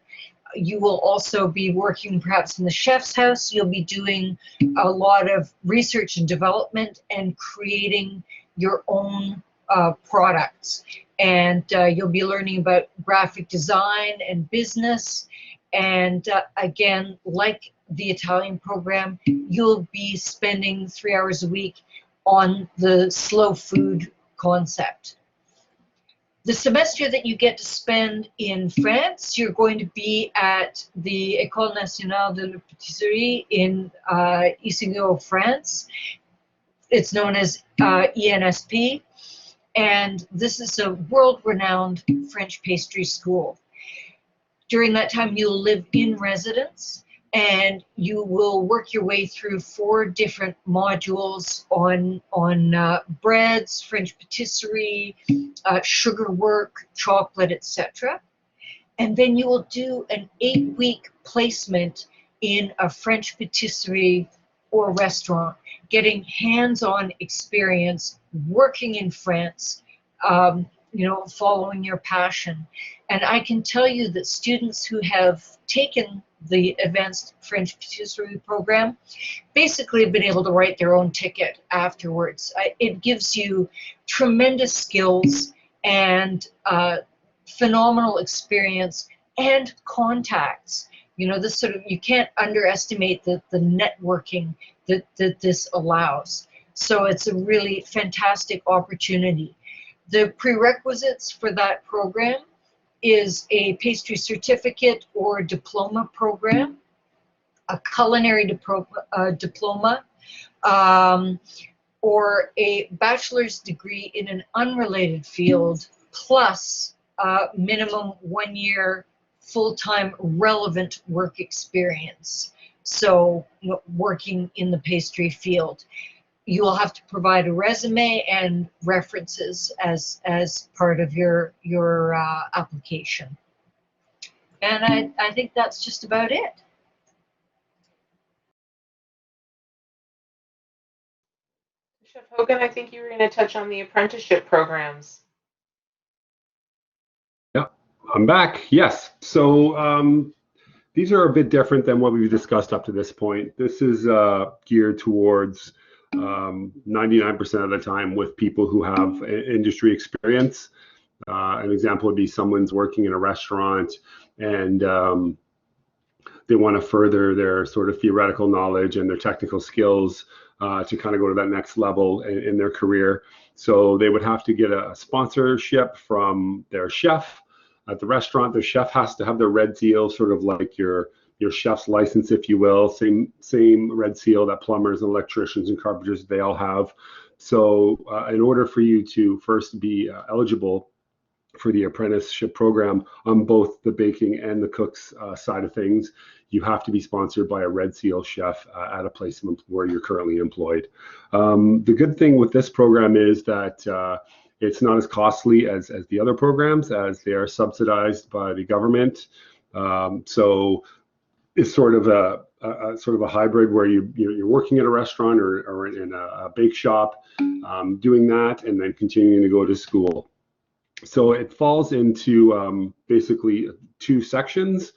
you will also be working perhaps in the chef's house. You'll be doing a lot of research and development and creating your own products. and you'll be learning about graphic design and business. And again, like the Italian program, you'll be spending 3 hours a week on the slow food concept. The semester that you get to spend in France, you're going to be at the École Nationale de la Pâtisserie in Issigny, France. It's known as ENSP, and this is a world-renowned French pastry school. During that time, you'll live in residence, and you will work your way through 4 different modules on breads, French patisserie, sugar work, chocolate, etc. And then you will do an 8-week placement in a French patisserie or restaurant, getting hands-on experience working in France, you know, following your passion. And I can tell you that students who have taken the advanced French patisserie program basically have been able to write their own ticket afterwards. It gives you tremendous skills and phenomenal experience and contacts. You know, this sort of, you can't underestimate the networking that this allows. So it's a really fantastic opportunity. The prerequisites for that program is a pastry certificate or diploma program, a culinary diploma, or a bachelor's degree in an unrelated field, plus minimum 1 year full-time relevant work experience. So working in the pastry field. You will have to provide a resume and references as part of your application. And I think that's just about it. Chef Hogan, I think you were going to touch on the apprenticeship programs. Yeah, I'm back. Yes. So these are a bit different than what we've discussed up to this point. This is geared towards 99% of the time with people who have industry experience. An example would be someone's working in a restaurant and they want to further their sort of theoretical knowledge and their technical skills to kind of go to that next level in their career. So they would have to get a sponsorship from their chef at the restaurant. The chef has to have their red seal, sort of like your chef's license, if you will, same red seal that plumbers and electricians and carpenters, they all have. So in order for you to first be eligible for the apprenticeship program on both the baking and the cook's side of things, you have to be sponsored by a red seal chef at a place where you're currently employed. The good thing with this program is that it's not as costly as the other programs, as they are subsidized by the government. So it's sort of a hybrid where you're working at a restaurant or in a bake shop, doing that and then continuing to go to school. So it falls into basically 2 sections,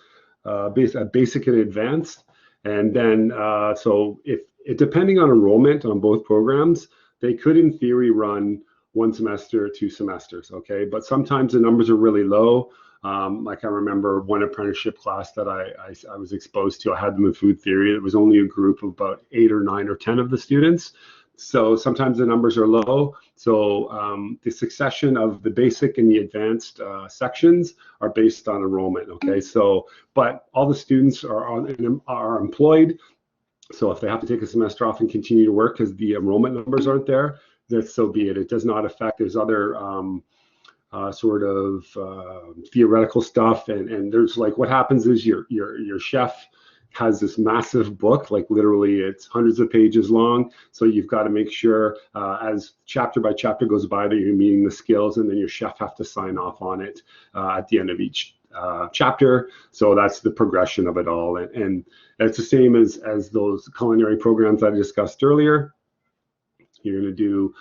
basic and advanced. And then so if depending on enrollment on both programs, they could in theory run 1 semester, 2 semesters, okay? But sometimes the numbers are really low. Like I remember one apprenticeship class that I was exposed to, I had them in food theory. It was only a group of about 8 or 9 or 10 of the students. So sometimes the numbers are low. So the succession of the basic and the advanced sections are based on enrollment, okay? So, but all the students are employed. So if they have to take a semester off and continue to work because the enrollment numbers aren't there, then so be it. It does not affect, there's other sort of theoretical stuff, and there's like, what happens is your chef has this massive book, like literally it's hundreds of pages long. So you've got to make sure as chapter by chapter goes by that you're meeting the skills, and then your chef have to sign off on it at the end of each chapter. So that's the progression of it all, and it's the same as those culinary programs that I discussed earlier. You're going to do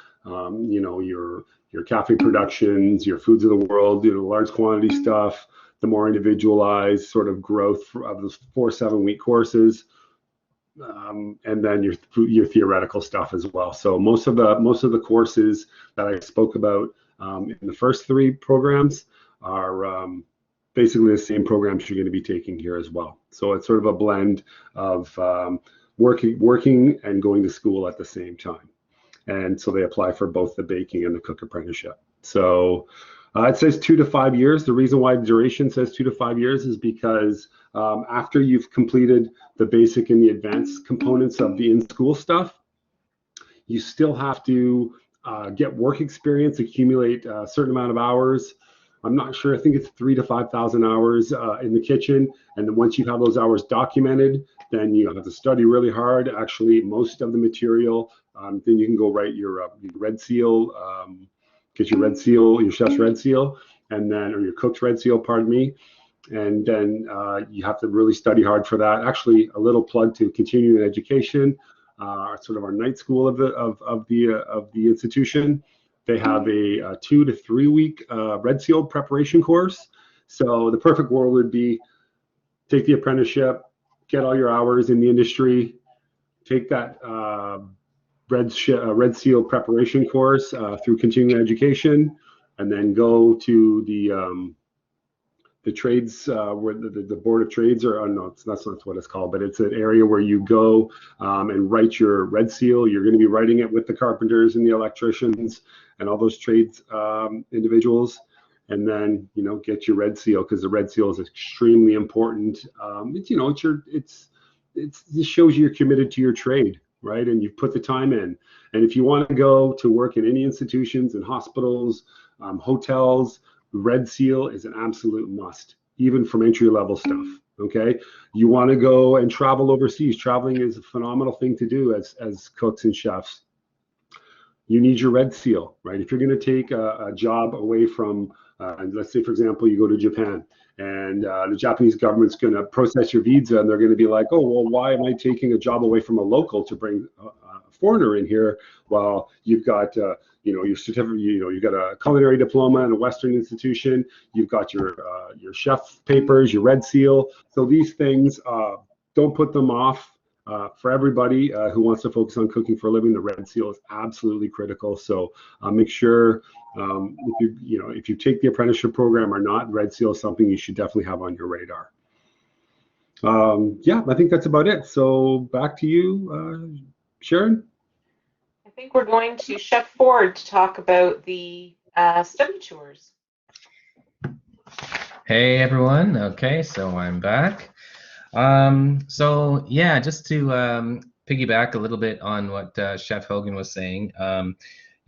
you know, your cafe productions, your foods of the world, large quantity stuff, the more individualized sort of growth of those 4 7-week courses, and then your theoretical stuff as well. So most of the courses that I spoke about in the first 3 programs are basically the same programs you're going to be taking here as well. So it's sort of a blend of working and going to school at the same time. And so they apply for both the baking and the cook apprenticeship. So it says 2 to 5 years. The reason why the duration says 2 to 5 years is because after you've completed the basic and the advanced components of the in-school stuff, you still have to get work experience, accumulate a certain amount of hours. I'm not sure, I think it's 3,000 to 5,000 hours in the kitchen. And then once you have those hours documented, then you have to study really hard. Actually, most of the material, then you can go write your red seal, get your red seal, your chef's red seal, and then, or your cook's red seal, pardon me. And then you have to really study hard for that. Actually, a little plug to continuing education, sort of our night school of the institution. They have a 2 to 3 week red seal preparation course. So the perfect world would be take the apprenticeship, get all your hours in the industry, take that red seal preparation course through continuing education, and then go to the trades where the board of trades, or no, that's not what it's called, but it's an area where you go and write your red seal. You're going to be writing it with the carpenters and the electricians and all those trades individuals, and then get your red seal, because the red seal is extremely important. It just shows you're committed to your trade, right? And you've put the time in. And if you want to go to work in any institutions and hospitals, hotels, red seal is an absolute must, even from entry-level stuff. Okay, you want to go and travel overseas. Traveling is a phenomenal thing to do as cooks and chefs. You need your red seal, right? If you're going to take a job away from, let's say, for example, you go to Japan, and the Japanese government's going to process your visa, and they're going to be like, oh, well, why am I taking a job away from a local to bring a foreigner in here? Well, you've got your certificate, you've got a culinary diploma in a Western institution, you've got your chef papers, your red seal. So these things, don't put them off. For everybody who wants to focus on cooking for a living, the red seal is absolutely critical. So make sure if you take the apprenticeship program or not, red seal is something you should definitely have on your radar. Yeah, I think that's about it. So back to you, Sharon. I think we're going to Chef Ford to talk about the study tours. Hey everyone. Okay, so I'm back. So yeah, just to piggyback a little bit on what Chef Hogan was saying,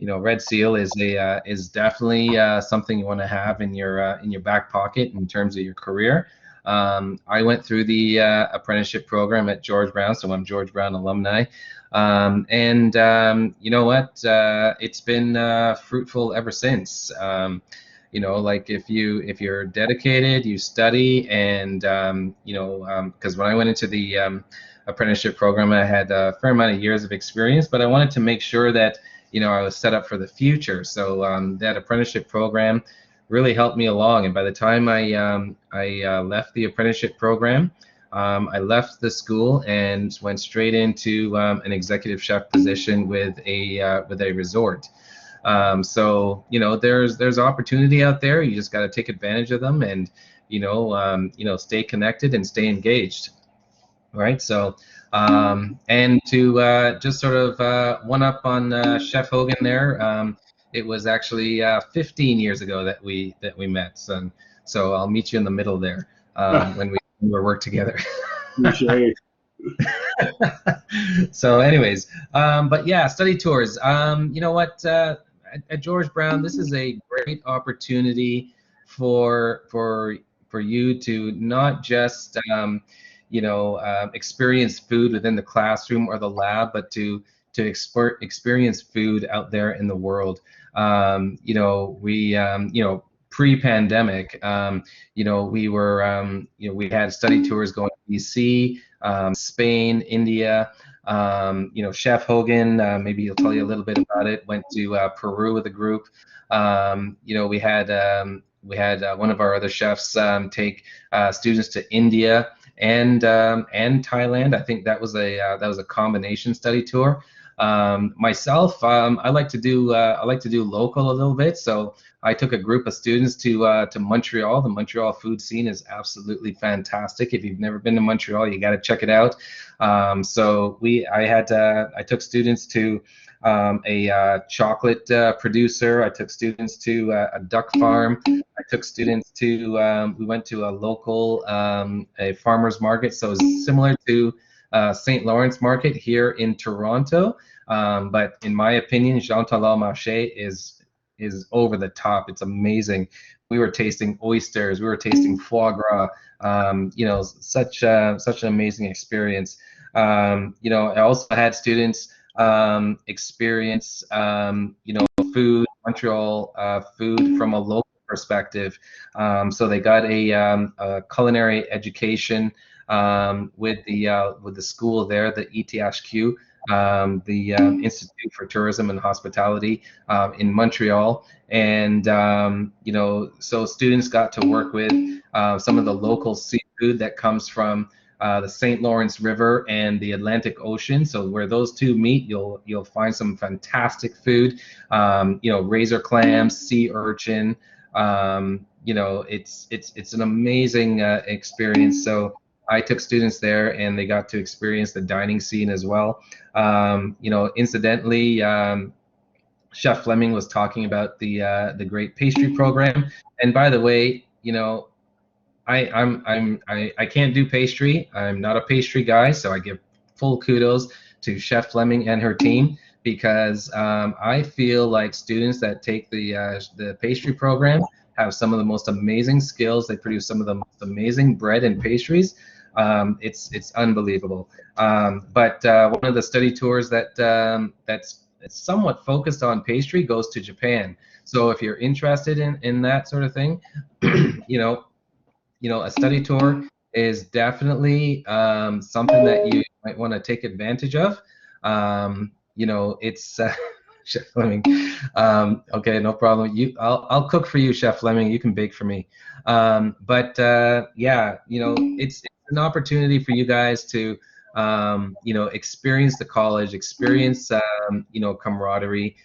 red seal is definitely something you want to have in your back pocket in terms of your career. I went through the apprenticeship program at George Brown, so I'm George Brown alumni, and you know what? It's been fruitful ever since. Like if you're dedicated, you study, and because when I went into the apprenticeship program, I had a fair amount of years of experience, but I wanted to make sure that I was set up for the future. So that apprenticeship program really helped me along. And by the time I left the apprenticeship program, I left the school and went straight into an executive chef position with a resort. So there's opportunity out there. You just got to take advantage of them, and stay connected and stay engaged. Right. So and to just sort of one up on Chef Hogan there. It was actually 15 years ago that we met. So I'll meet you in the middle there when we work together. So anyways, but yeah, study tours. You know what? At George Brown, this is a great opportunity for you to not just experience food within the classroom or the lab, but to experience food out there in the world. We pre-pandemic, we were we had study tours going to DC, Spain, India. Chef Hogan, maybe he'll tell you a little bit about it, went to Peru with a group. We had one of our other chefs take students to India and Thailand. I think that was a combination study tour. Myself, I like to do local a little bit. So I took a group of students to Montreal. The Montreal food scene is absolutely fantastic. If you've never been to Montreal, you got to check it out. I took students to a chocolate producer. I took students to a duck farm. I took students to we went to a local a farmers market. So it's similar to St. Lawrence Market here in Toronto. But in my opinion, Jean Talon Marché is over the top. It's amazing. We were tasting oysters. We were tasting foie gras. Such an amazing experience. I also had students experience, food, Montreal food from a local perspective. So they got a culinary education with the school there, the ETHQ, the Institute for Tourism and Hospitality in Montreal. And, so students got to work with some of the local seafood that comes from the St. Lawrence River and the Atlantic Ocean. So where those two meet, you'll find some fantastic food. Razor clams, sea urchin. It's an amazing experience. So I took students there, and they got to experience the dining scene as well. Incidentally, Chef Fleming was talking about the Great Pastry Program. And by the way, I can't do pastry. I'm not a pastry guy, so I give full kudos to Chef Fleming and her team, because I feel like students that take the pastry program have some of the most amazing skills. They produce some of the most amazing bread and pastries. It's unbelievable. But one of the study tours that's somewhat focused on pastry goes to Japan. So if you're interested in that sort of thing, a study tour is definitely something that you might want to take advantage of. It's Chef Fleming. Okay, no problem. I'll cook for you, Chef Fleming. You can bake for me. It's an opportunity for you guys to experience the college, experience camaraderie,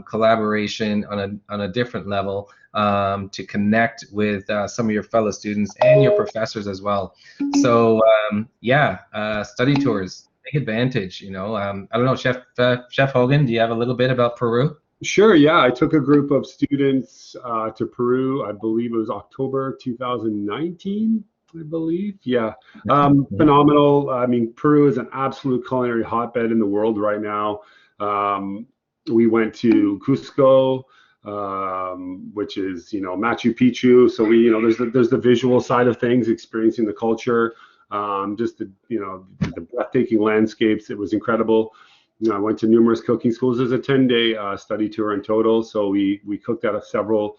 collaboration on a different level, to connect with some of your fellow students and your professors as well. So study tours, take advantage. I don't know, Chef Hogan, do you have a little bit about Peru? Sure, yeah. I took a group of students to Peru. I believe it was October 2019. I believe. Yeah. Phenomenal. I mean, Peru is an absolute culinary hotbed in the world right now. We went to Cusco, which is, Machu Picchu. So there's the visual side of things, experiencing the culture, just the breathtaking landscapes. It was incredible. I went to numerous cooking schools. There's a 10-day study tour in total. So we cooked out of several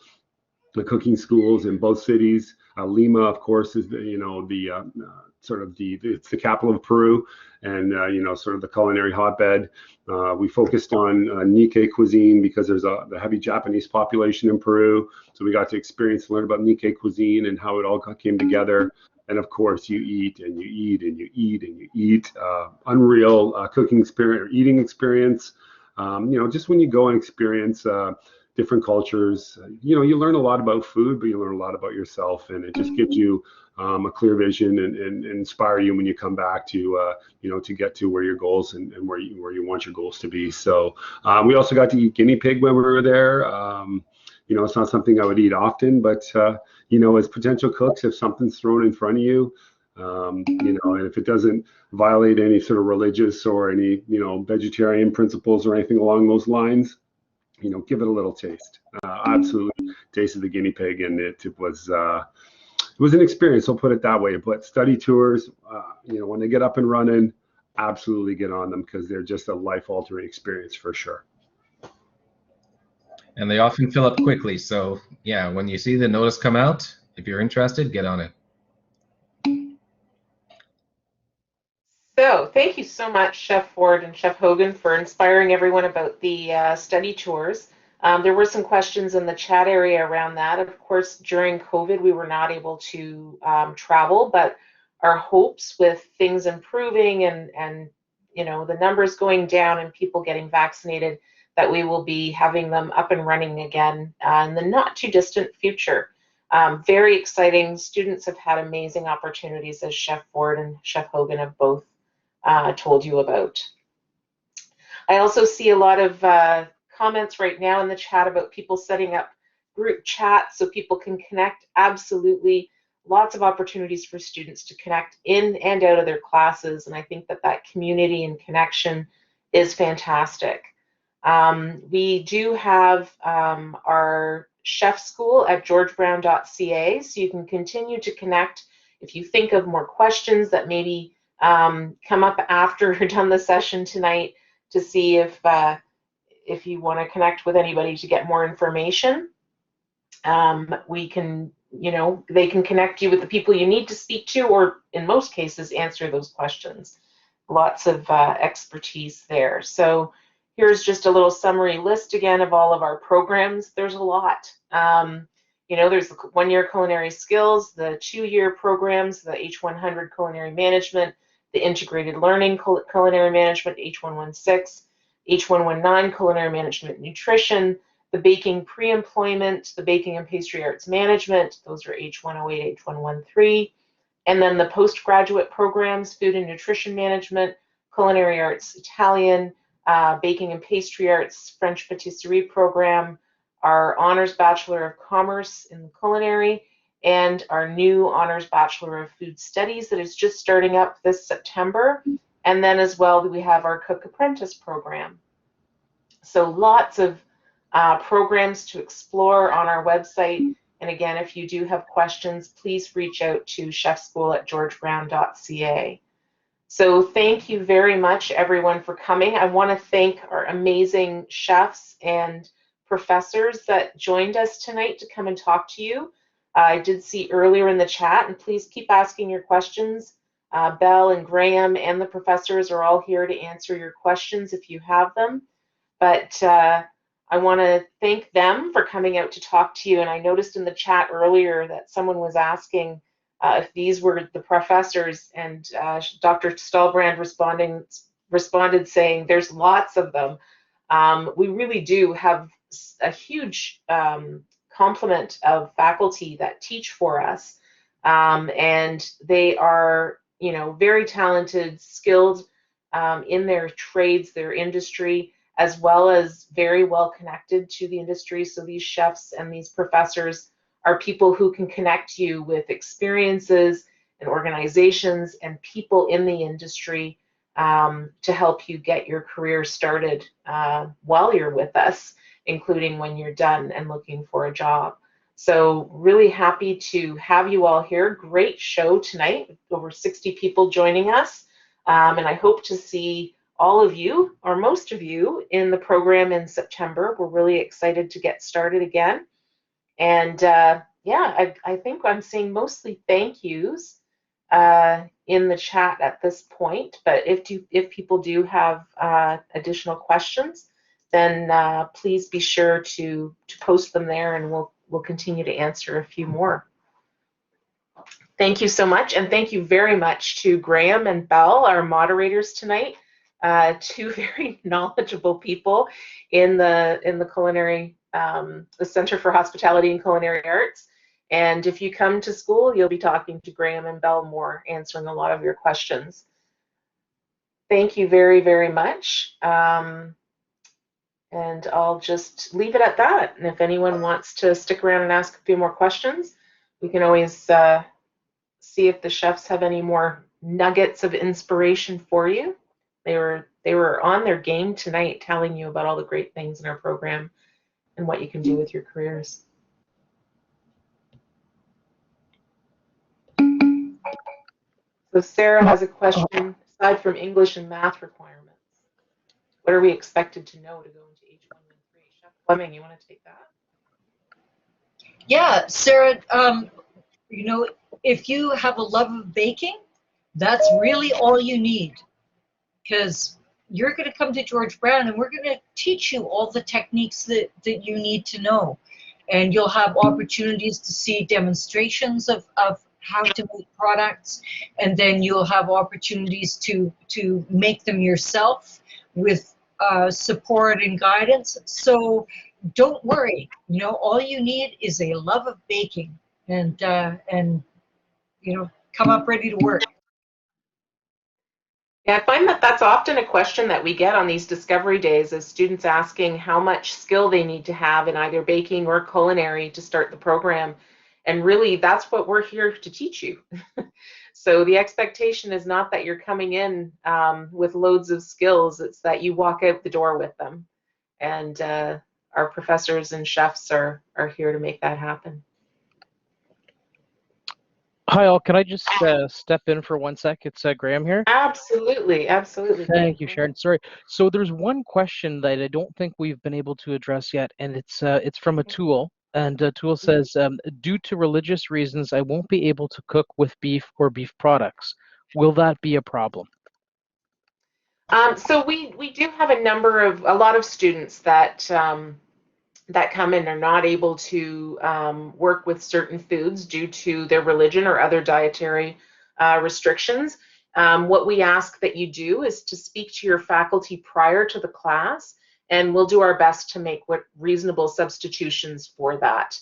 the cooking schools in both cities. Lima, of course, is it's the capital of Peru, and sort of the culinary hotbed. We focused on Nikkei cuisine because there's the heavy Japanese population in Peru, so we got to experience and learn about Nikkei cuisine and how it all came together. And of course, you eat and you eat and you eat and you eat. Unreal cooking experience or eating experience. Just when you go and experience different cultures, you learn a lot about food, but you learn a lot about yourself, and it just gives you a clear vision and inspire you when you come back to to get to where your goals and where you want your goals to be. So we also got to eat guinea pig when we were there. It's not something I would eat often, but as potential cooks, if something's thrown in front of you, and if it doesn't violate any sort of religious or any vegetarian principles or anything along those lines, give it a little taste. Absolutely tasted the guinea pig, and it was an experience. I'll put it that way. But study tours, when they get up and running, absolutely get on them, because they're just a life-altering experience for sure. And they often fill up quickly. So yeah, when you see the notice come out, if you're interested, get on it. So thank you so much, Chef Ford and Chef Hogan, for inspiring everyone about the study tours. There were some questions in the chat area around that. Of course, during COVID, we were not able to travel, but our hopes with things improving and you know, the numbers going down and people getting vaccinated, that we will be having them up and running again in the not too distant future. Very exciting. Students have had amazing opportunities, as Chef Ford and Chef Hogan have both told you about. I also see a lot of comments right now in the chat about people setting up group chats so people can connect. Absolutely. Lots of opportunities for students to connect in and out of their classes, and I think that that community and connection is fantastic. We do have our chef school at georgebrown.ca, so you can continue to connect if you think of more questions that maybe come up after you're done the session tonight, to see if you want to connect with anybody to get more information. We can, you know, they can connect you with the people you need to speak to, or in most cases answer those questions. Lots of expertise there. So here's just a little summary list again of all of our programs. There's a lot. You know, there's the one-year culinary skills, the two-year programs, the H100 culinary management, the integrated learning culinary management, H116, H119 culinary management nutrition, the baking pre-employment, the baking and pastry arts management, those are H108, H113, and then the postgraduate programs, food and nutrition management, culinary arts Italian, baking and pastry arts, French patisserie program, our honors Bachelor of Commerce in culinary, and our new honors Bachelor of Food Studies that is just starting up this September. And then as well, we have our Cook Apprentice program. So lots of programs to explore on our website. And again, if you do have questions, please reach out to chefschool@georgebrown.ca. So thank you very much, everyone, for coming. I want to thank our amazing chefs and professors that joined us tonight to come and talk to you. I did see earlier in the chat, and please keep asking your questions. Belle and Graham and the professors are all here to answer your questions if you have them. But I want to thank them for coming out to talk to you. And I noticed in the chat earlier that someone was asking if these were the professors, and Dr. Stahlbrand responded saying there's lots of them. We really do have a huge complement of faculty that teach for us, and they are, you know, very talented, skilled in their trades, their industry, as well as very well connected to the industry. So these chefs and these professors are people who can connect you with experiences and organizations and people in the industry to help you get your career started while you're with us, including when you're done and looking for a job. So really happy to have you all here. Great show tonight, with over 60 people joining us. And I hope to see all of you, or most of you, in the program in September. We're really excited to get started again. And yeah, I think I'm seeing mostly thank yous in the chat at this point. But if people do have additional questions, then please be sure to post them there, and we'll continue to answer a few more. Thank you so much, and thank you very much to Graham and Belle, our moderators tonight. Two very knowledgeable people in the culinary, the Center for Hospitality and Culinary Arts. And if you come to school, you'll be talking to Graham and Belle more, answering a lot of your questions. Thank you very, very much. And I'll just leave it at that. And if anyone wants to stick around and ask a few more questions, we can always see if the chefs have any more nuggets of inspiration for you. They were on their game tonight, telling you about all the great things in our program and what you can do with your careers. So Sarah has a question. Aside from English and math requirements, what are we expected to know to go into H113? Chef Fleming, you want to take that? Yeah, Sarah, you know, if you have a love of baking, that's really all you need, because you're going to come to George Brown and we're going to teach you all the techniques that you need to know. And you'll have opportunities to see demonstrations of how to make products, and then you'll have opportunities to make them yourself with support and guidance. So don't worry, you know, all you need is a love of baking, and you know, come up ready to work. Yeah, I find that that's often a question that we get on these discovery days, is students asking how much skill they need to have in either baking or culinary to start the program. And really, that's what we're here to teach you. So the expectation is not that you're coming in with loads of skills, it's that you walk out the door with them. And our professors and chefs are here to make that happen. Hi all, can I just step in for 1 sec? It's Graham here. Absolutely, absolutely. Thank you, Sharon. Sorry. So there's one question that I don't think we've been able to address yet, and it's from Atul. And Atul says, due to religious reasons, I won't be able to cook with beef or beef products. Will that be a problem? So we do have a lot of students that that come in are not able to work with certain foods due to their religion or other dietary restrictions. What we ask that you do is to speak to your faculty prior to the class, and we'll do our best to make what reasonable substitutions for that.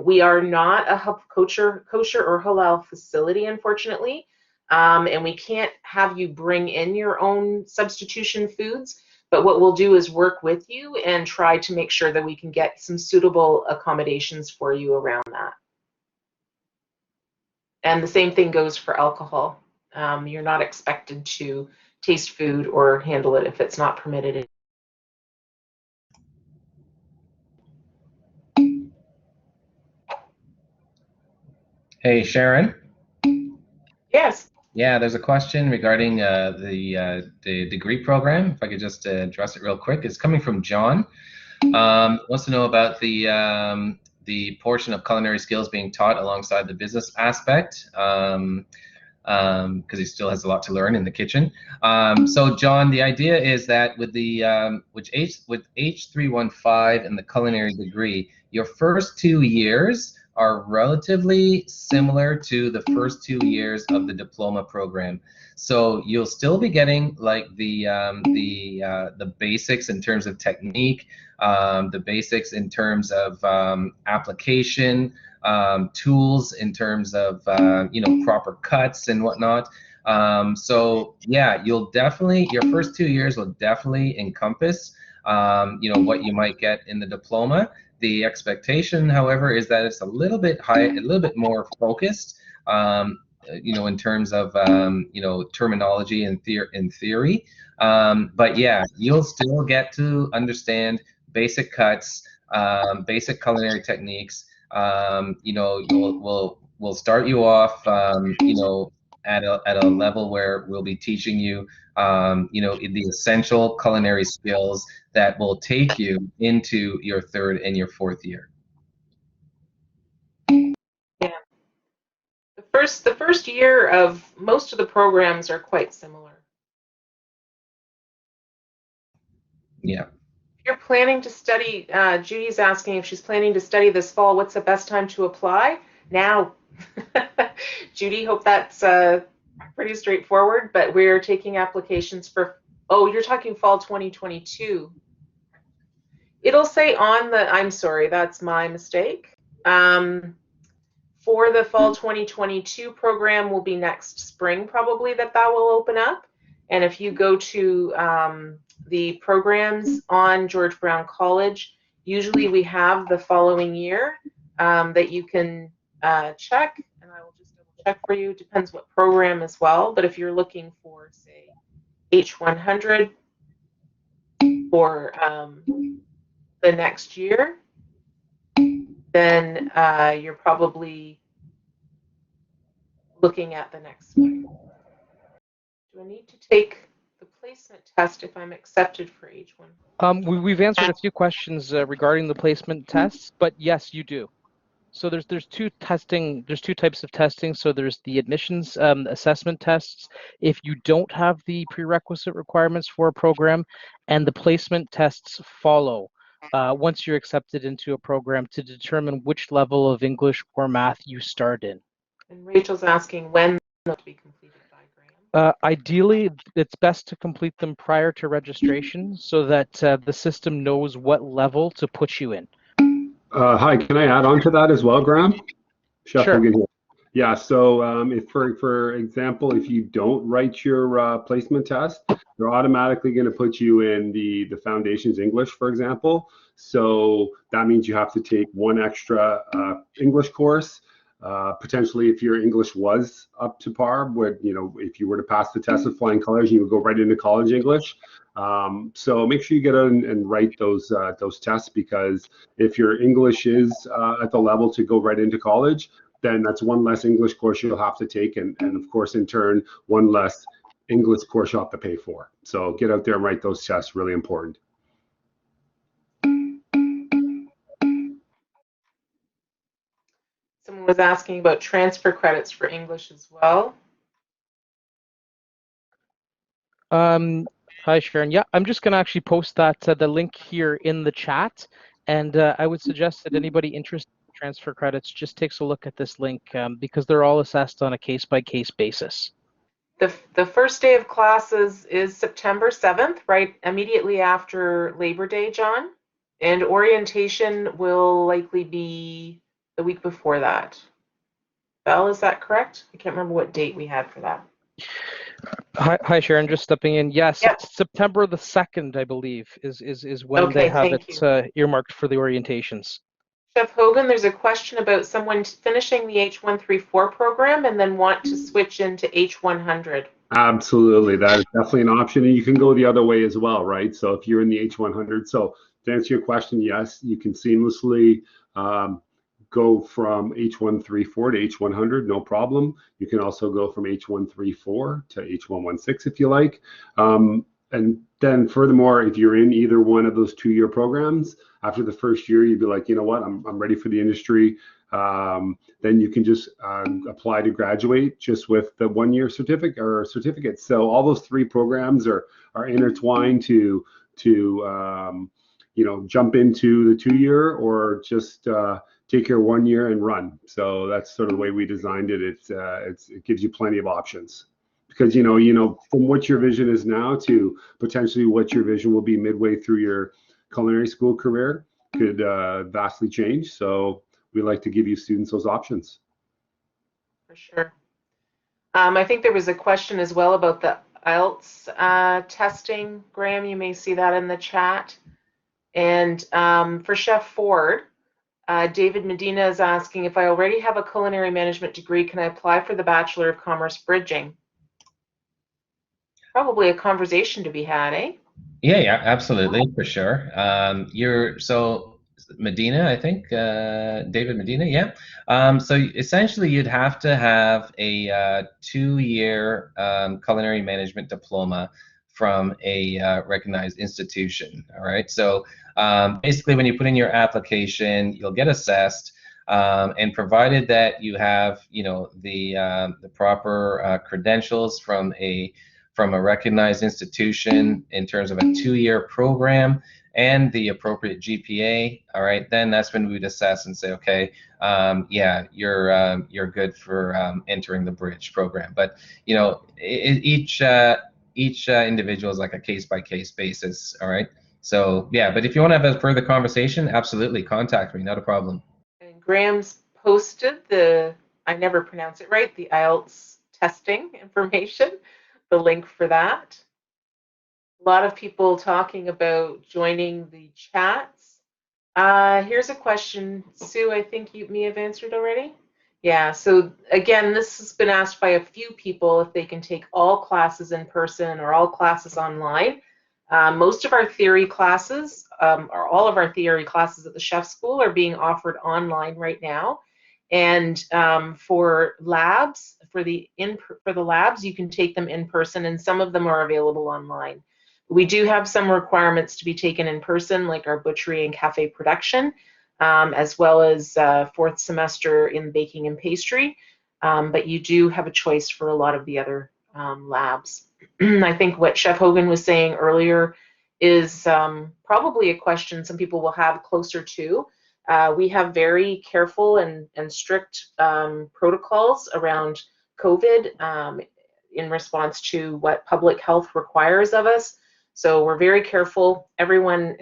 We are not a kosher or halal facility, unfortunately, and we can't have you bring in your own substitution foods. But what we'll do is work with you and try to make sure that we can get some suitable accommodations for you around that. And the same thing goes for alcohol. You're not expected to taste food or handle it if it's not permitted. Hey, Sharon. Yes. Yeah, there's a question regarding the degree program. If I could just address it real quick. It's coming from John. Wants to know about the portion of culinary skills being taught alongside the business aspect, because he still has a lot to learn in the kitchen. So John, the idea is that with the with H315 and the culinary degree, your first 2 years are relatively similar to the first 2 years of the diploma program. So you'll still be getting like the basics in terms of technique, the basics in terms of application, tools in terms of you know, proper cuts and whatnot. So yeah, you'll definitely, your first 2 years will definitely encompass you know, what you might get in the diploma. The expectation, however, is that it's a little bit more focused, you know, in terms of you know, terminology and theory. But yeah, you'll still get to understand basic cuts, basic culinary techniques. You know, we'll start you off, you know, at a level where we'll be teaching you, you know, the essential culinary skills that will take you into your 3rd and your 4th year. Yeah. The first year of most of the programs are quite similar. Yeah. If you're planning to study, Judy's asking if she's planning to study this fall, what's the best time to apply? Now. Judy, hope that's pretty straightforward, but we're taking applications for, oh, you're talking fall 2022. It'll say on the, I'm sorry, that's my mistake. For the fall 2022 program will be next spring probably that will open up. And if you go to the programs on George Brown College, usually we have the following year that you can check, and I will just double check for you. Depends what program as well, but if you're looking for, say, H100 for the next year, then you're probably looking at the next one. Do I need to take the placement test if I'm accepted for H1? We've answered a few questions regarding the placement tests, but yes, you do. So there's two types of testing. So there's the admissions assessment tests if you don't have the prerequisite requirements for a program, and the placement tests follow once you're accepted into a program to determine which level of English or math you start in. And Rachel's asking when they'll be completed by, Graham. Ideally, it's best to complete them prior to registration so that the system knows what level to put you in. Hi, can I add on to that as well, Graham? Chef Sure. Hogan here. Yeah, so if for example, if you don't write your placement test, they're automatically going to put you in the Foundations English, for example. So that means you have to take one extra English course. Potentially, if your English was up to par, if you were to pass the test with flying colors, you would go right into college English. So make sure you get out and write those tests, because if your English is at the level to go right into college, then that's one less English course you'll have to take, and of course, in turn, one less English course you'll have to pay for. So get out there and write those tests, really important. Someone was asking about transfer credits for English as well. Hi, Sharon. Yeah, I'm just going to actually post that the link here in the chat, and I would suggest that anybody interested in transfer credits just takes a look at this link, because they're all assessed on a case-by-case basis. The first day of classes is September 7th, right immediately after Labor Day, John, and orientation will likely be the week before that. Belle, is that correct? I can't remember what date we had for that. Hi, Sharon. Just stepping in. Yes, Yep. September the 2nd, I believe, is when Okay, they have thank it earmarked for the orientations. Chef Hogan, there's a question about someone finishing the H134 program and then want to switch into H100. Absolutely, that is definitely an option, and you can go the other way as well, right? So if you're in the H100, so to answer your question, yes, you can seamlessly go from H134 to H100, no problem. You can also go from H134 to H116 if you like. And then furthermore, if you're in either one of those 2-year programs, after the first year, you'd be like, you know what, I'm ready for the industry. Then you can just apply to graduate just with the 1-year certificate. So all those 3 programs are intertwined to jump into the 2-year, or just take your 1 year and run. So that's sort of the way we designed it. It gives you plenty of options, because from what your vision is now to potentially what your vision will be midway through your culinary school career could vastly change. So we like to give you students those options. For sure. I think there was a question as well about the IELTS testing. Graham, you may see that in the chat. And for Chef Ford, David Medina is asking, if I already have a culinary management degree, can I apply for the Bachelor of Commerce bridging? Probably a conversation to be had, eh? Yeah, absolutely, for sure. So Medina, I think, David Medina, yeah. So essentially, you'd have to have a 2-year culinary management diploma from a recognized institution. All right. So basically, when you put in your application, you'll get assessed, and provided that you have, the proper credentials from a recognized institution in terms of a 2-year program and the appropriate GPA, all right, then that's when we'd assess and say, okay, yeah, you're good for entering the bridge program. But each individual is like a case-by-case basis, all right? So yeah, but if you want to have a further conversation, absolutely contact me, not a problem. And Graham's posted I never pronounce it right, the IELTS testing information, the link for that. A lot of people talking about joining the chats. Here's a question, Sue, I think you may have answered already. Yeah, so again, this has been asked by a few people if they can take all classes in person or all classes online. Most of our theory classes, or all of our theory classes at the Chef School, are being offered online right now. And for labs, for the labs, you can take them in person, and some of them are available online. We do have some requirements to be taken in person, like our butchery and cafe production, as well as 4th semester in baking and pastry. But you do have a choice for a lot of the other labs. I think what Chef Hogan was saying earlier is probably a question some people will have closer to We have very careful and strict protocols around COVID in response to what public health requires of us. So we're very careful. Everyone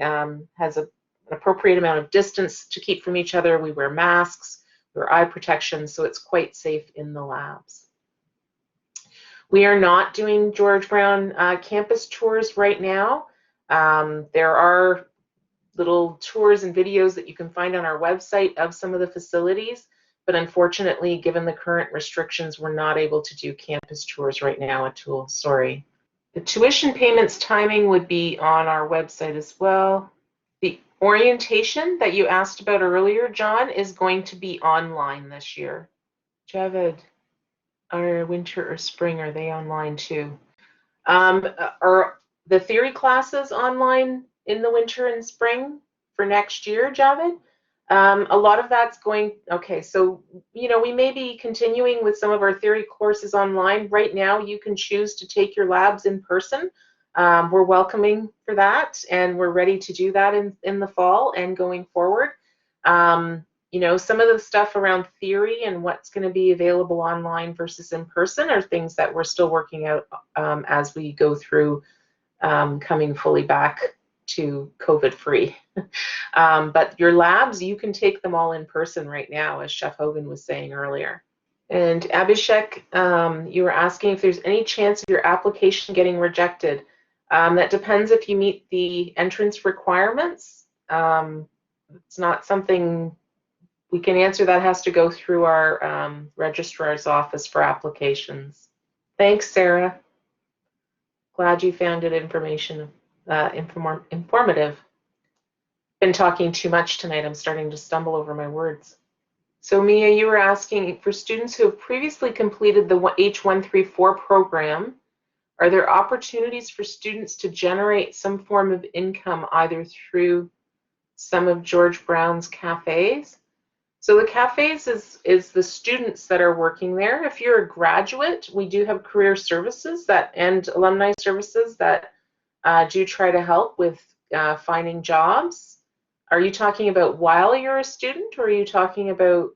has an appropriate amount of distance to keep from each other. We wear masks, we wear eye protection, so it's quite safe in the labs. We are not doing George Brown campus tours right now. There are little tours and videos that you can find on our website of some of the facilities, but unfortunately, given the current restrictions, we're not able to do campus tours right now at Toole, sorry. The tuition payments timing would be on our website as well. The orientation that you asked about earlier, John, is going to be online this year. Javed, are winter or spring, are they online too? Are the theory classes online in the winter and spring for next year, Javed? A lot of that's going, okay, so, you know, we may be continuing with some of our theory courses online. Right now, you can choose to take your labs in person. We're welcoming for that, and we're ready to do that in the fall and going forward. You know, some of the stuff around theory and what's going to be available online versus in person are things that we're still working out as we go through coming fully back to COVID-free. But your labs, you can take them all in person right now, as Chef Hogan was saying earlier. And Abhishek, you were asking if there's any chance of your application getting rejected. That depends if you meet the entrance requirements. It's not something we can answer. That has to go through our registrar's office for applications. Thanks, Sarah. Glad you found it informative. Been talking too much tonight. I'm starting to stumble over my words. So Mia, you were asking, for students who have previously completed the H134 program, are there opportunities for students to generate some form of income either through some of George Brown's cafes? So the cafes is the students that are working there. If you're a graduate, we do have career services and alumni services that do try to help with finding jobs. Are you talking about while you're a student, or are you talking about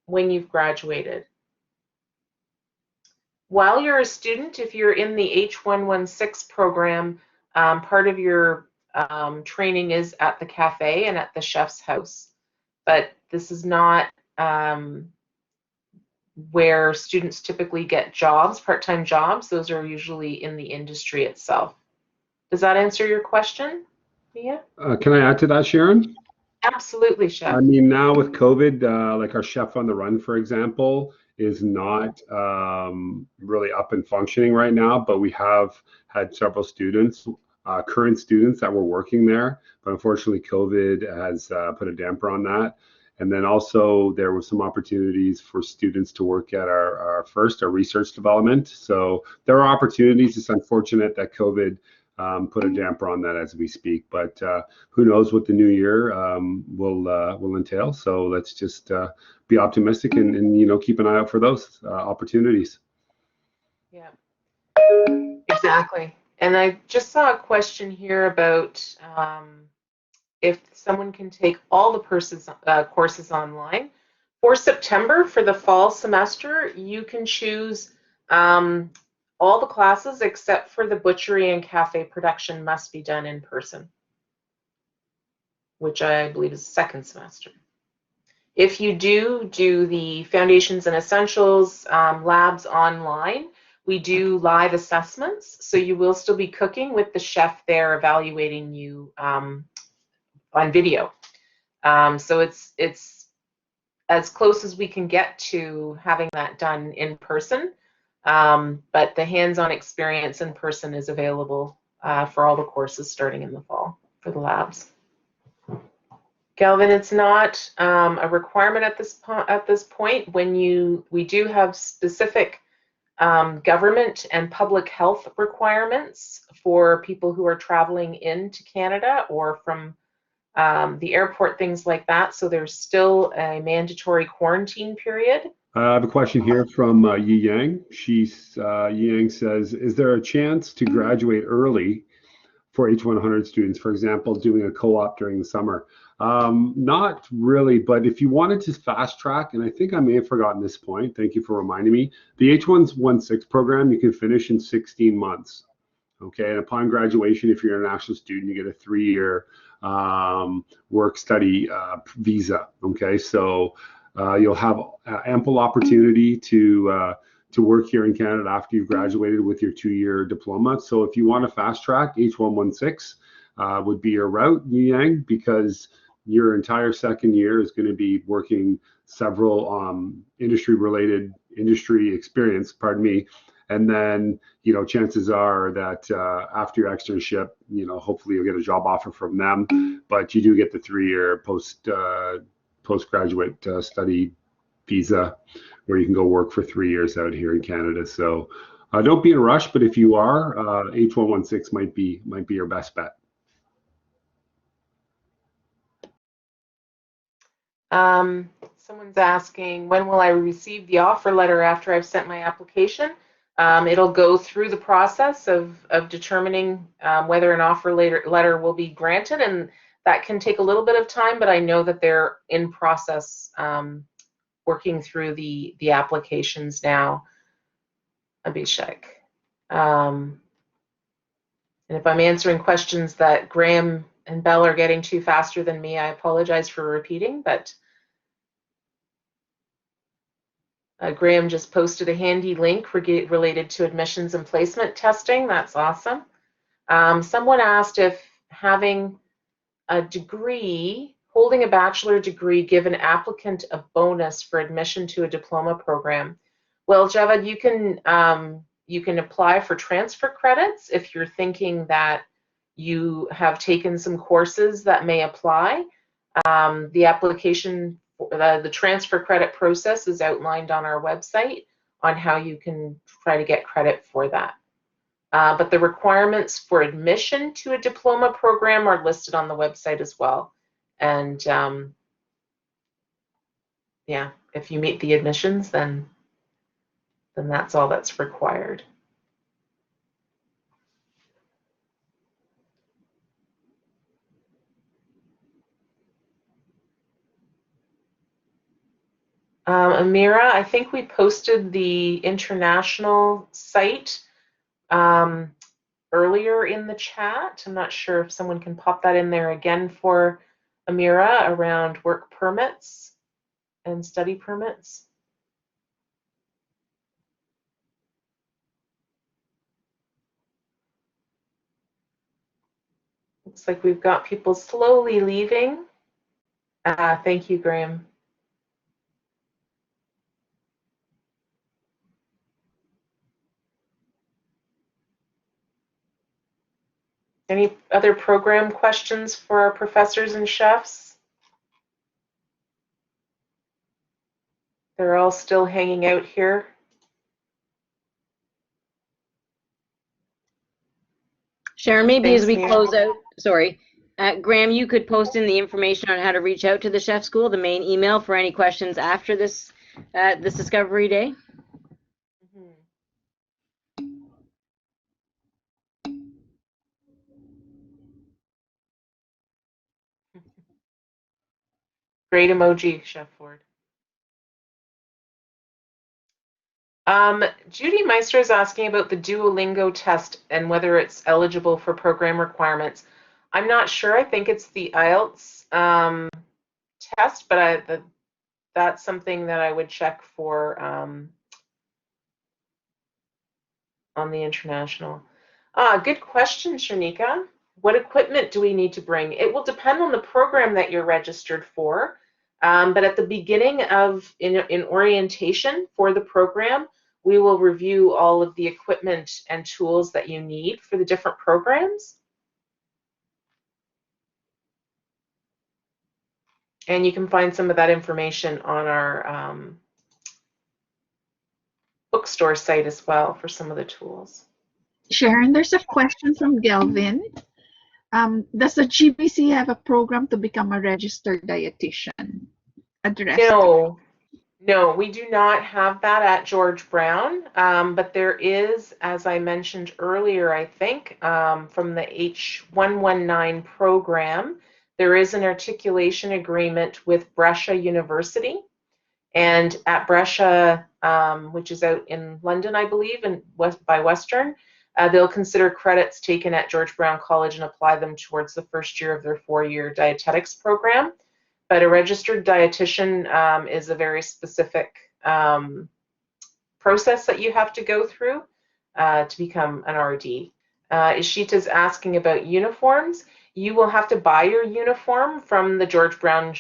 when you've graduated? While you're a student, if you're in the H116 program, part of your training is at the cafe and at the chef's house. But this is not where students typically get jobs, part-time jobs. Those are usually in the industry itself. Does that answer your question, Mia? Can I add to that, Sharon? Absolutely, Chef. I mean, now with COVID, like our Chef on the Run, for example, is not really up and functioning right now, but we have had several students, current students that were working there, but unfortunately COVID has put a damper on that. And then also there were some opportunities for students to work at our research development. So there are opportunities. It's unfortunate that COVID put a damper on that as we speak, but who knows what the new year will entail. So let's just be optimistic and you know, keep an eye out for those opportunities. Yeah, exactly. And I just saw a question here about if someone can take all the courses online. For September, for the fall semester, you can choose all the classes except for the butchery and cafe production must be done in person, which I believe is second semester. If you do the foundations and essentials labs online, we do live assessments, so you will still be cooking with the chef there evaluating you on video. So it's as close as we can get to having that done in person, but the hands-on experience in person is available for all the courses starting in the fall for the labs. Galvin, it's not a requirement at this point. We do have specific government and public health requirements for people who are traveling into Canada or from the airport, things like that. So there's still a mandatory quarantine period. I have a question here from Yi Yang. Yi Yang says, is there a chance to graduate early for H100 students, for example, doing a co-op during the summer. Not really, but if you wanted to fast track, and I think I may have forgotten this point, thank you for reminding me, the H116 program you can finish in 16 months. Okay, and upon graduation, if you're an international student, you get a 3-year work study visa. Okay, so you'll have ample opportunity to work here in Canada after you've graduated with your 2-year diploma. So if you want to fast track, H116 would be your route, Yang, because your entire second year is going to be working several industry experience, pardon me. And then, chances are that after your externship, hopefully you'll get a job offer from them, but you do get the 3-year postgraduate study visa where you can go work for 3 years out here in Canada. So don't be in a rush, but if you are, H116 might be your best bet. Someone's asking, when will I receive the offer letter after I've sent my application? It'll go through the process of determining whether an offer letter will be granted, and that can take a little bit of time, but I know that they're in process working through the applications now, Abhishek. And if I'm answering questions that Graham and Belle are getting to faster than me, I apologize for repeating, but Graham just posted a handy link related to admissions and placement testing. That's awesome. Someone asked if having a degree, holding a bachelor degree, give an applicant a bonus for admission to a diploma program. Well, Javad, you can apply for transfer credits if you're thinking that you have taken some courses that may apply. The application, the transfer credit process is outlined on our website on how you can try to get credit for that. But the requirements for admission to a diploma program are listed on the website as well. And yeah, if you meet the admissions, then that's all that's required. Amira, I think we posted the international site earlier in the chat. I'm not sure if someone can pop that in there again for Amira around work permits and study permits. Looks like we've got people slowly leaving. Thank you, Graham. Any other program questions for our professors and chefs? They're all still hanging out here. Sharon, maybe Thanks, as we Mia. close out, sorry, Graham, you could post in the information on how to reach out to the Chef School, the main email for any questions after this this Discovery Day. Great emoji, Chef Ford. Judy Meister is asking about the Duolingo test and whether it's eligible for program requirements. I'm not sure. I think it's the IELTS test, but that's something that I would check for on the international. Good question, Shanika. What equipment do we need to bring? It will depend on the program that you're registered for. But at the beginning of in orientation for the program, we will review all of the equipment and tools that you need for the different programs. And you can find some of that information on our bookstore site as well for some of the tools. Sharon, there's a question from Gelvin. Does the GBC have a program to become a registered dietitian? No, we do not have that at George Brown, but there is, as I mentioned earlier, I think, from the H119 program, there is an articulation agreement with Brescia University. And at Brescia, which is out in London, I believe, and by Western, they'll consider credits taken at George Brown College and apply them towards the first year of their 4-year dietetics program. But a registered dietitian is a very specific process that you have to go through to become an RD. Ishita's asking about uniforms. You will have to buy your uniform from the George Brown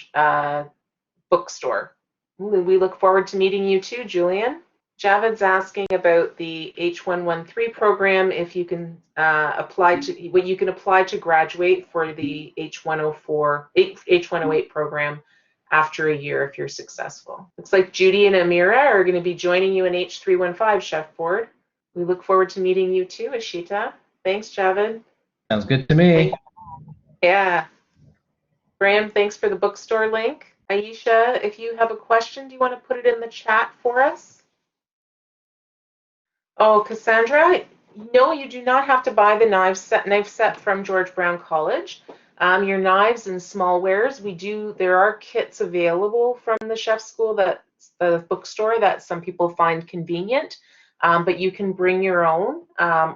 bookstore. We look forward to meeting you too, Julian. Javed's asking about the H113 program, if you can apply to graduate for the H108 program after a year if you're successful. Looks like Judy and Amira are going to be joining you in H315, Chef Ford. We look forward to meeting you too, Ishita. Thanks, Javed. Sounds good to me. Yeah. Graham, thanks for the bookstore link. Aisha, if you have a question, do you want to put it in the chat for us? Oh, Cassandra, no, you do not have to buy the knife set from George Brown College. Your knives and smallwares, there are kits available from the chef school, the bookstore, that some people find convenient, but you can bring your own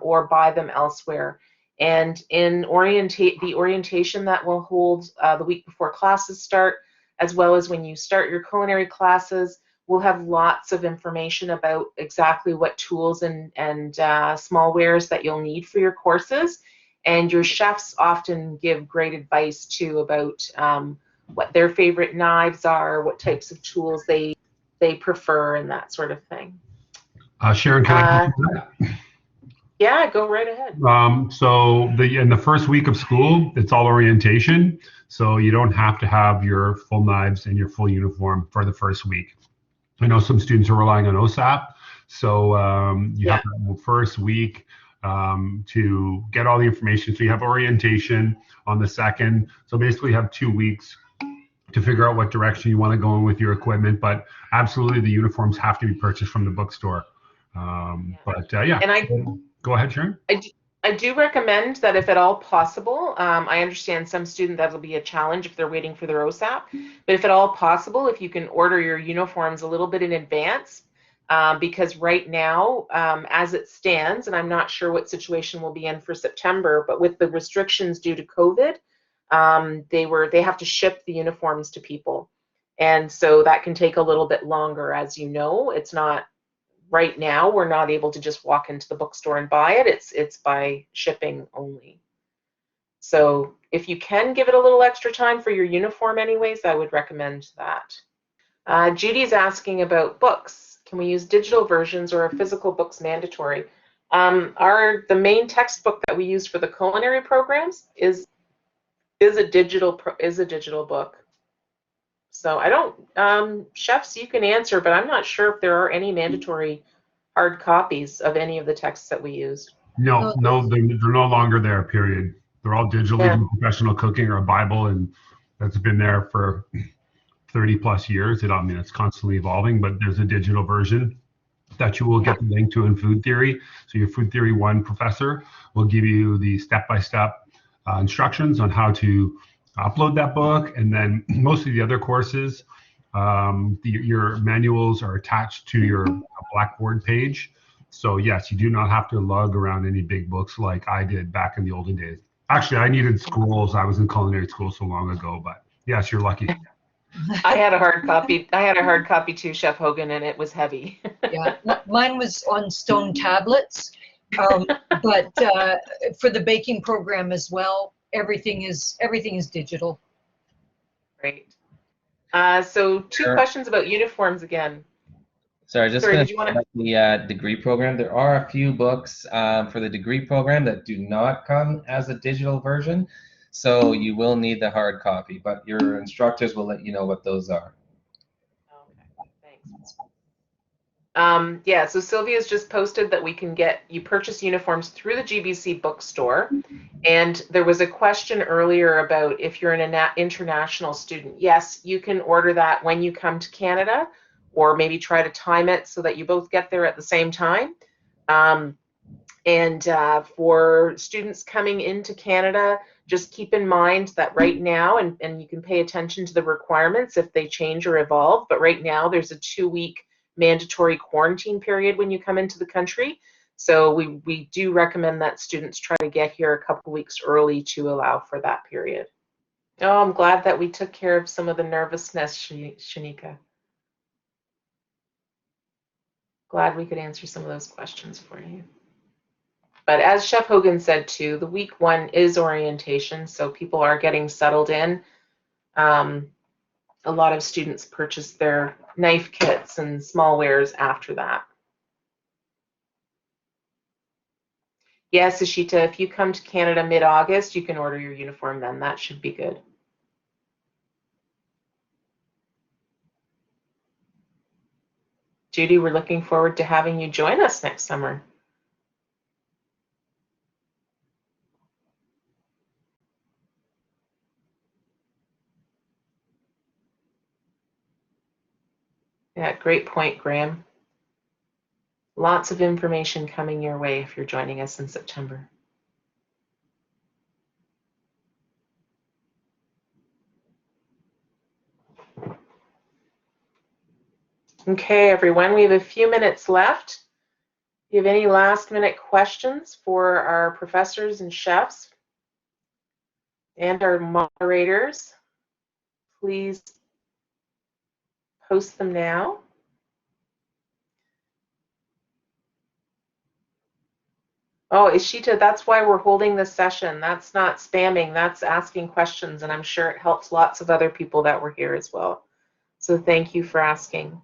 or buy them elsewhere. And in the orientation that we'll hold the week before classes start, as well as when you start your culinary classes, we'll have lots of information about exactly what tools and smallwares that you'll need for your courses. And your chefs often give great advice too about what their favorite knives are, what types of tools they prefer, and that sort of thing. Sharon, can I come to that? Yeah, go right ahead. So in the first week of school, it's all orientation. So you don't have to have your full knives and your full uniform for the first week. I know some students are relying on OSAP. So you have the first week to get all the information. So you have orientation on the second. So basically you have 2 weeks to figure out what direction you want to go in with your equipment. But absolutely the uniforms have to be purchased from the bookstore. Yeah. And go ahead, Sharon. I do recommend that if at all possible, I understand some student that'll be a challenge if they're waiting for their OSAP, but if at all possible, if you can order your uniforms a little bit in advance, because right now, as it stands, and I'm not sure what situation we'll be in for September, but with the restrictions due to COVID, they have to ship the uniforms to people. And so that can take a little bit longer, as you know. It's not, right now, we're not able to just walk into the bookstore and buy it. It's by shipping only. So if you can give it a little extra time for your uniform anyways, I would recommend that. Judy's asking about books. Can we use digital versions, or are physical books mandatory? The main textbook that we use for the culinary programs is a digital book. So I don't, chefs, you can answer, but I'm not sure if there are any mandatory hard copies of any of the texts that we use. No, they're no longer there, period. They're all digital, even Professional Cooking or a Bible, and that's been there for 30 plus years. I mean, it's constantly evolving, but there's a digital version that you will get the link to in Food Theory. So your Food Theory 1 professor will give you the step-by-step instructions on how to upload that book, and then most of the other courses, your manuals are attached to your Blackboard page. So yes, you do not have to lug around any big books like I did back in the olden days. Actually, I needed scrolls. I was in culinary school so long ago, but yes, you're lucky. I had a hard copy too, Chef Hogan, and it was heavy. Yeah, mine was on stone tablets, but for the baking program as well, everything is digital. Great. So two questions about uniforms again. Sorry, just going to talk about the degree program. There are a few books for the degree program that do not come as a digital version, so you will need the hard copy, but your instructors will let you know what those are. Okay, thanks. Yeah, so Sylvia's just posted that you purchase uniforms through the GBC bookstore, and there was a question earlier about if you're an international student. Yes, you can order that when you come to Canada, or maybe try to time it so that you both get there at the same time. And for students coming into Canada, just keep in mind that right now, and you can pay attention to the requirements if they change or evolve, but right now there's a 2-week mandatory quarantine period when you come into the country. So we do recommend that students try to get here a couple weeks early to allow for that period. Oh, I'm glad that we took care of some of the nervousness, Shanika. Glad we could answer some of those questions for you. But as Chef Hogan said too, the week 1 is orientation, so people are getting settled in. A lot of students purchase their knife kits and small wares after that. Yes, Ashita, if you come to Canada mid-August, you can order your uniform then. That should be good. Judy, we're looking forward to having you join us next summer. Yeah, great point, Graham. Lots of information coming your way if you're joining us in September. Okay, everyone, we have a few minutes left. If you have any last-minute questions for our professors and chefs and our moderators, please post them now. Oh, Ishita, that's why we're holding this session. That's not spamming, that's asking questions, and I'm sure it helps lots of other people that were here as well. So thank you for asking.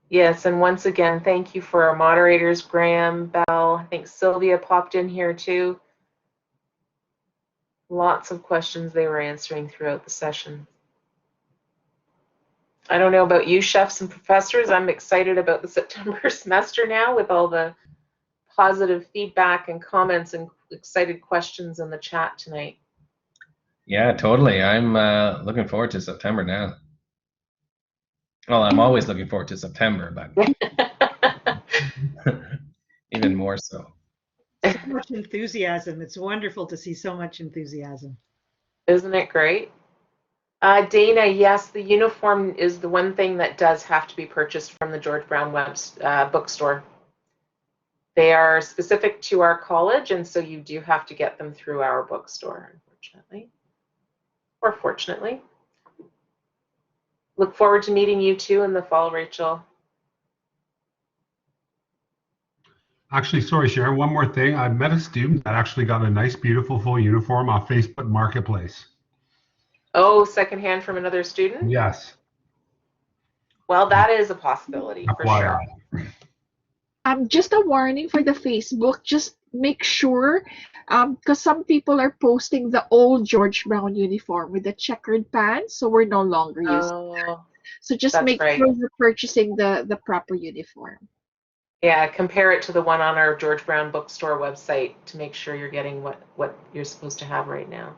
Yes, and once again, thank you for our moderators, Graham, Bell. I think Sylvia popped in here too. Lots of questions they were answering throughout the session. I don't know about you, chefs and professors. I'm excited about the September semester now with all the positive feedback and comments and excited questions in the chat tonight. Yeah, totally. I'm looking forward to September now. Well, I'm always looking forward to September, but even more so. So much enthusiasm. It's wonderful to see so much enthusiasm. Isn't it great? Dana, yes, the uniform is the one thing that does have to be purchased from the George Brown bookstore. They are specific to our college, and so you do have to get them through our bookstore, unfortunately. Or fortunately. Look forward to meeting you too in the fall, Rachel. Actually, sorry, Sharon, one more thing. I met a student that actually got a nice, beautiful full uniform off Facebook Marketplace. Oh, secondhand from another student? Yes. Well, that is a possibility for sure. Just a warning for the Facebook, just make sure, because some people are posting the old George Brown uniform with the checkered pants, so we're no longer using that. So just make sure you're purchasing the proper uniform. Yeah, compare it to the one on our George Brown bookstore website to make sure you're getting what you're supposed to have right now.